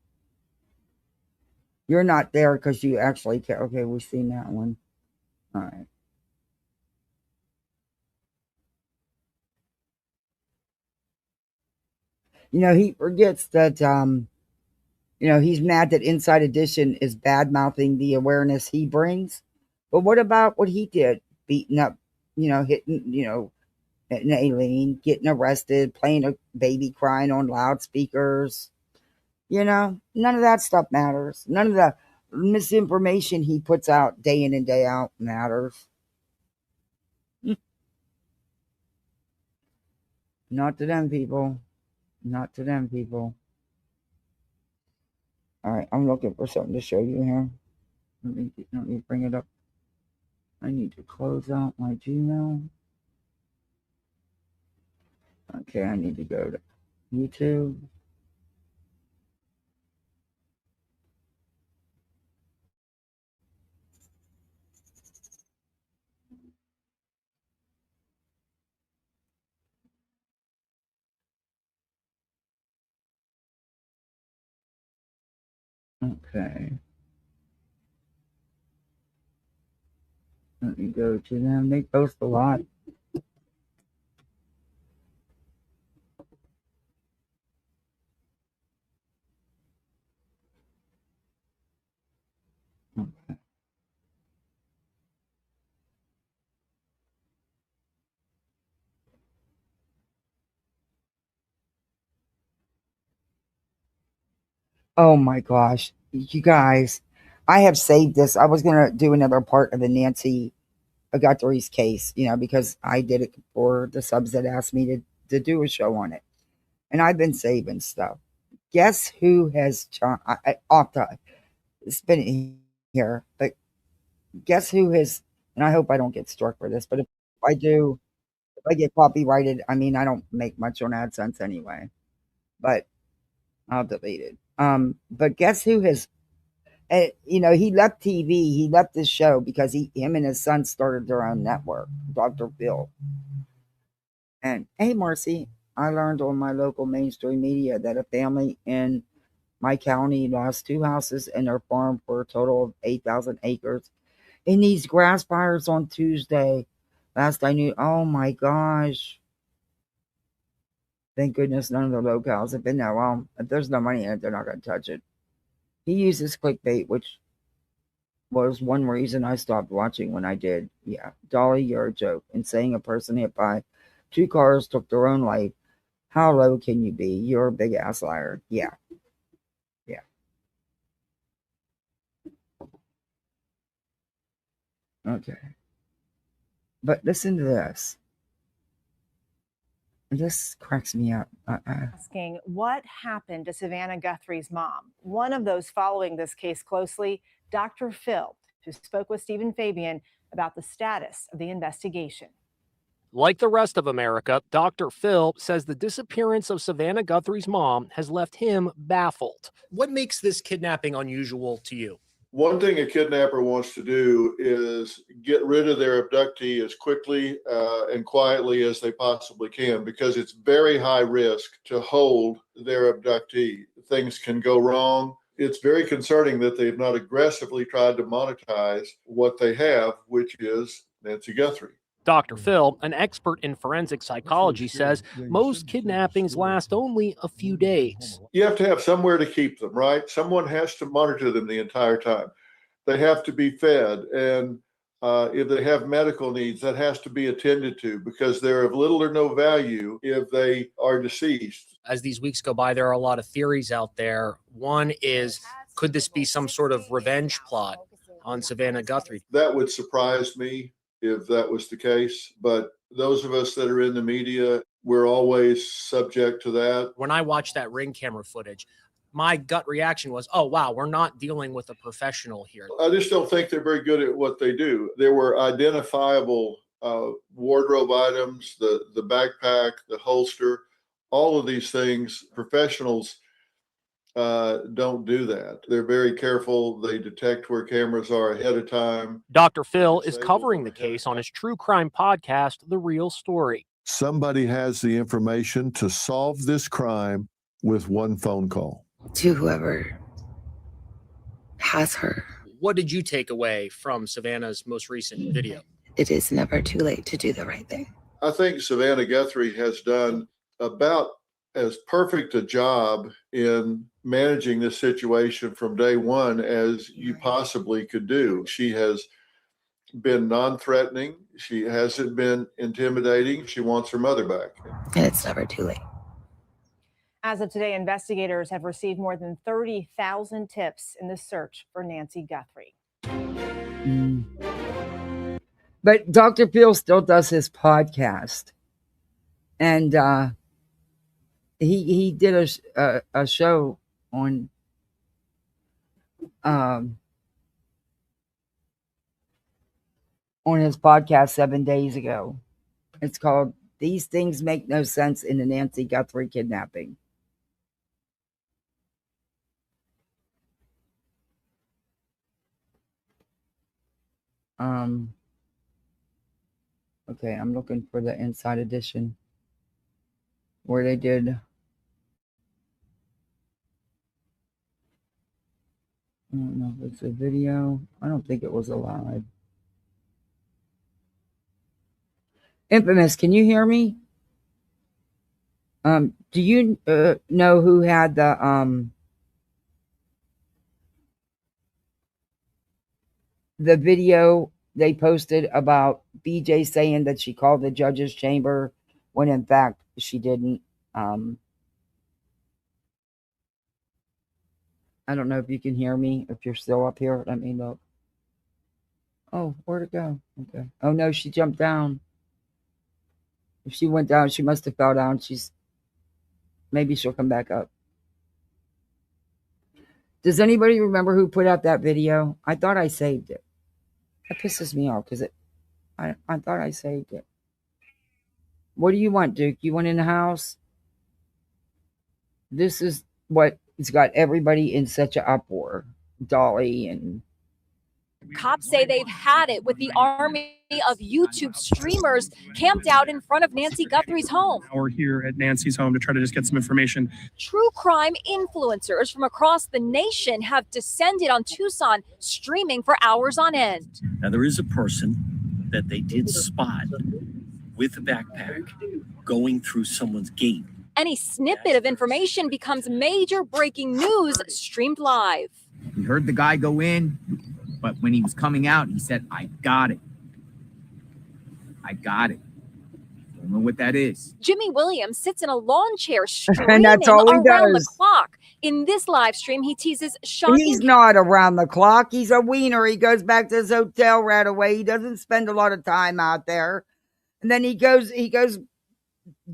You're not there because you actually care. Okay, we've seen that one. All right. He forgets that, he's mad that Inside Edition is bad mouthing the awareness he brings. But what about what he did? Beating up, hitting Aileen, getting arrested, playing a baby crying on loudspeakers. None of that stuff matters. None of the misinformation he puts out day in and day out matters. Not to them people. Not to them people. All right, I'm looking for something to show you here. Let me bring it up. I need to close out my Gmail. Okay, I need to go to YouTube. Okay. Let me go to them. They post a lot. Okay. Oh my gosh. You guys, I have saved this. I was going to do another part of the Nancy Guthrie's case, because I did it for the subs that asked me to do a show on it. And I've been saving stuff. Guess who has off to spin it here, but guess who has, and I hope I don't get struck for this, but if I do, if I get copyrighted, I mean, I don't make much on AdSense anyway, but I'll delete it. But guess who has, he left TV, he left this show because him and his son started their own network, Dr. Phil. And hey, Marcy, I learned on my local mainstream media that a family in my county lost 2 houses and their farm for a total of 8,000 acres in these grass fires on Tuesday. Last I knew, oh my gosh. Thank goodness none of the Lolcows have been there. Well, if there's no money in it, they're not going to touch it. He uses clickbait, which was one reason I stopped watching when I did. Yeah, Dolly, you're a joke. And saying a person hit by 2 cars took their own life. How low can you be? You're a big ass liar. Yeah. Yeah. Okay. But listen to this. This cracks me up. Asking what happened to Savannah Guthrie's mom. One of those following this case closely, Dr. Phil, who spoke with Stephen Fabian about the status of the investigation. Like the rest of America, Dr. Phil says the disappearance of Savannah Guthrie's mom has left him baffled. What makes this kidnapping unusual to you? One thing a kidnapper wants to do is get rid of their abductee as quickly and quietly as they possibly can, because it's very high risk to hold their abductee. Things can go wrong. It's very concerning that they've not aggressively tried to monetize what they have, which is Nancy Guthrie. Dr. Phil, an expert in forensic psychology, says most kidnappings last only a few days. You have to have somewhere to keep them, right? Someone has to monitor them the entire time. They have to be fed. And if they have medical needs, that has to be attended to, because they're of little or no value if they are deceased. As these weeks go by, there are a lot of theories out there. One is, could this be some sort of revenge plot on Savannah Guthrie? That would surprise me if that was the case. But those of us that are in the media, we're always subject to that. When I watched that Ring camera footage, my gut reaction was, oh, wow, we're not dealing with a professional here. I just don't think they're very good at what they do. There were identifiable wardrobe items, the backpack, the holster, all of these things. Professionals don't do that. They're very careful. They detect where cameras are ahead of time. Dr. Phil is covering the case on his true crime podcast, The Real Story. Somebody has the information to solve this crime with one phone call. To whoever has her. What did you take away from Savannah's most recent video? It is never too late to do the right thing. I think Savannah Guthrie has done about as perfect a job in managing this situation from day one as you possibly could do. She has been non-threatening. She hasn't been intimidating. She wants her mother back. And it's never too late. As of today, investigators have received more than 30,000 tips in the search for Nancy Guthrie. But Dr. Phil still does his podcast. And he did a show on his podcast 7 days ago. It's called These Things Make No Sense in the Nancy Guthrie Kidnapping. Okay, I'm looking for the inside edition where they did. I don't know if it's a video. I don't think it was a live. Infamous, can you hear me? Do you know who had the video they posted about BJ saying that she called the judge's chamber when in fact she didn't? I don't know if you can hear me. If you're still up here, let me look. Oh, where'd it go? Okay. Oh no, she jumped down. If she went down, she must have fell down. Maybe she'll come back up. Does anybody remember who put out that video? I thought I saved it. That pisses me off because I thought I saved it. What do you want, Duke? You want in the house? This is what it's got everybody in such an uproar. Dolly and Cops say they've had it with the army of YouTube streamers camped out in front of Nancy Guthrie's home. We're here at Nancy's home to try to just get some information. True crime influencers from across the nation have descended on Tucson, streaming for hours on end. Now, there is a person that they did spot with a backpack going through someone's gate. Any snippet of information becomes major breaking news streamed live. We heard the guy go in, but when he was coming out, he said, I got it. I got it. Don't know what that is. Jimmy Williams sits in a lawn chair streaming And that's all he around the does. clock. In this live stream, he teases shocking. he's not around the clock. He's a wiener. He goes back to his hotel right away. He doesn't spend a lot of time out there. And then he goes,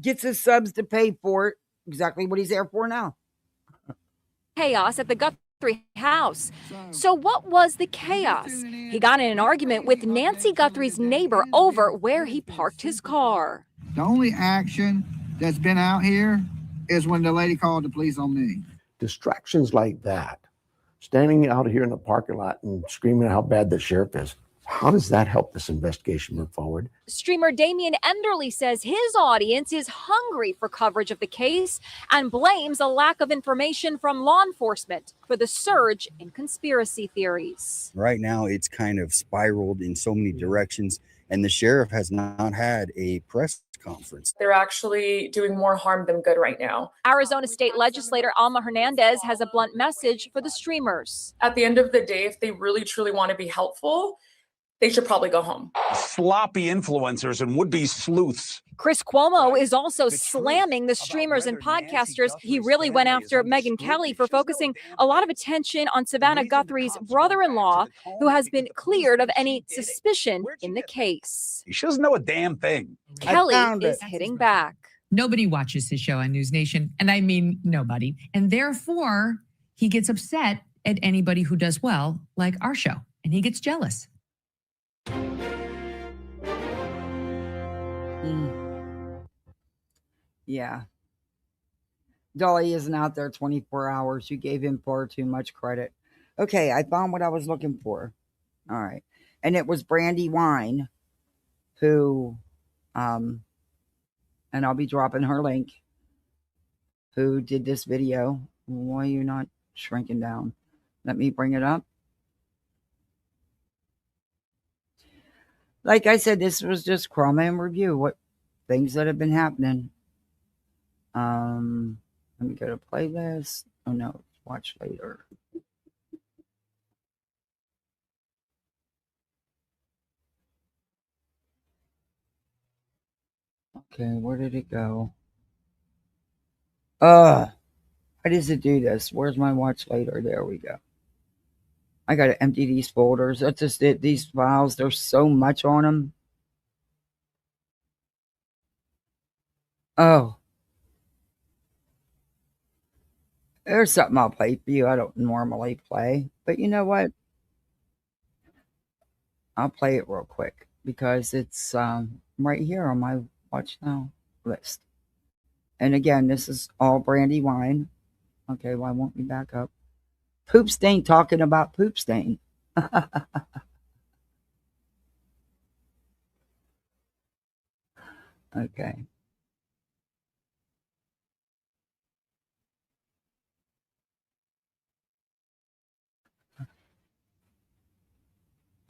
gets his subs to pay for it. Exactly what he's there for now. chaos at the Guthrie house. So what was the chaos? He got in an argument with Nancy Guthrie's neighbor over where he parked his car. The only action that's been out here is when the lady called the police on me. Distractions like that, standing out here in the parking lot and screaming how bad the sheriff is, how does that help this investigation move forward? Streamer Damian Enderly says his audience is hungry for coverage of the case and blames a lack of information from law enforcement for the surge in conspiracy theories. Right now, it's kind of spiraled in so many directions, and the sheriff has not had a press conference. They're actually doing more harm than good right now. Arizona State Legislator Alma Hernandez has a blunt message for the streamers. At the end of the day, if they really truly want to be helpful, they should probably go home. Sloppy influencers and would-be sleuths. Chris Cuomo is also slamming the streamers and podcasters. He really went after Megyn Kelly for focusing a lot of attention on Savannah Guthrie's brother-in-law, who has been cleared of any suspicion in the case. She doesn't know a damn thing. Kelly is hitting back. Nobody watches his show on News Nation, and I mean nobody. And therefore, he gets upset at anybody who does well, like our show, and he gets jealous. Yeah. Dolly isn't out there 24 hours. You gave him far too much credit. Okay, I found what I was looking for. All right. And it was Brandy Wine who, and I'll be dropping her link, who did this video. Why are you not shrinking down? Let me bring it up. like I said, this was just Crama in review. What things that have been happening. Let me go to playlist. Oh no, watch later. Okay, where did it go? How does it do this? Where's my watch later? There we go. I gotta empty these folders. That's just it. These files, there's so much on them. Oh. There's something I'll play for you I don't normally play. But you know what? I'll play it real quick because it's right here on my watch now list. And again, this is all brandy wine. Okay, why won't we back up? Poop Stain talking about Poop Stain. Okay.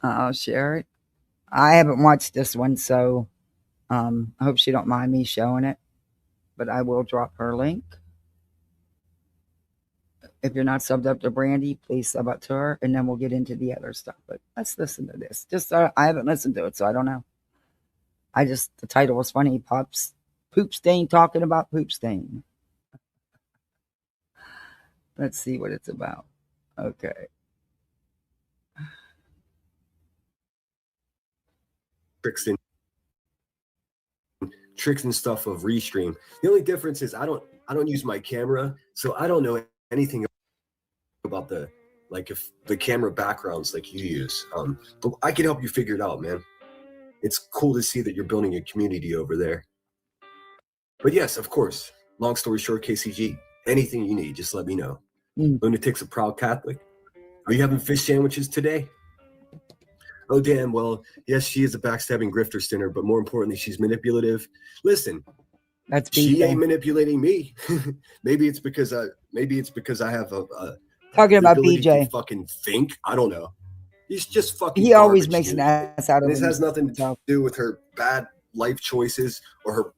I'll share it. I haven't watched this one, so I hope she don't mind me showing it. But I will drop her link. If you're not subbed up to Brandy, please sub up to her, and then we'll get into the other stuff. But let's listen to this. Just I haven't listened to it, so I don't know. The title was funny. Poop Stain talking about Poop Stain. Let's see what it's about. Okay. Tricks and stuff of Restream. The only difference is I don't use my camera, so I don't know anything about the camera backgrounds like you use. But I can help you figure it out, man. It's cool to see that you're building a community over there. But yes, of course. Long story short, KCG, anything you need, just let me know. Lunatic's a proud Catholic. Are you having fish sandwiches today? Oh, damn. Well, yes, she is a backstabbing grifter sinner, but more importantly, she's manipulative. Listen, she ain't manipulating me. maybe it's because I have talking about ability BJ. to fucking think. I don't know. He's just fucking. He always garbage, makes dude. an ass out of This him. has nothing to do with her bad life choices or her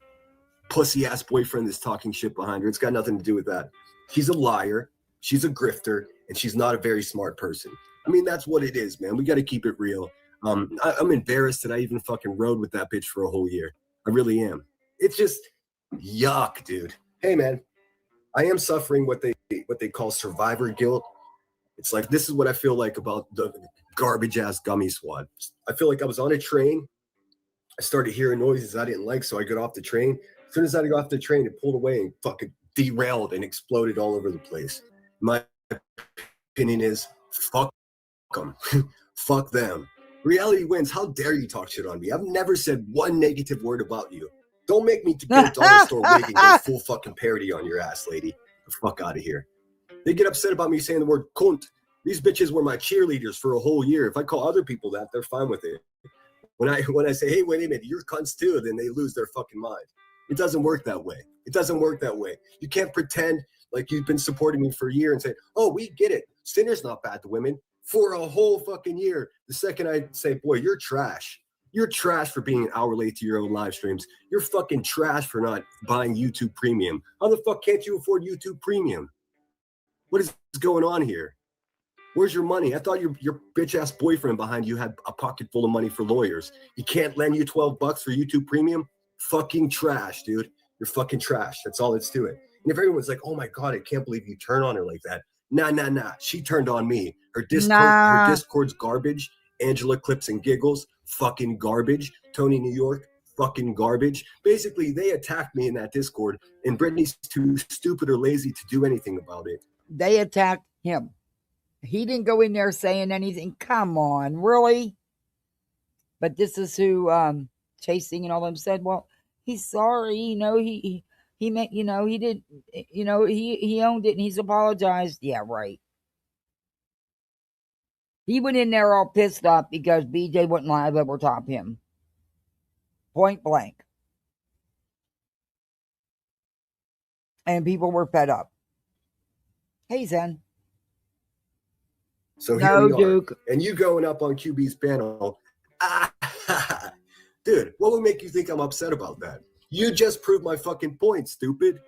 pussy ass boyfriend that's talking shit behind her. It's got nothing to do with that. She's a liar. She's a grifter, and she's not a very smart person. I mean, that's what it is, man. We got to keep it real. I'm embarrassed that I even fucking rode with that bitch for a whole year. I really am. It's just yuck, dude. Hey, man, I am suffering what they call survivor guilt. It's like, this is what I feel like about the garbage ass gummy squad. I feel like I was on a train. I started hearing noises I didn't like, so I got off the train. As soon as I got off the train, it pulled away and fucking derailed and exploded all over the place. My opinion is, fuck them. Fuck them. Reality wins. How dare you talk shit on me? I've never said one negative word about you. Don't make me get a dollar store wig and go full fucking parody on your ass, lady. The fuck out of here. They get upset about me saying the word cunt. These bitches were my cheerleaders for a whole year. If I call other people that, they're fine with it. When I say, hey, wait a minute, you're cunts too, then they lose their fucking mind. It doesn't work that way. It doesn't work that way. You can't pretend like you've been supporting me for a year and say, oh, we get it. Sinner's not bad to women. For a whole fucking year. The second I say, boy, you're trash. You're trash for being an hour late to your own live streams. You're fucking trash for not buying YouTube Premium. How the fuck can't you afford YouTube Premium? What is going on here? Where's your money? I thought your bitch-ass boyfriend behind you had a pocket full of money for lawyers. He can't lend you $12 for YouTube Premium? Fucking trash, dude. You're fucking trash. That's all it's to it. And if everyone's like, oh my God, I can't believe you turn on her like that. Nah. She turned on me. Her Discord's garbage. Angela Clips and Giggles, fucking garbage. Tony New York, fucking garbage. Basically, they attacked me in that Discord, and Brittany's too stupid or lazy to do anything about it. They attacked him. He didn't go in there saying anything. Come on, really? But this is who Chasing and all them said, well, he's sorry, he meant, he did, he owned it and he's apologized. Yeah, right. He went in there all pissed off because BJ wouldn't live over top him. Point blank. And people were fed up. Hey, Zen. So here we are. Duke. And you going up on QB's panel. Dude, what would make you think I'm upset about that? You just proved my fucking point, stupid.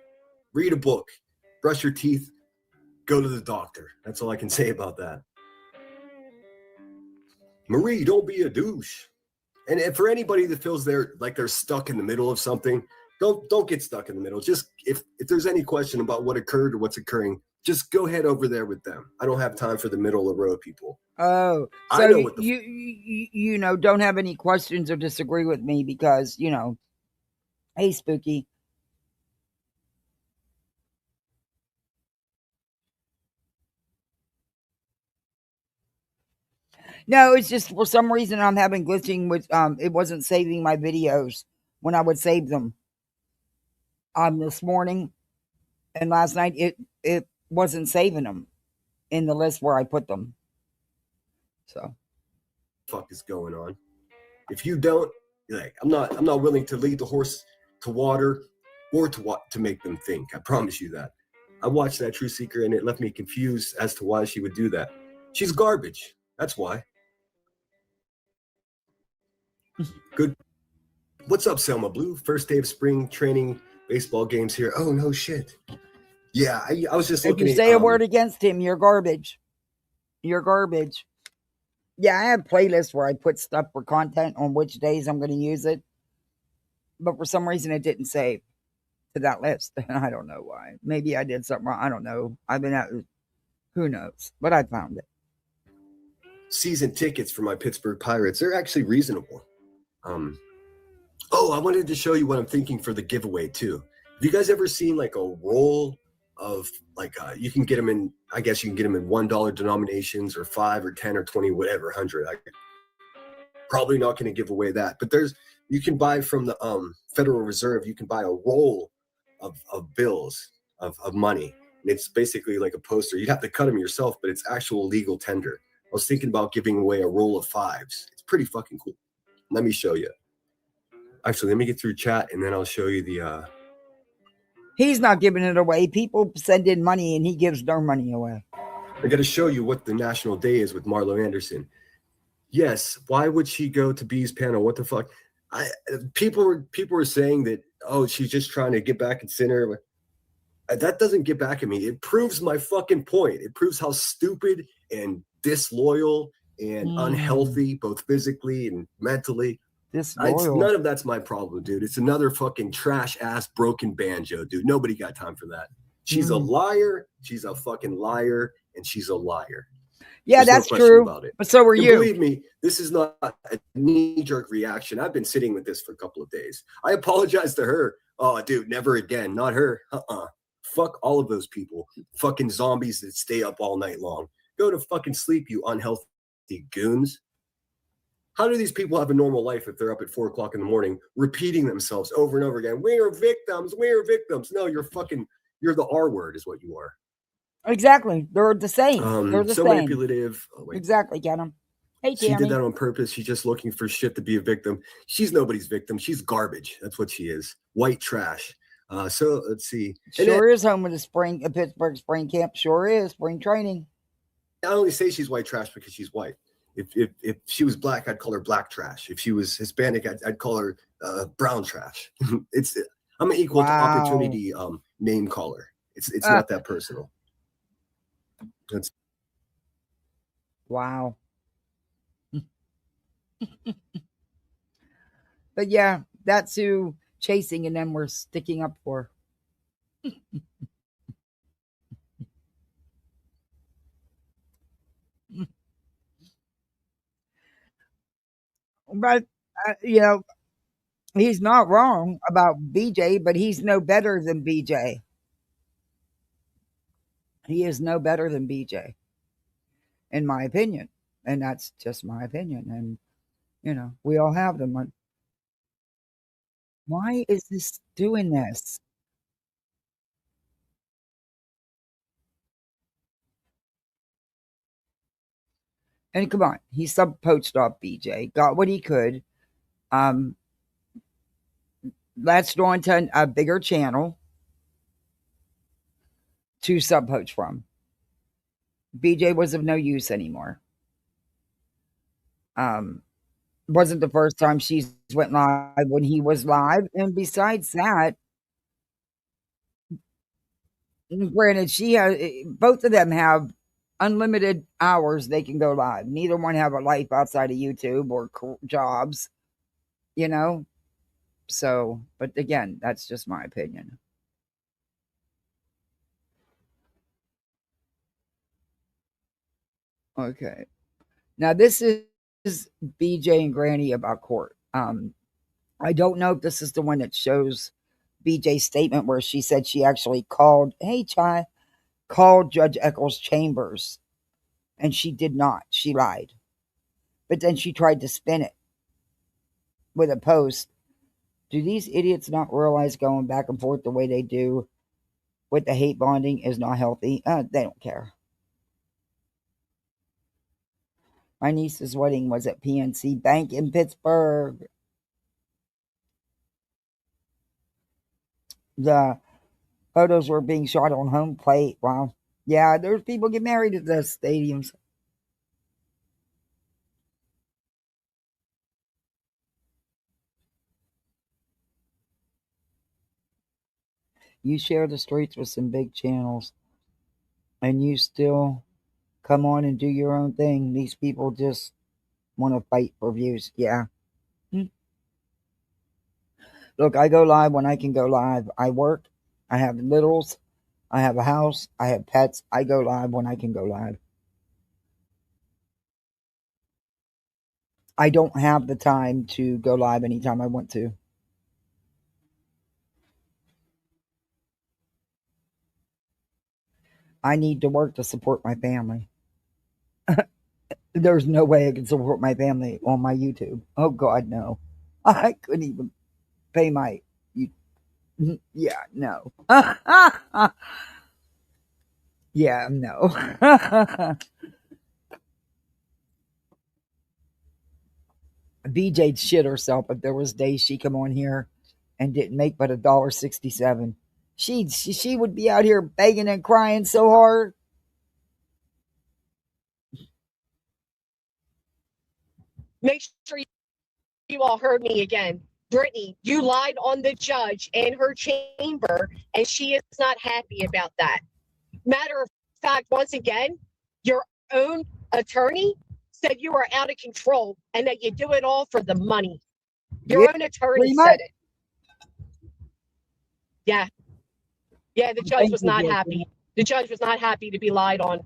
Read a book, brush your teeth, go to the doctor. That's all I can say about that. Marie, don't be a douche. And for anybody that feels they're stuck in the middle of something, don't get stuck in the middle. Just if there's any question about what occurred or what's occurring, just go head over there with them. I don't have time for the middle of the road people. Oh, so I know what you know, don't have any questions or disagree with me because, you know, hey, Spooky. No, it's just for some reason I'm having glitching with it wasn't saving my videos when I would save them. This morning and last night it wasn't saving them in the list where I put them. So fuck is going on? If you don't, like, I'm not willing to lead the horse to water or to make them think. I promise you that. I watched that Truth Seeker and it left me confused as to why she would do that. She's garbage. That's why. Good. What's up, Selma Blue? First day of spring training baseball games here. Oh, no shit. Yeah, I was just looking if you say a word against him, you're garbage. You're garbage. Yeah, I have playlists where I put stuff for content on which days I'm going to use it. But for some reason, it didn't save to that list. And I don't know why. Maybe I did something wrong. I don't know. I've been out. Who knows? But I found it. Season tickets for my Pittsburgh Pirates. They're actually reasonable. Oh, I wanted to show you what I'm thinking for the giveaway too. Have you guys ever seen like a roll of like you can get them in? I guess you can get them in $1 denominations or 5 or 10 or 20, whatever, 100. I probably not going to give away that, but you can buy from the Federal Reserve. You can buy a roll of bills of money. And it's basically like a poster. You'd have to cut them yourself, but it's actual legal tender. I was thinking about giving away a roll of 5s. It's pretty fucking cool. Let me show you. Actually, let me get through chat and then I'll show you the. He's not giving it away. People send in money and he gives their money away. I got to show you what the national day is with Marlo Anderson. Yes. Why would she go to B's panel? What the fuck? People were saying that, oh, she's just trying to get back in center. That doesn't get back at me. It proves my fucking point. It proves how stupid and disloyal and unhealthy, both physically and mentally. None of that's my problem, dude. It's another fucking trash ass broken banjo, dude. Nobody got time for that. She's a liar. She's a fucking liar, and she's a liar. Yeah, There's that's true. about it. But so are and you. Believe me, this is not a knee-jerk reaction. I've been sitting with this for a couple of days. I apologize to her. Oh, dude, never again. Not her. Fuck all of those people. Fucking zombies that stay up all night long. Go to fucking sleep, you unhealthy goons. How do these people have a normal life if they're up at 4 o'clock in the morning repeating themselves over and over again? We are victims. We are victims. No, you're the R word is what you are. Exactly. They're the same. They're the so same. Manipulative. Oh, exactly, get them. Hey, she Tammy. did that on purpose. She's just looking for shit to be a victim. She's nobody's victim. She's garbage. That's what she is. White trash. So let's see. Sure is home with a Pittsburgh spring camp. Sure is spring training. I only say she's white trash because she's white. If she was black, I'd call her black trash. If she was Hispanic, I'd call her brown trash. I'm an equal opportunity name caller. It's not that personal. That's wow. But yeah, that's who Chasing and them were sticking up for. But you know, he's not wrong about BJ, but he's no better than BJ. He is no better than BJ, in my opinion. And that's just my opinion. And, you know, we all have them. Why is this doing this? And come on, he sub-poached off BJ, got what he could. Latched on to a bigger channel to sub-poach from. BJ was of no use anymore. Wasn't the first time she went live when he was live. And besides that, granted, she has both of them have unlimited hours they can go live. Neither one have a life outside of YouTube or jobs, you know. So, but again, that's just my opinion. Okay. Now this is BJ and Granny about court. I don't know if this is the one that shows BJ's statement where she said she actually called, hey Chai, called Judge Eccles' chambers, and she did not. She lied. But then she tried to spin it with a post. Do these idiots not realize going back and forth the way they do with the hate bonding is not healthy? They don't care. My niece's wedding was at PNC Bank in Pittsburgh. The photos were being shot on home plate. Wow. Yeah, there's people get married at the stadiums. You share the streets with some big channels, and you still come on and do your own thing. These people just want to fight for views. Yeah. Look, I go live when I can go live. I work. I have littles. I have a house. I have pets. I go live when I can go live. I don't have the time to go live anytime I want to. I need to work to support my family. There's no way I can support my family on my YouTube. Oh, God, no. I couldn't even pay my... Yeah, no. Yeah, no. BJ'd shit herself if there was days she come on here and didn't make but $1.67. She would be out here begging and crying so hard. Make sure you all heard me again. Brittany, you lied on the judge and her chamber, and she is not happy about that. Matter of fact, once again, your own attorney said you were out of control and that you do it all for the money. Your own attorney said it. Yeah. Yeah, the judge was not happy. The judge was not happy to be lied on.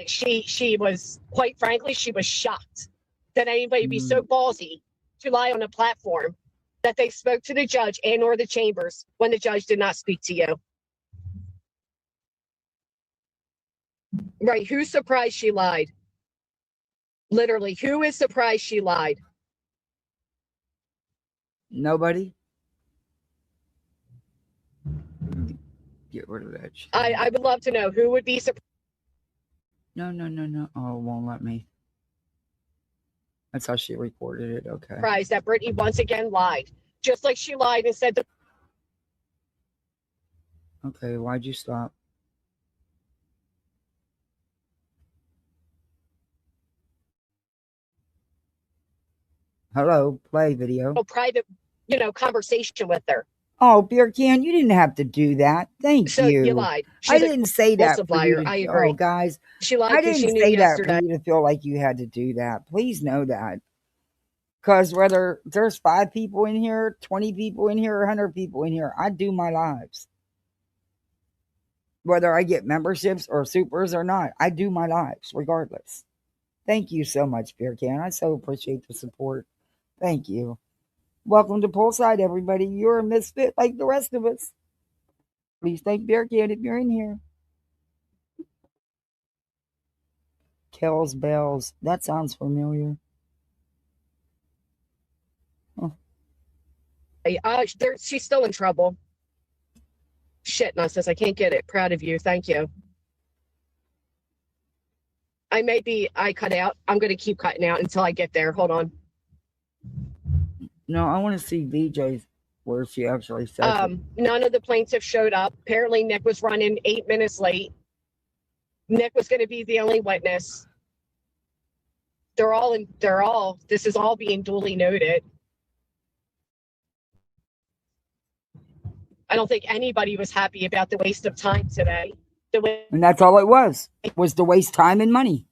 She was, quite frankly, she was shocked that anybody be so ballsy to lie on a platform that they spoke to the judge and or the chambers when the judge did not speak to you. Right. Who's surprised she lied? Literally, who is surprised she lied? Nobody. Get rid of that shit. I would love to know who would be surprised. No. Oh, it won't let me. That's how she reported it. Okay. Surprised that Brittany once again lied. Just like she lied and said Okay, why'd you stop? Hello, play video. Private, conversation with her. Oh, Beer Can, you didn't have to do that. Thank you. You lied. I didn't say that for you to, I agree. Oh, guys, she lied. I didn't say that for you to feel like you had to do that. Please know that. Because whether there's 5 people in here, 20 people in here, or 100 people in here, I do my lives. Whether I get memberships or supers or not, I do my lives regardless. Thank you so much, Beer Can. I so appreciate the support. Thank you. Welcome to Poolside, everybody. You're a misfit like the rest of us. Please thank Beer Can if you're in here. Kells Bells. That sounds familiar. She's still in trouble. Shit, nonsense. I can't get it. Proud of you. Thank you. I cut out. I'm going to keep cutting out until I get there. Hold on. No, I want to see VJ's where she actually says none of the plaintiffs showed up. Apparently, Nick was running 8 minutes late. Nick was going to be the only witness. This is all being duly noted. I don't think anybody was happy about the waste of time today. And that's all it was to waste time and money.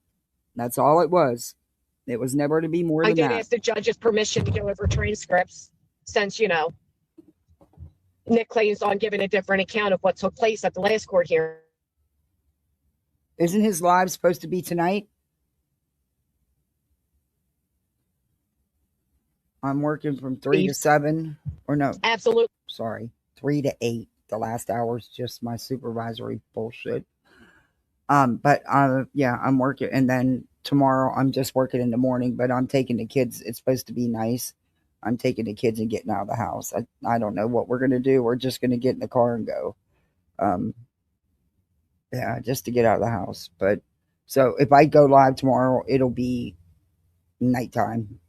That's all it was. It was never to be more I than did that. ask the judge's permission to go over transcripts since, Nick claims on giving a different account of what took place at the last court hearing. Isn't his live supposed to be tonight? I'm working from 3 to 7. Or no. Absolutely. Sorry. 3 to 8. The last hour's just my supervisory bullshit. But yeah, I'm working. And then tomorrow I'm just working in the morning, but I'm taking the kids. It's supposed to be nice. I'm taking the kids and getting out of the house. I don't know what we're going to do. We're just going to get in the car and go. Yeah, just to get out of the house. But so if I go live tomorrow, it'll be nighttime,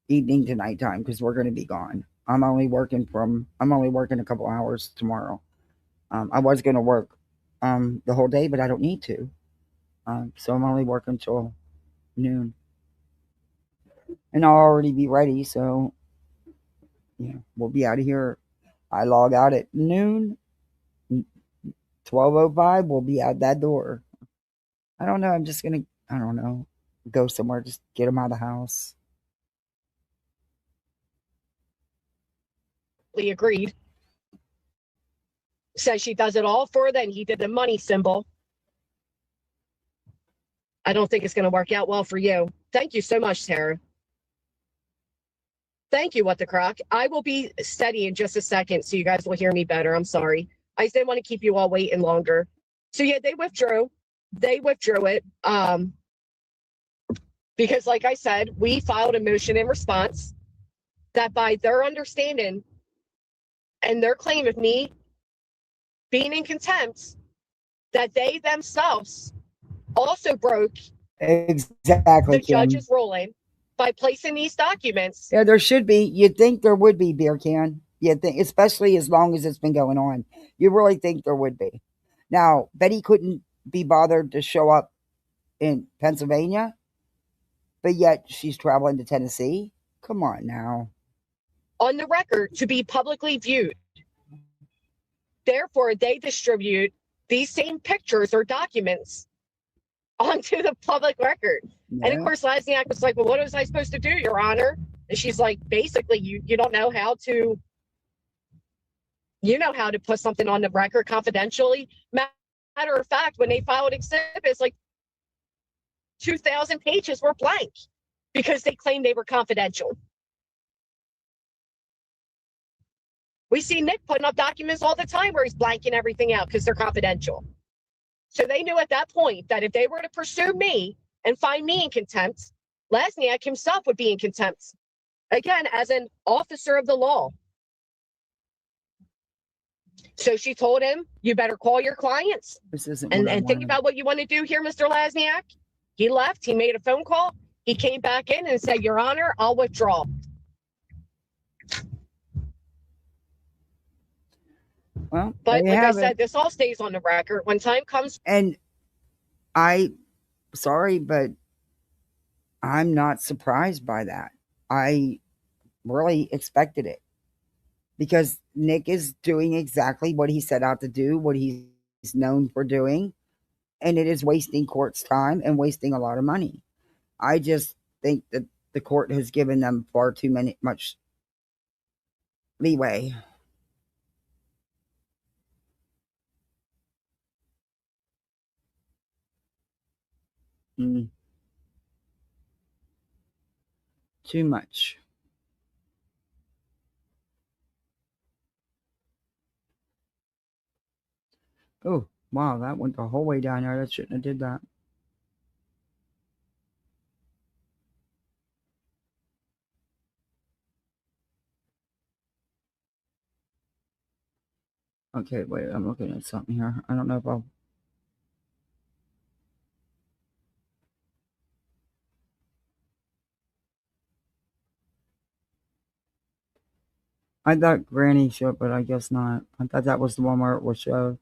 evening to nighttime, because we're going to be gone. I'm only working a couple hours tomorrow. I was going to work the whole day, but I don't need to. So I'm only working till noon. And I'll already be ready, so yeah, we'll be out of here. I log out at noon. 12:05, we'll be out that door. I don't know. I'm just going to, go somewhere, just get them out of the house. Agreed. Says she does it all for them. He did the money symbol. I don't think it's going to work out well for you. Thank you so much, Tara. Thank you, What the Croc. I will be steady in just a second so you guys will hear me better. I'm sorry. I just didn't want to keep you all waiting longer. So yeah, they withdrew. They withdrew it because, like I said, we filed a motion in response that by their understanding and their claim of me being in contempt, that they themselves also broke Exactly, the judge's ruling by placing these documents. Yeah, there should be. You'd think there would be, Beer Can. You'd think, especially as long as it's been going on. You really think there would be. Now, Betty couldn't be bothered to show up in Pennsylvania, but yet she's traveling to Tennessee. Come on now. On the record to be publicly viewed. Therefore, they distribute these same pictures or documents onto the public record. Yeah. And of course, Lasniak was like, well, what was I supposed to do, Your Honor? And she's like, basically, you don't know how to, put something on the record confidentially. Matter of fact, when they filed exhibits, like 2,000 pages were blank because they claimed they were confidential. We see Nick putting up documents all the time where he's blanking everything out because they're confidential. So they knew at that point that if they were to pursue me and find me in contempt, Lasniak himself would be in contempt. Again, as an officer of the law. So she told him, you better call your clients and think about what you want to do here, Mr. Lasniak. He left. He made a phone call. He came back in and said, Your Honor, I'll withdraw. Well, but like I said, this all stays on the record. When time comes. And sorry, but I'm not surprised by that. I really expected it because Nick is doing exactly what he set out to do, what he's known for doing, and it is wasting court's time and wasting a lot of money. I just think that the court has given them far too much leeway. Too much. Oh, wow, that went the whole way down there. That shouldn't have did that. Okay, wait, I'm looking at something here. I don't know if I'll... I thought Granny showed, but I guess not. I thought that was the one where it was showed.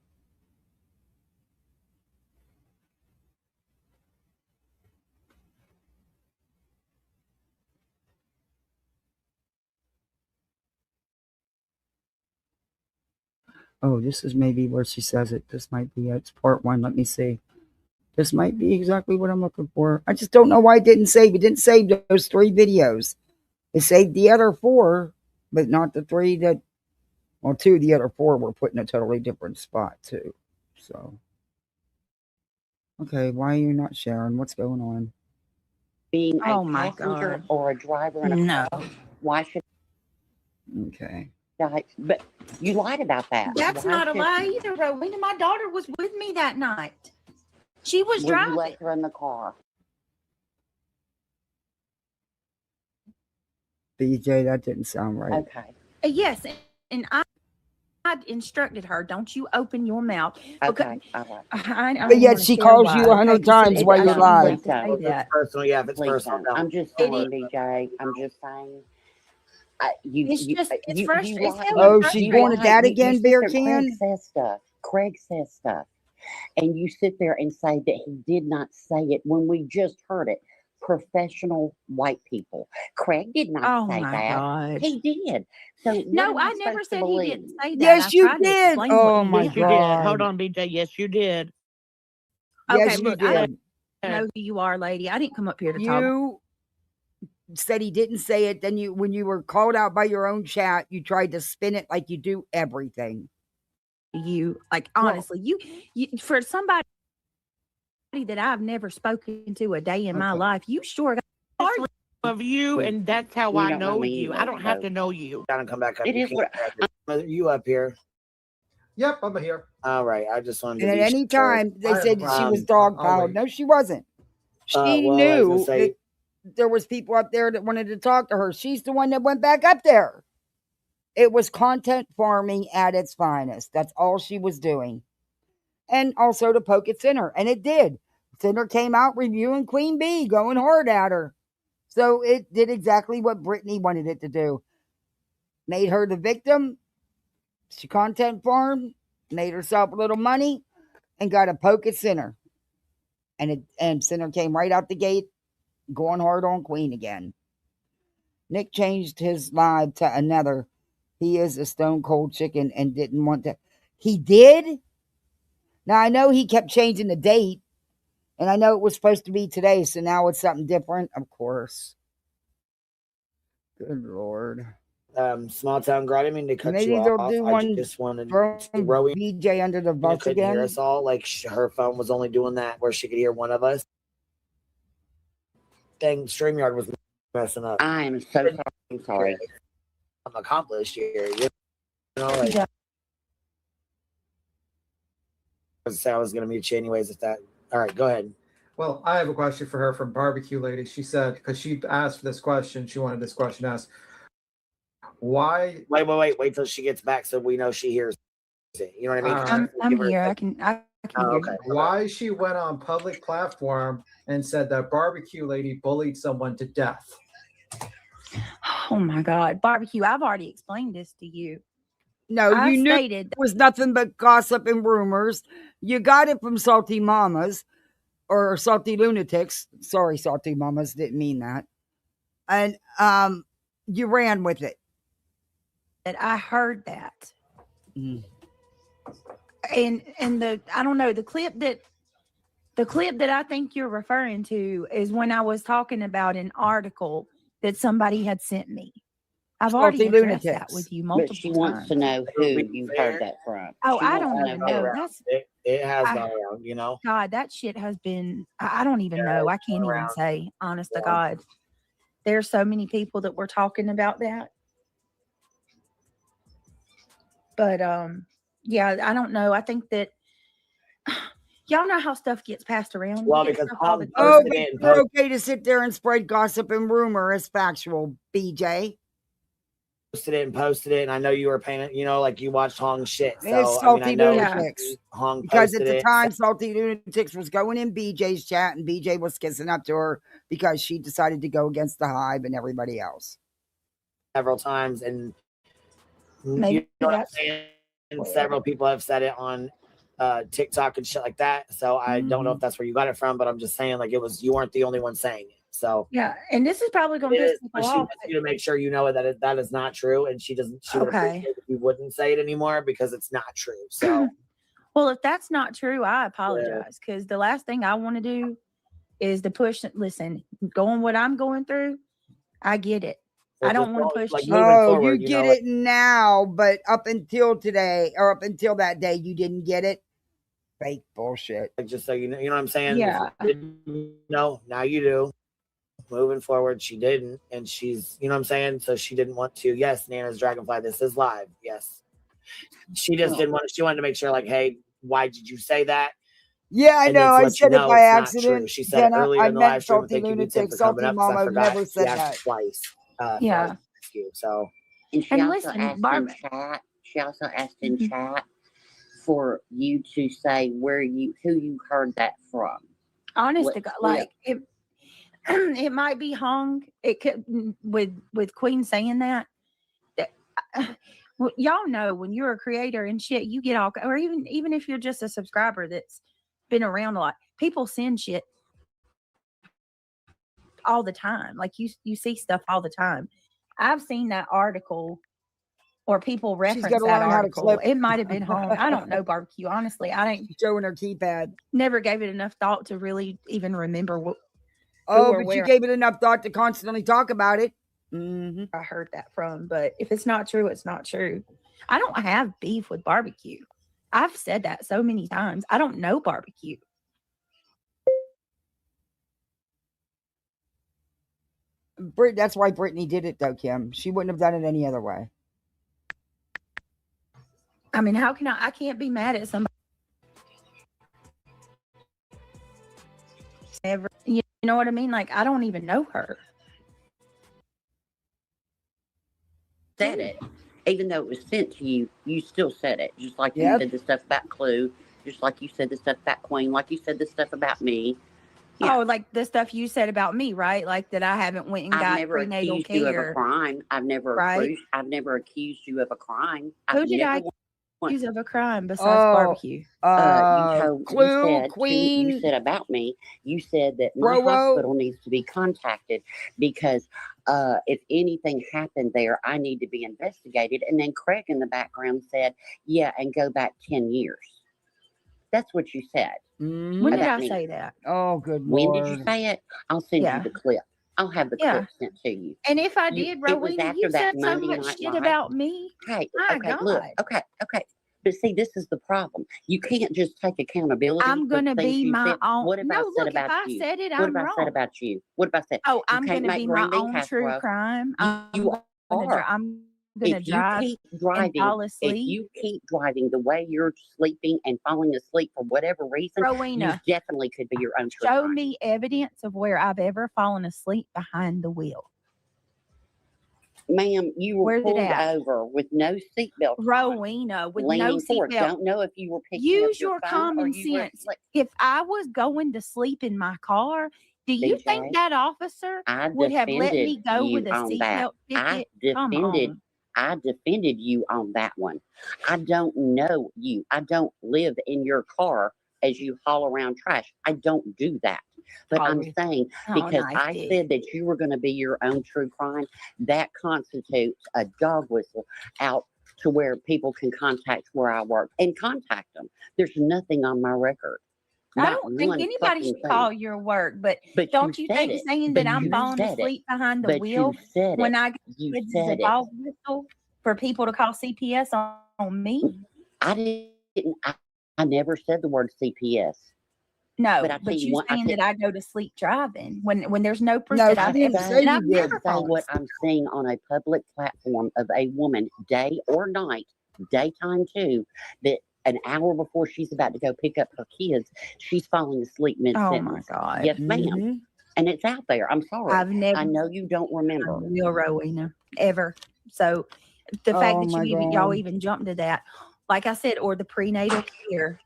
Oh, this is maybe where she says it. This might be it. It's part 1. Let me see. This might be exactly what I'm looking for. I just don't know why it didn't save. It didn't save those 3 videos. It saved the other 4, but not the 3 that, well, 2 of the other 4 were put in a totally different spot too. So, okay, why are you not sharing? What's going on? Being Oh a my passenger God. or a driver in a No. car, why should Okay. I? But you lied about that. That's Why not a should- lie either, Rowena. My daughter was with me that night. She was Well, you driving. left her in the car. BJ, that didn't sound right. Okay. Yes, and I instructed her, don't you open your mouth. Okay. All right. I don't But yet wanna she share calls why, you okay, 100 'cause it- times it- while I you're shouldn't lying. have to say that. Personal, yeah. If it's Please personal, don't. no. I'm just saying, BJ. I'm just saying. It's frustrating. It's lie- hella Oh, she's you going at lie. that You again, sit Beer there, Can? Craig says stuff. And you sit there and say that he did not say it when we just heard it. Professional white people. Craig did not Oh say my that. God. He did. So what No, am I never supposed to said he didn't believe? say that. Yes, I you tried to did. explain Oh what he my did. You did. Hold God. on, BJ. Yes, you did. Okay, Yes, you look, I did. don't know who you are, lady. I didn't come up here to talk. You said he didn't say it. Then when you were called out by your own chat, you tried to spin it like you do everything. You like honestly, you for somebody that I've never spoken to a day in my life, you sure got Of you, and that's how You I don't know know me you. either, I don't have so- to know you. Down and come back up. It You is can't what you up here. Yep, I'm here. All right. I just wanted to And at be any sure. time they I have a said that she was question. I'll dogpiled. wait. No, she wasn't. She well, I was knew gonna say- that there was people up there that wanted to talk to her. She's the one that went back up there. It was content farming at its finest. That's all she was doing. And also to poke at Sinner. And it did. Sinner came out reviewing Queen Bee, going hard at her. So it did exactly what Brittany wanted it to do. Made her the victim. She content farmed, made herself a little money, and got a poke at Sinner. And Sinner came right out the gate, going hard on Queen again. Nick changed his live to another. He is a stone cold chicken and didn't want to. He did? Now, I know he kept changing the date, and I know it was supposed to be today, so now it's something different, of course. Good Lord. Small town girl. I didn't mean to cut Maybe you they'll off. do I one just wanted throw to Rowena BJ under the bus couldn't hear again. us all. Like her phone was only doing that where she could hear one of us. Dang, StreamYard was messing up. I am so sorry. I'm sorry. I'm accomplished here. You know, like I was gonna meet you anyways. If that. All right, go ahead. Well, I have a question for her from Barbecue Lady. She said, because she asked this question, she wanted this question asked. Why? Wait till she gets back so we know she hears it. You know what I mean? I'm here. I can hear okay. you. Why she went on public platform and said that Barbecue Lady bullied someone to death? Oh my God, Barbecue! I've already explained this to you. No, I you knew stated it was nothing but gossip and rumors. You got it from Salty Mamas or Salty Lunatics. Sorry, Salty Mamas, didn't mean that. And you ran with it. that I heard that, Mm. and the I don't know the clip that I think you're referring to is when I was talking about an article that somebody had sent me. I've already Salty addressed that Lunatics. with you But multiple she wants to times. know who you heard that from. Oh, She I wants don't to even who. know. That's It has I- gone around, you know. God, that shit has been. I don't even know. I can't even around. say. Honest to Yeah. God, there's so many people that were talking about that. But yeah, I don't know. I think that y'all know how stuff gets passed around. Well, We get because stuff all the Tom time. Oh, posted but it and you're okay to sit there and spread gossip and rumor as factual, BJ. posted it, and I know you were paying it. You know, like you watched Hong shit. So It's I mean, I Salty know Lunatics. Hong Because at posted the it time, Salty Lunatics was going in BJ's chat, and BJ was kissing up to her because she decided to go against the Hive and everybody else. several times, and Maybe you know what I'm that's saying. And several people have said it on TikTok and shit like that. So I don't know if that's where you got it from, but I'm just saying, like, it was you weren't the only one saying it. So Yeah, and this is probably going to piss but people she off. wants you to make sure you know that that is not true, and she doesn't. She would Okay. appreciate if you wouldn't say it anymore because it's not true. So, Well, if that's not true, I apologize because the last thing I want to do is to push. Listen, going what I'm going through, I get it. I don't want to push. like you. moving Oh, forward, you get know, it now, but up until today or up until that day, you didn't get it. Fake bullshit. like just so you know what I'm saying. Yeah. If you didn't know, now you do. Moving forward, she didn't, and she's, you know what I'm saying. So she didn't want to. Yes, Nana's Dragonfly. This is live. Yes, she just didn't want. She wanted to make sure, like, hey, why did you say that? Yeah, I And know. then to I let said you it know by it's not accident. true. She said it Jenna, earlier I in the meant live stream. salty Thank you, Good Tim, lunatic. for coming Salty up because I mama forgot. never She said asked that. twice. Yeah. For you. So, And she And also listen, asked Barbara. in chat. She also asked in chat for you to say who you heard that from. Honest to God, like it, it might be hung. It could with Queen saying that. Well, y'all know when you're a creator and shit, you get all, or even if you're just a subscriber that's been around a lot, people send shit all the time. Like you see stuff all the time. I've seen that article, or people She's reference got to that learn how to article. clip. It might have been hung. I don't know, barbecue. Honestly, I ain't showing her keypad. Never gave it enough thought to really even remember what. Oh, but you gave it enough thought to constantly talk about it. Mm-hmm. I heard that from, but if it's not true, it's not true. I don't have beef with barbecue. I've said that so many times. I don't know barbecue. That's why Brittany did it, though, Kim. She wouldn't have done it any other way. I mean, how can I can't be mad at somebody. Never, you know what I mean? Like, I don't even know her. Said it. Even though it was sent to you, you still said it. Just like you Yep. said the stuff about Clue, just like you said the stuff about Queen, like you said the stuff about me. Yeah. Oh, like the stuff you said about me, right? Like that I haven't went and I've got never prenatal accused you of a care. crime. I've never Right. I've never accused you of a crime. Who I've did never I once- accuse of a crime besides barbecue? Clue, Queen. You said about me. You said that my Rowo. hospital needs to be contacted because if anything happened there, I need to be investigated. And then Craig in the background said, "Yeah, and go back 10 years." That's what you said. When did about I me. say that? Oh, good When Lord. did you say it? I'll send Yeah. you the clip. I'll have the Yeah. clip sent to you. And if I You- did, it was Rowena, after you that said so Monday much Night shit Live. about me. Okay, My okay, God. look, okay. But see, this is the problem. You can't just take accountability. I'm for gonna things be you my said. own. What have No, I look, said if about I you? said it, What I'm have I said wrong. about you? What have I said? Oh, You I'm can't gonna make be my green bean own true casserole. crime. You are. I'm gonna If you drive keep and driving, fall if asleep. you keep driving the way you're sleeping and falling asleep for whatever reason, you Rowena, definitely could be your own true show crime. me evidence of where I've ever fallen asleep behind the wheel. Ma'am, you were Where's it pulled at? over with no seatbelt on, Rowena, with no leaning forward. seatbelt. Don't know if you were picking Use up your your phone or common you were sense. If I was going to sleep in my car, do you BJ, think that officer I would have let defended me go you with a on that. seatbelt ticket? Come on. I defended you on that one. I don't know you. I don't live in your car as you haul around trash. I don't do that. But I'm saying because I said that you were going to be your own true crime, that constitutes a dog whistle out to where people can contact where I work and contact them. There's nothing on my record. I Not don't think one anybody fucking should thing. call your work, but But don't you you said think it. saying But that I'm you falling said it. asleep behind the But wheel you said when it. I get You kids is said a it. dog whistle for people to call CPS on me? I didn't. I never said the word CPS. No, But I tell but you you what, I saying tell- that I go to sleep driving when there's no proof No, that she I've didn't ever say and I've you did. never say fallen what asleep. I'm seeing on a public platform of a woman, day or night, daytime too, that an hour before she's about to go pick up her kids, she's falling asleep mid-sentence. Oh my God. Yes, ma'am. Mm-hmm. And it's out there. I'm sorry. I've never I know you don't remember. real Rowena ever. So the fact Oh that my y'all God. even jumped to that, like I said, or the prenatal care,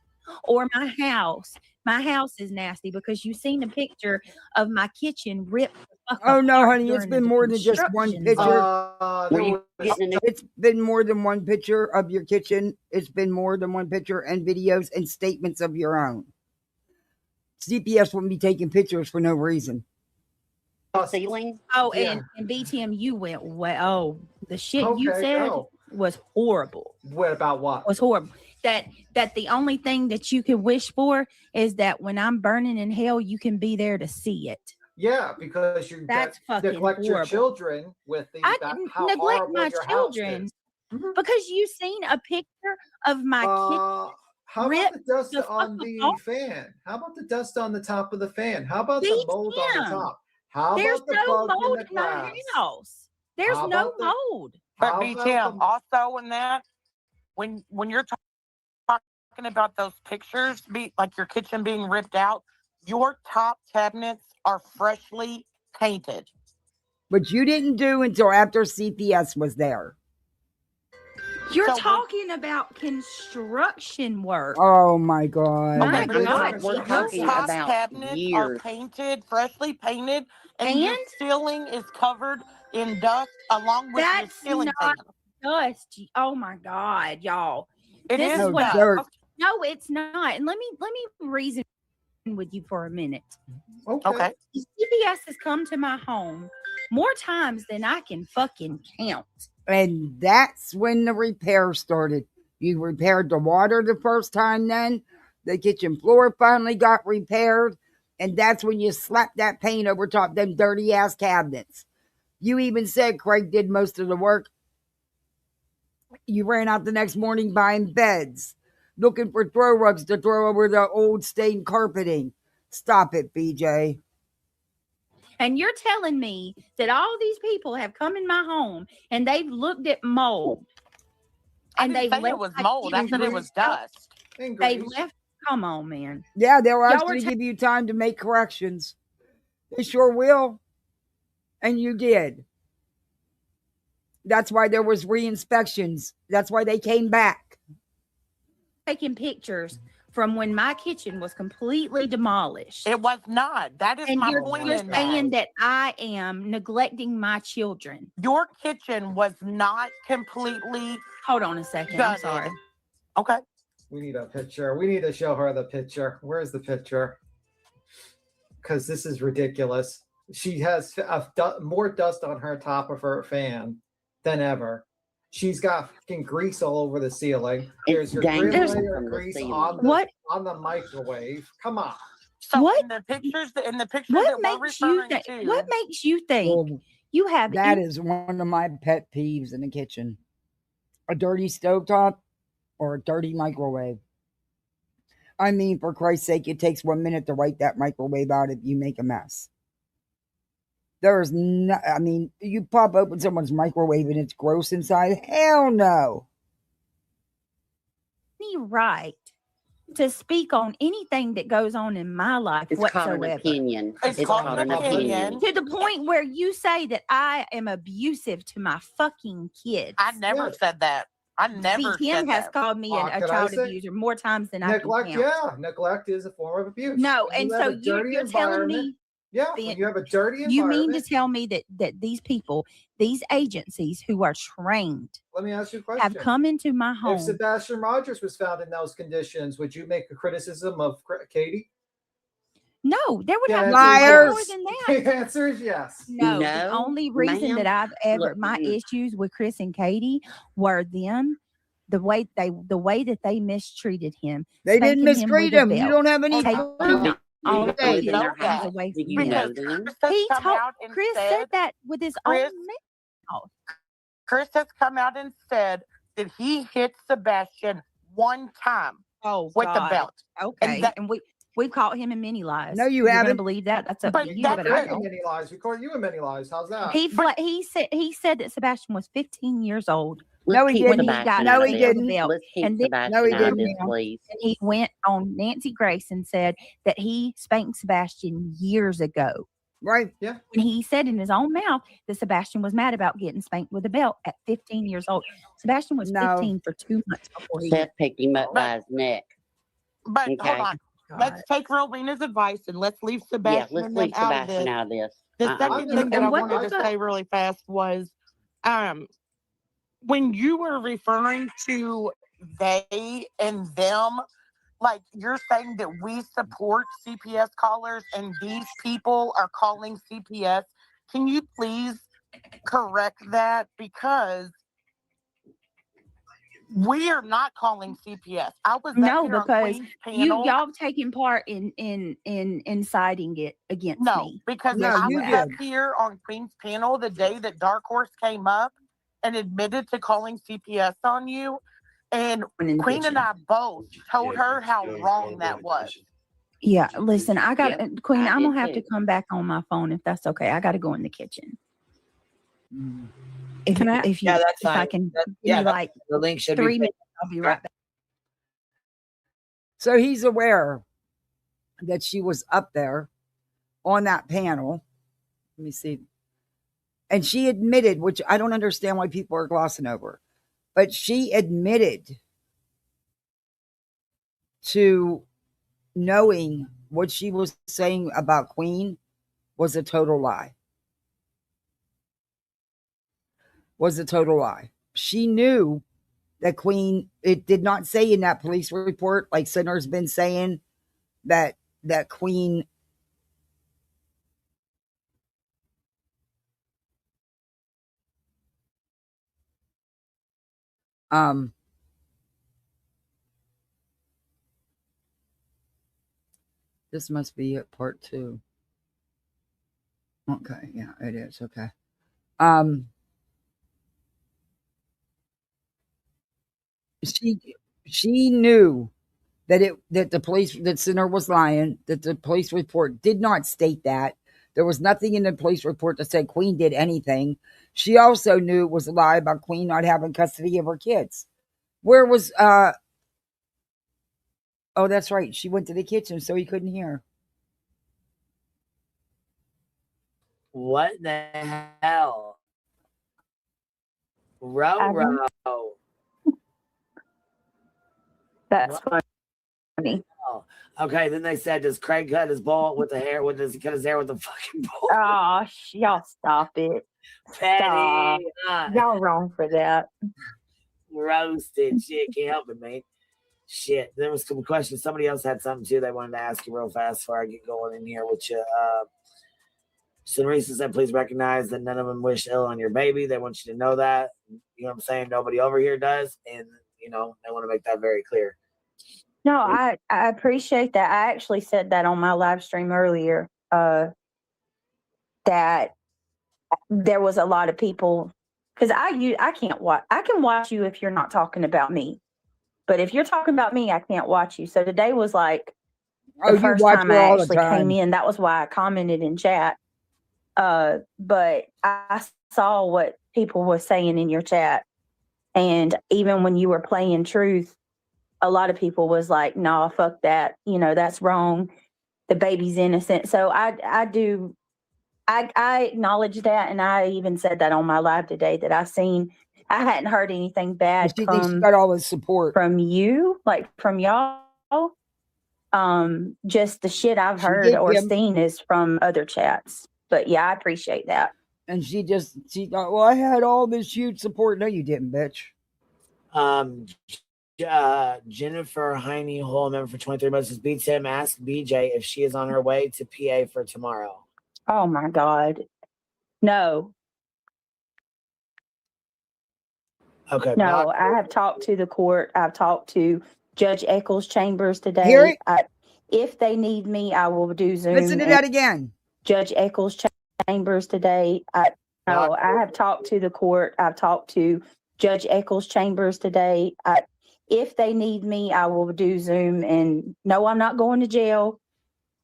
or my house. My house is nasty because you seen a picture of my kitchen ripped the fuck Oh no, apart honey, it's during the been more than just one construction picture. zone. Were you getting It's been more than one picture of your kitchen. It's been more than one picture and videos and statements of your own. CPS wouldn't be taking pictures for no reason. ceiling. Oh, Yeah. and BTM, you went way. Oh, the shit you Okay, said go. was horrible. What about what? Was horrible. That the only thing that you can wish for is that when I'm burning in hell, you can be there to see it. Yeah, because you That's fucking neglect your horrible. children with the I that, didn't how neglect horrible my your house children is. because you seen a picture of my kid. How about Rip the dust the on fuck the off. fan? How about the dust on the top of the fan? How about the mold on the BTM. top? How There's about the no bug in mold the in our glass? house. There's How no about the- mold. But How BTM, about also in that, when you're talking about those pictures, like your kitchen being ripped out, your top cabinets are freshly painted. But you didn't do until after CPS was there. You're talking about construction work. Oh my God. My Okay, God, your talking top about cabinets are years. painted, freshly painted, and your ceiling is covered in dust along with your That's ceiling not fan. dust. Oh my God, y'all. It This is is what dust. No, it's not. And let me reason with you for a minute. Okay. CPS has come to my home more times than I can fucking count. And that's when the repair started. You repaired the water the first time then. The kitchen floor finally got repaired. And that's when you slapped that paint over top them dirty ass cabinets. You even said Craig did most of the work. You ran out the next morning buying beds, looking for throw rugs to throw over the old stained carpeting. Stop it, BJ. And you're telling me that all these people have come in my home and they've looked at mold. And I didn't say it was mold. I said it was dust. They left. Come on, man. Yeah, they'll Y'all actually were give you time to make corrections. They sure will. And you did. That's why there was re-inspections. That's why they came back. Taking pictures from when my kitchen was completely demolished. It was not. That is And my you're point just in saying that. that I am neglecting my children. Your kitchen was not completely. Hold on a second. I'm sorry. Okay. We need a picture. We need to show her the picture. Where's the picture? Because this is ridiculous. She has more dust on her top of her fan than ever. She's got fucking grease all over the ceiling. There's your grill layer of grease on the microwave. Come on. So in the picture that we're referring to, What makes you think you have That is one of my pet peeves in the kitchen. A dirty stovetop or a dirty microwave. I mean, for Christ's sake, it takes 1 minute to wipe that microwave out if you make a mess. There's no, I mean, you pop open someone's microwave and it's gross inside. Hell no. any right to speak on anything that goes on in my life It's whatsoever. called an opinion. It's called an opinion. To the point where you say that I am abusive to my fucking kids. I never said that. I never BTM said has that. called me a Could I child say- abuser more times than I Neglect, can count. yeah. Neglect is a form of abuse. No, When and you so have a dirty you're telling environment- me Yeah, when you have a dirty you environment. mean to tell me that these people, these agencies who are trained, Let me ask you a question. have come into my home? If Sebastian Rogers was found in those conditions, would you make a criticism of Katie? No, there would The have to be answer more is than yes. that. The answer is yes. No, the only reason that I've ever Look, my you- issues with Chris and Katie were them, the way that they mistreated him. They didn't spanking mistreat with a him. You belt, don't have any taking proof. all You of live his in their things house. away Do from you him. know them? He come told out and Chris said- said that with his Chris- own mouth. Chris has come out and said that he hit Sebastian one time with the God. belt. Okay, and we've caught him in many lies. No, you You're haven't. gonna believe that? That's up But to you. that's But I I get don't. many lies. We call you in many lies. How's that? He said that Sebastian was 15 years old. No, he when didn't. he got No, out he of the didn't. belt. Let's keep And then Sebastian No, he out of didn't. this, please. and he went on Nancy Grace and said that he spanked Sebastian years ago. Right? Yeah. And he said in his own mouth that Sebastian was mad about getting spanked with a belt at 15 years old. Sebastian was No. 15 for 2 months before he Seth picked him up by his neck. But Okay. hold on. Let's take Rowena's advice and let's leave Yeah, Sebastian let's and them leave out of Sebastian this. out of this. The second thing that I wanted to say really fast was when you were referring to they and them, like you're saying that we support CPS callers and these people are calling CPS. Can you please correct that? Because we are not calling CPS. I was No, here on because Queen's panel. y'all taking part in inciting it against me. Because No, I you was up did. here on Queen's panel the day that Dark Horse came up and admitted to calling CPS on you. And Queen and I both told her how wrong that was. Yeah, listen, I got Queen. I I'm gonna did have to too. come back on my phone if that's okay. I got to go in the kitchen. If Can I- if you Yeah, that's if I fine. can That- give yeah, me that- like the link should be 3 pinned. minutes, I'll be right back. So he's aware that she was up there on that panel. Let me see. And she admitted, which I don't understand why people are glossing over, but she admitted to knowing what she was saying about Queen was a total lie. Was a total lie. She knew that Queen, it did not say in that police report, like Sumner's been saying, that Queen this must be it, part 2. Okay, yeah, it is. Okay. She knew that that Sumner was lying, that the police report did not state that. There was nothing in the police report that said Queen did anything. She also knew it was a lie about Queen not having custody of her kids. Where was oh, that's right. She went to the kitchen so he couldn't hear. What the hell? Row. That's funny. Oh, okay. Then they said, "Does Craig cut his ball with the hair? Does he cut his hair with the fucking ball?" Oh, y'all stop it. Stop. Petty. Y'all wrong for that. Roasted. Shit, can't help it, mate. Shit. There was some questions. Somebody else had something too they wanted to ask you real fast before I get going in here with you. Sunrisa said, please recognize that none of them wish ill on your baby. They want you to know that. You know what I'm saying? Nobody over here does. And, you know, they want to make that very clear. No, I appreciate that. I actually said that on my live stream earlier, that there was a lot of people, because I can't watch. I can watch you if you're not talking about me. But if you're talking about me, I can't watch you. So today was like the first time I actually came in. That was why I commented in chat. But I saw what people were saying in your chat. And even when you were playing truth, a lot of people was like, no, fuck that. You know, that's wrong. The baby's innocent. So I acknowledge that. And I even said that on my live today that I hadn't heard anything bad She got all the support from you, like from y'all. Just the shit I've heard or seen is from other chats. But yeah, I appreciate that. And she thought, well, I had all this huge support. No, you didn't, bitch. Jennifer Heine Hole, member for 23 months, says, beats him. Ask BJ if she is on her way to PA for tomorrow. Oh my God. No. Okay. No, I have talked to the court. I've talked to Judge Eccles Chambers today. If they need me, I will do Zoom. Listen to that again. Judge Eccles Chambers today. I have talked to the court. I've talked to Judge Eccles Chambers today. If they need me, I will do Zoom. And no, I'm not going to jail.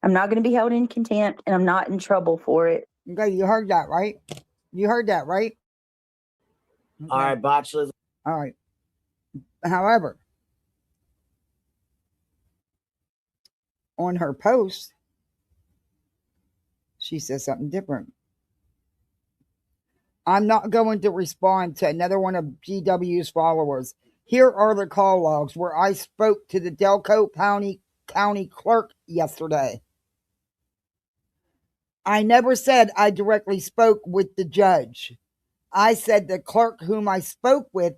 I'm not going to be held in contempt, and I'm not in trouble for it. Okay, you heard that, right? You heard that, right? Okay. All right, botulism. All right. However, on her post, she says something different. I'm not going to respond to another one of GW's followers. Here are the call logs where I spoke to the Delco County clerk yesterday. I never said I directly spoke with the judge. I said the clerk whom I spoke with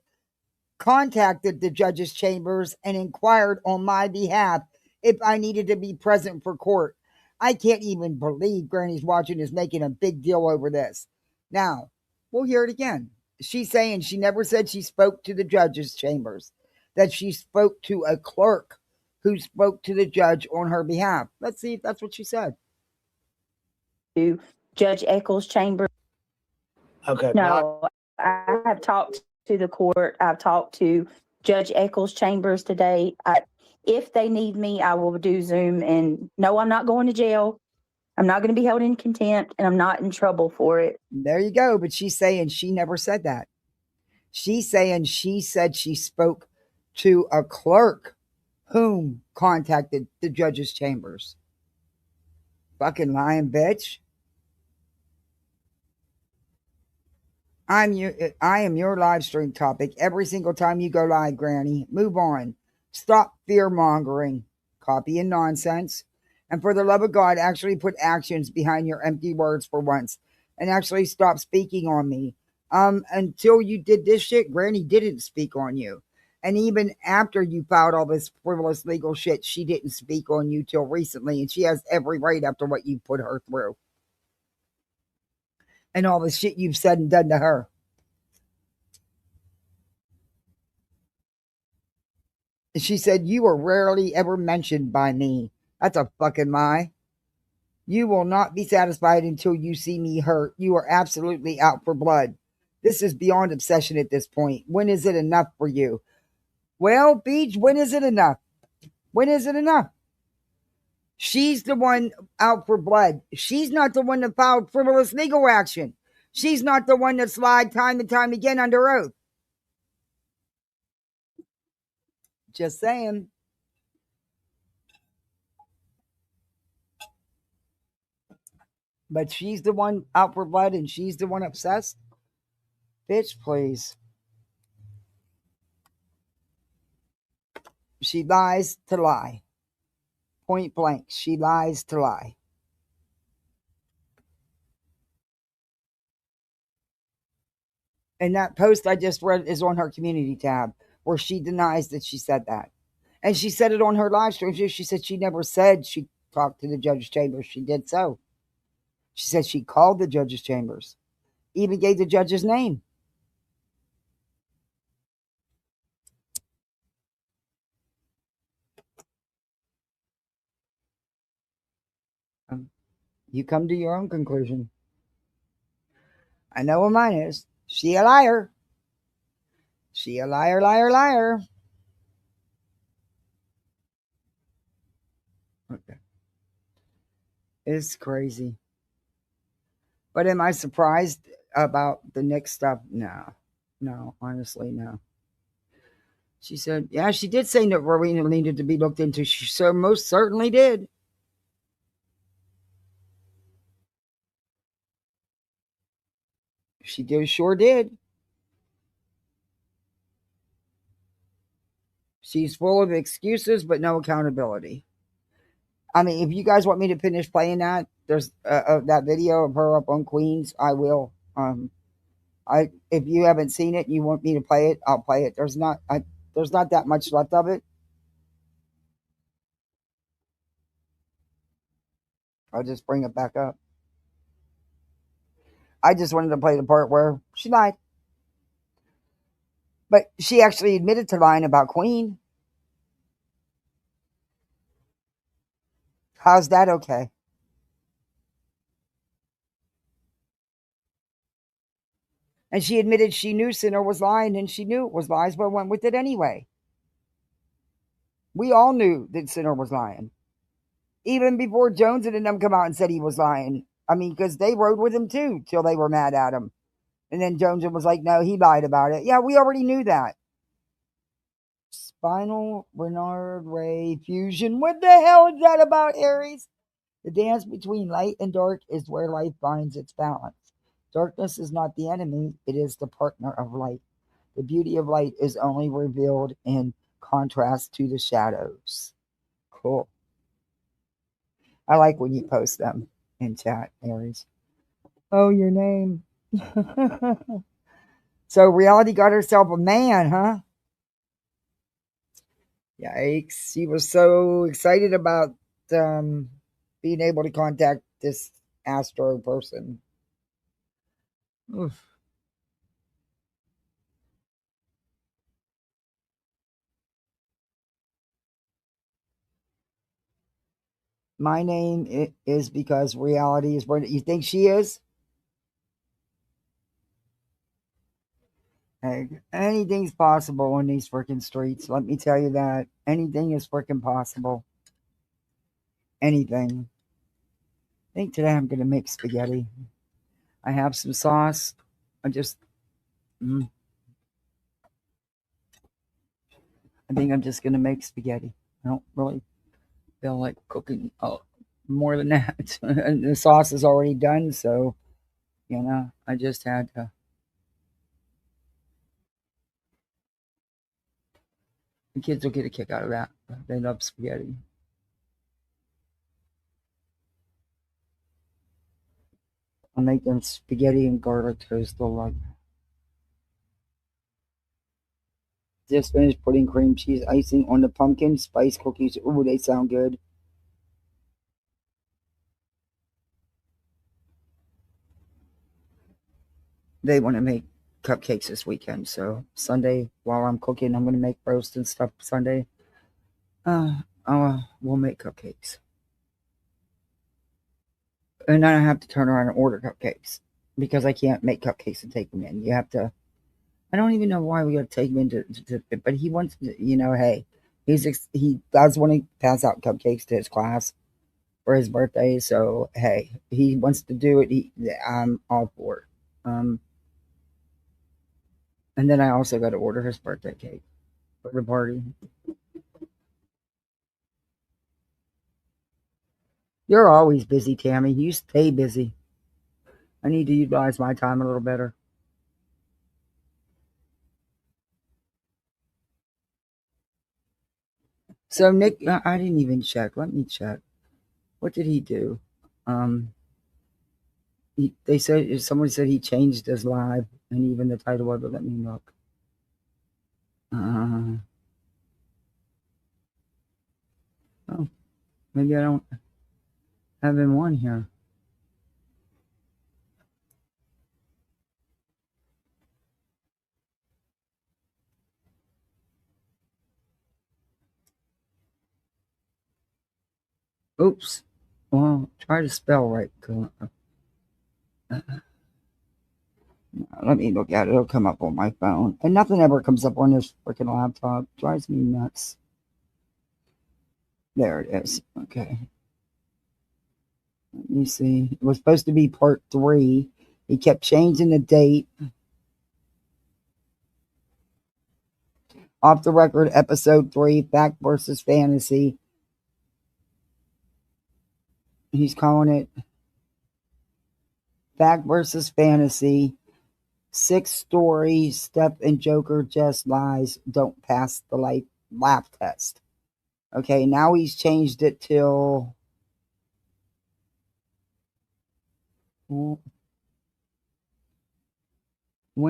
contacted the judge's chambers and inquired on my behalf if I needed to be present for court. I can't even believe Granny's watching is making a big deal over this. Now, we'll hear it again. She's saying she never said she spoke to the judge's chambers, that she spoke to a clerk who spoke to the judge on her behalf. Let's see if that's what she said. To Judge Eccles' chamber. Okay. No, I have talked to the court. I've talked to Judge Eccles' chambers today. If they need me, I will do Zoom. And no, I'm not going to jail. I'm not going to be held in contempt, and I'm not in trouble for it. There you go. But she's saying she never said that. She's saying she said she spoke to a clerk whom contacted the judge's chambers. Fucking lying bitch. I am your live stream topic every single time you go live, Granny. Move on. Stop fear mongering, copying nonsense. And for the love of God, actually put actions behind your empty words for once. And actually stop speaking on me. Until you did this shit, Granny didn't speak on you. And even after you filed all this frivolous legal shit, she didn't speak on you till recently. And she has every right after what you put her through. And all the shit you've said and done to her. And she said, you were rarely ever mentioned by me. That's a fucking lie. You will not be satisfied until you see me hurt. You are absolutely out for blood. This is beyond obsession at this point. When is it enough for you? Well, Beach, when is it enough? When is it enough? She's the one out for blood. She's not the one that filed frivolous legal action. She's not the one that's lied time and time again under oath. Just saying. But she's the one out for blood and she's the one obsessed. Bitch, please. She lies to lie. Point blank. She lies to lie. And that post I just read is on her community tab where she denies that she said that. And she said it on her live stream. She said she never said she talked to the judge's chambers. She did so. She said she called the judge's chambers. Even gave the judge's name. You come to your own conclusion. I know what mine is. She a liar. She a liar, liar, liar. Okay. It's crazy. But am I surprised about the next stuff? No. No, honestly, no. She said, yeah, she did say that Rowena needed to be looked into. She so most certainly did. She sure did. She's full of excuses, but no accountability. I mean, if you guys want me to finish playing that, there's that video of her up on Queens. I will. If you haven't seen it, and you want me to play it, I'll play it. There's not that much left of it. I'll just bring it back up. I just wanted to play the part where she lied. But she actually admitted to lying about Queen. How's that okay? And she admitted she knew Sumner was lying and she knew it was lies, but went with it anyway. We all knew that Sumner was lying. Even before Jones and them come out and said he was lying. I mean, because they rode with him too till they were mad at him. And then Jones was like, no, he lied about it. Yeah, we already knew that. Spinal Renard Ray Fusion. What the hell is that about, Aries? The dance between light and dark is where life finds its balance. Darkness is not the enemy, it is the partner of light. The beauty of light is only revealed in contrast to the shadows. Cool. I like when you post them in chat, Aries. Oh, your name. So reality got herself a man, huh? Yikes. She was so excited about being able to contact this Astro person. Oof. My name is because reality is where you think she is. Hey, anything's possible in these freaking streets. Let me tell you that. Anything is freaking possible. Anything. I think today I'm going to make spaghetti. I have some sauce. I think I'm just going to make spaghetti. I don't really feel like cooking more than that. And the sauce is already done, so, I just had to. The kids will get a kick out of that. They love spaghetti. I'll make them spaghetti and garlic toast. They'll like. Just finished putting cream cheese icing on the pumpkin spice cookies. Ooh, they sound good. They want to make cupcakes this weekend, so Sunday while I'm cooking, I'm going to make roast and stuff Sunday. We'll make cupcakes. And then I have to turn around and order cupcakes because I can't make cupcakes and take them in. You have to. I don't even know why we got to take him into, but he wants to, hey, he does want to pass out cupcakes to his class for his birthday. So, hey, he wants to do it. I'm all for it. And then I also got to order his birthday cake for the party. You're always busy, Tammy. You stay busy. I need to utilize my time a little better. So Nick, I didn't even check. Let me check. What did he do? They said someone said he changed his live and even the title of it. Let me look. Oh, maybe I don't have him on here. Oops. Well, try to spell right. Let me look at it. It'll come up on my phone. And nothing ever comes up on this freaking laptop. Drives me nuts. There it is. Okay. Let me see. It was supposed to be part 3. He kept changing the date. Off the record, episode 3, Fact versus Fantasy. He's calling it Fact versus Fantasy. 6 stories, Steph and Joker just lies, don't pass the laugh test. Okay, now he's changed it till. When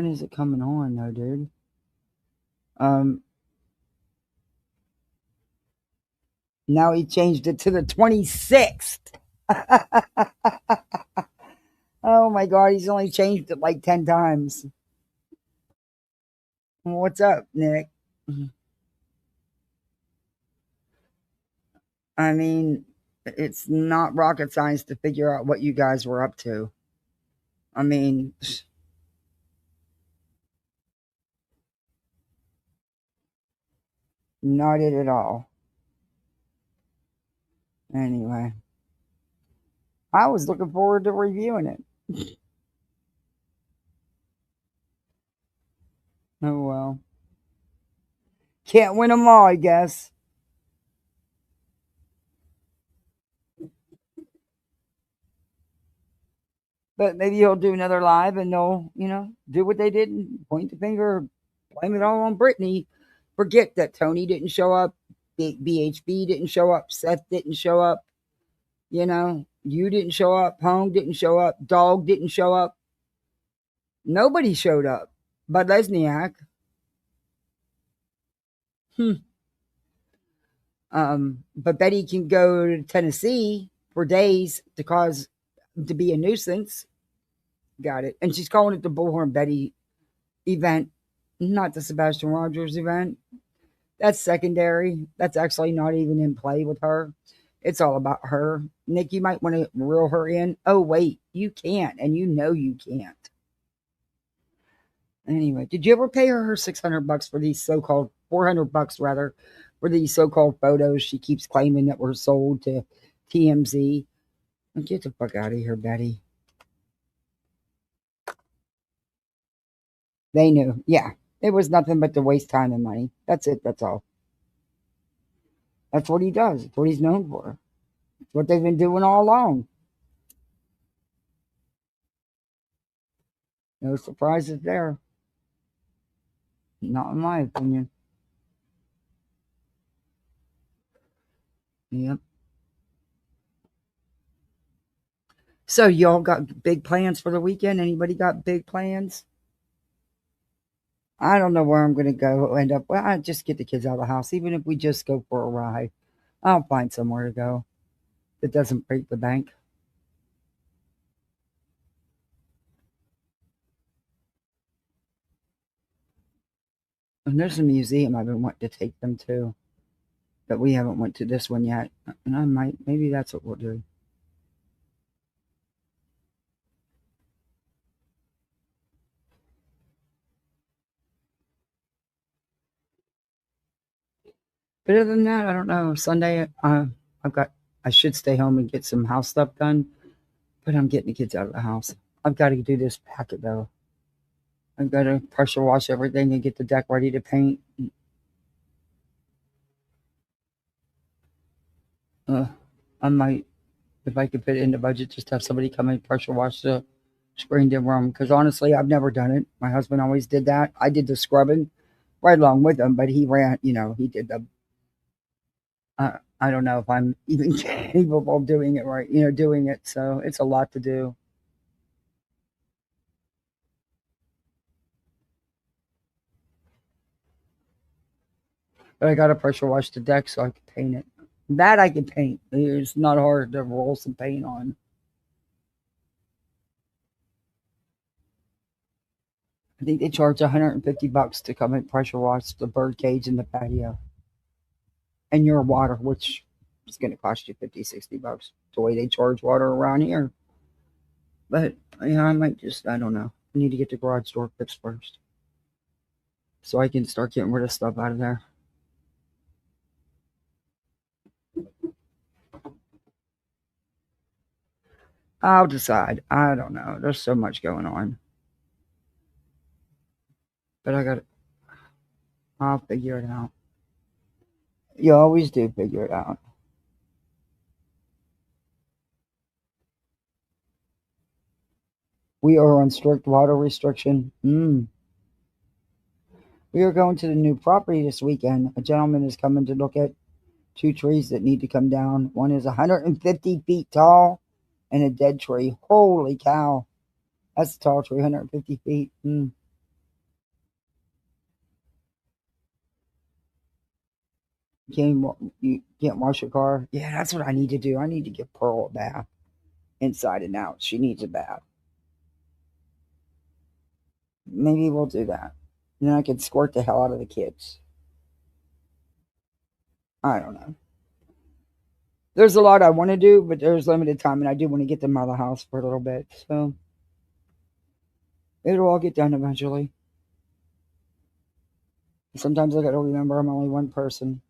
is it coming on though, dude? Now he changed it to the 26th. Oh my God, he's only changed it like 10 times. What's up, Nick? I mean, it's not rocket science to figure out what you guys were up to. I mean, not it at all. Anyway, I was looking forward to reviewing it. Oh well. Can't win them all, I guess. But maybe he'll do another live and they'll, do what they did and point the finger, blame it all on Brittany. Forget that Tony didn't show up, BHB didn't show up, Seth didn't show up, you didn't show up, Home didn't show up, Dog didn't show up. Nobody showed up but Lesniak. But Betty can go to Tennessee for days to be a nuisance. Got it. And she's calling it the Bullhorn Betty event, not the Sebastian Rogers event. That's secondary. That's actually not even in play with her. It's all about her. Nick, you might want to reel her in. Oh, wait, you can't. And you know you can't. Anyway, did you ever pay her $600 for these so-called, $400 rather, for these so-called photos she keeps claiming that were sold to TMZ? Get the fuck out of here, Betty. They knew. Yeah. It was nothing but to waste time and money. That's it. That's all. That's what he does. That's what he's known for. It's what they've been doing all along. No surprises there. Not in my opinion. Yep. So y'all got big plans for the weekend? Anybody got big plans? I don't know where I'm going to go end up. Well, I just get the kids out of the house. Even if we just go for a ride, I'll find somewhere to go that doesn't break the bank. And there's a museum I've been wanting to take them to, but we haven't went to this one yet. And maybe that's what we'll do. But other than that, I don't know. Sunday, I should stay home and get some house stuff done, but I'm getting the kids out of the house. I've got to do this packet though. I've got to pressure wash everything and get the deck ready to paint. I might, if I could fit it in the budget, just have somebody come and pressure wash the screened in room. Because honestly, I've never done it. My husband always did that. I did the scrubbing right along with him, but he ran, he did the. I don't know if I'm even capable of doing it right, doing it. So it's a lot to do. But I got to pressure wash the deck so I can paint it. That I can paint. It's not hard to roll some paint on. I think they charge $150 to come and pressure wash the bird cage in the patio. And your water, which is going to cost you $50-$60 the way they charge water around here. But I might just, I don't know. I need to get the garage door fixed first so I can start getting rid of stuff out of there. I'll decide. I don't know. There's so much going on. But I'll figure it out. You always do figure it out. We are on strict water restriction. We are going to the new property this weekend. A gentleman is coming to look at 2 trees that need to come down. One is 150 feet tall and a dead tree. Holy cow. That's a tall tree, 150 feet. You can't wash your car? Yeah, that's what I need to do. I need to give Pearl a bath. Inside and out. She needs a bath. Maybe we'll do that. And then I can squirt the hell out of the kids. I don't know. There's a lot I want to do, but there's limited time, and I do want to get them out of the house for a little bit. So it'll all get done eventually. Sometimes I got to remember I'm only one person.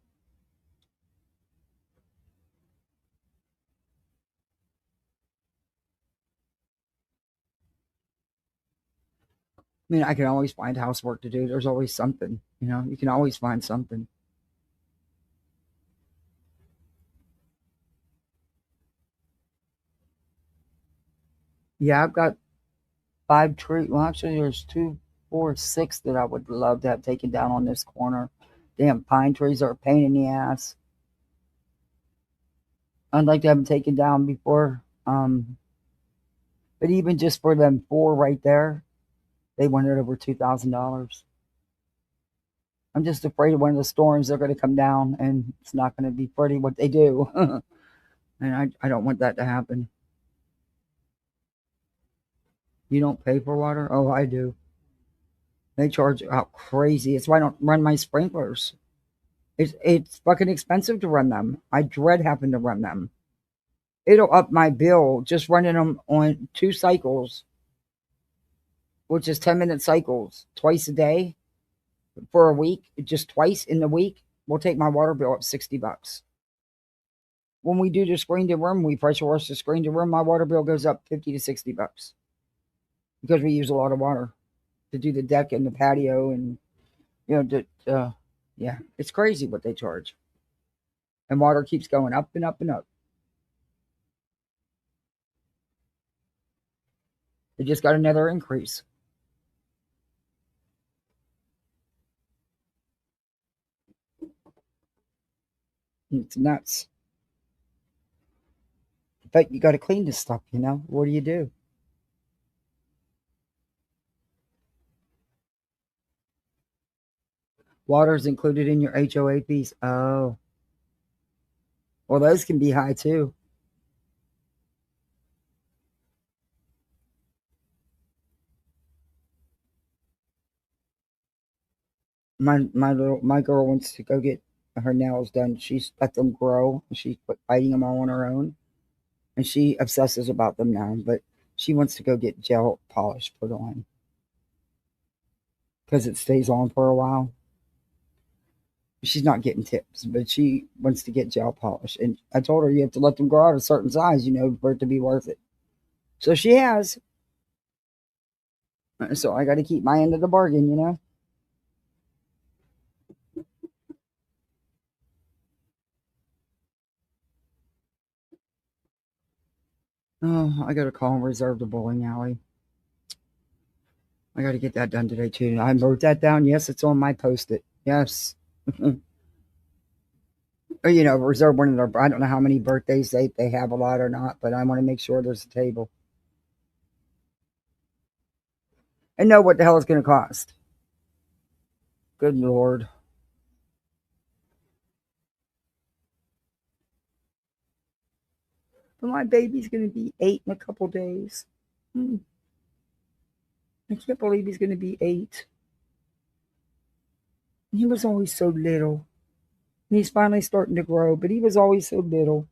I mean, I can always find housework to do. There's always something, you can always find something. Yeah, I've got 5 trees. Well, actually, there's 2, 4, 6 that I would love to have taken down on this corner. Damn pine trees are a pain in the ass. I'd like to have them taken down before. But even just for them 4 right there, they wanted over $2,000. I'm just afraid of one of the storms. They're going to come down, and it's not going to be pretty what they do. And I don't want that to happen. You don't pay for water? Oh, I do. They charge out crazy. It's why I don't run my sprinklers. It's fucking expensive to run them. I dread having to run them. It'll up my bill just running them on 2 cycles, which is 10-minute cycles, twice a day for a week. Just twice in the week will take my water bill up $60. When we do the screened in room, we pressure wash the screened in room, my water bill goes up $50 to $60 because we use a lot of water to do the deck and the patio, and yeah, it's crazy what they charge. And water keeps going up and up and up. They just got another increase. It's nuts. But you got to clean this stuff, What do you do? Water's included in your HOA fees. Oh. Well, those can be high too. My girl wants to go get her nails done. She's let them grow. She's biting them all on her own, and she obsesses about them now. But she wants to go get gel polish put on because it stays on for a while. She's not getting tips, but she wants to get gel polish, and I told her you have to let them grow out a certain size, for it to be worth it. So she has. So I got to keep my end of the bargain, Oh, I got to call and reserve the bowling alley. I got to get that done today, too. I wrote that down. Yes, it's on my Post-it. Yes. Reserve one of their, I don't know how many birthdays they have a lot or not, but I want to make sure there's a table. And know what the hell it's going to cost. Good Lord. But my baby's going to be 8 in a couple days. I can't believe he's going to be 8. He was always so little. And he's finally starting to grow, but he was always so little.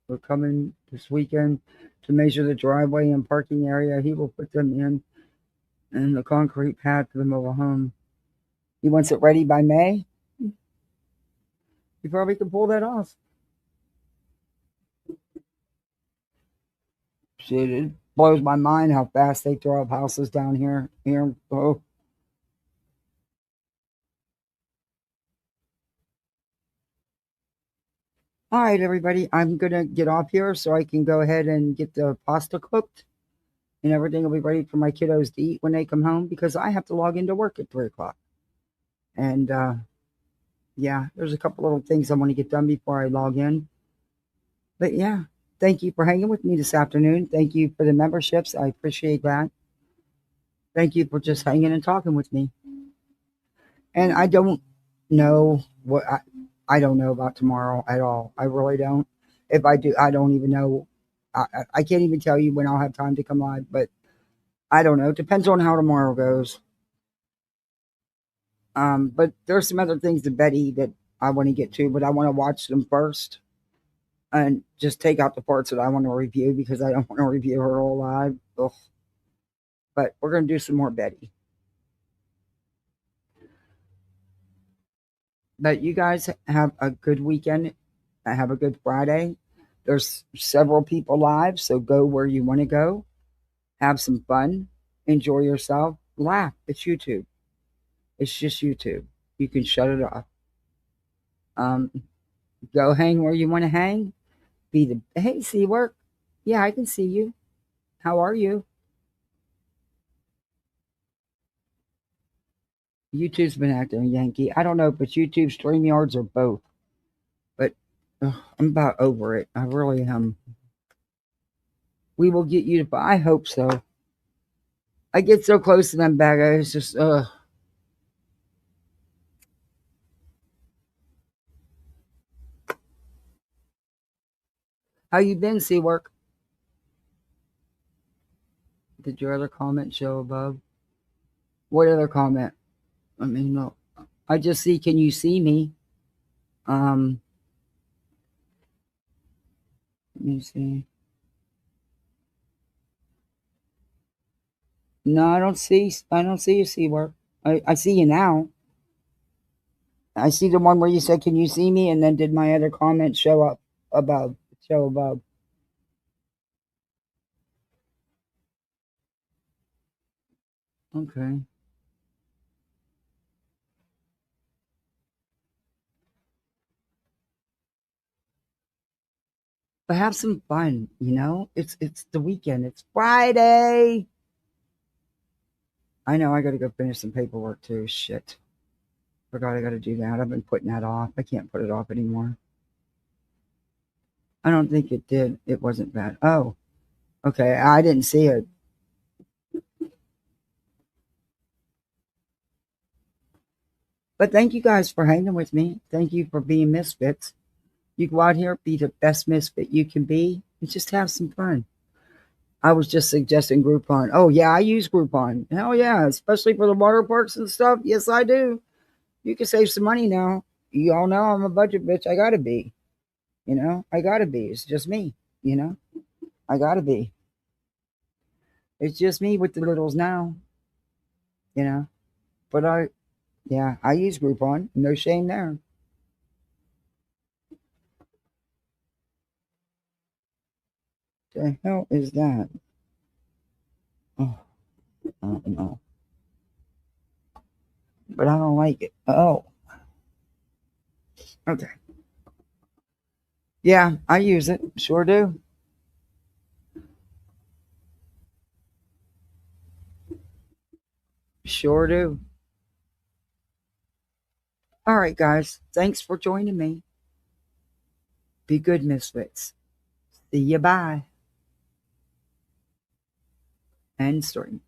We're coming this weekend to measure the driveway and parking area. He will put them in and the concrete pad for the mobile home. He wants it ready by May. He probably can pull that off. Shit, it blows my mind how fast they throw up houses down here. Oh. All right, everybody. I'm going to get off here so I can go ahead and get the pasta cooked. And everything will be ready for my kiddos to eat when they come home because I have to log into work at 3 o'clock. And, yeah, there's a couple little things I want to get done before I log in. But, yeah, thank you for hanging with me this afternoon. Thank you for the memberships. I appreciate that. Thank you for just hanging and talking with me. And I don't know what I don't know about tomorrow at all. I really don't. If I do, I don't even know. I can't even tell you when I'll have time to come live, but I don't know. It depends on how tomorrow goes. But there's some other things to Betty that I want to get to, but I want to watch them first and just take out the parts that I want to review because I don't want to review her all live. Ugh. But we're going to do some more Betty. But you guys have a good weekend. Have a good Friday. There's several people live, so go where you want to go. Have some fun. Enjoy yourself. Laugh. It's YouTube. It's just YouTube. You can shut it off. Go hang where you want to hang. Hey, see work. Yeah, I can see you. How are you? YouTube's been acting Yankee. I don't know if it's YouTube, StreamYards, or both. But I'm about over it. I really am. We will get you to, I hope so. I get so close to them bad guys. It's just, How you been, Seawork? Did your other comment show above? What other comment? I mean, no. I just see, can you see me? Let me see. No, I don't see you, Seawork. I see you now. I see the one where you said, can you see me? And then did my other comment show up above? Show above. Okay. But have some fun, you know? It's the weekend. It's Friday. I know I gotta go finish some paperwork too. Shit. Forgot I gotta do that. I've been putting that off. I can't put it off anymore. I don't think it did. It wasn't bad. Oh. Okay. I didn't see it. But thank you guys for hanging with me. Thank you for being misfits. You go out here, be the best misfit you can be, and just have some fun. I was just suggesting Groupon. Oh, yeah, I use Groupon. Hell yeah, especially for the water parks and stuff. Yes, I do. You can save some money now. You all know I'm a budget bitch. I gotta be. You know, I gotta be. It's just me. You know, I gotta be. It's just me with the littles now. You know, but I use Groupon. No shame there. The hell is that? Oh, I don't know. But I don't like it. Oh. Okay. Yeah, I use it. Sure do. Sure do. All right, guys. Thanks for joining me. Be good, misfits. See you. Bye. End story.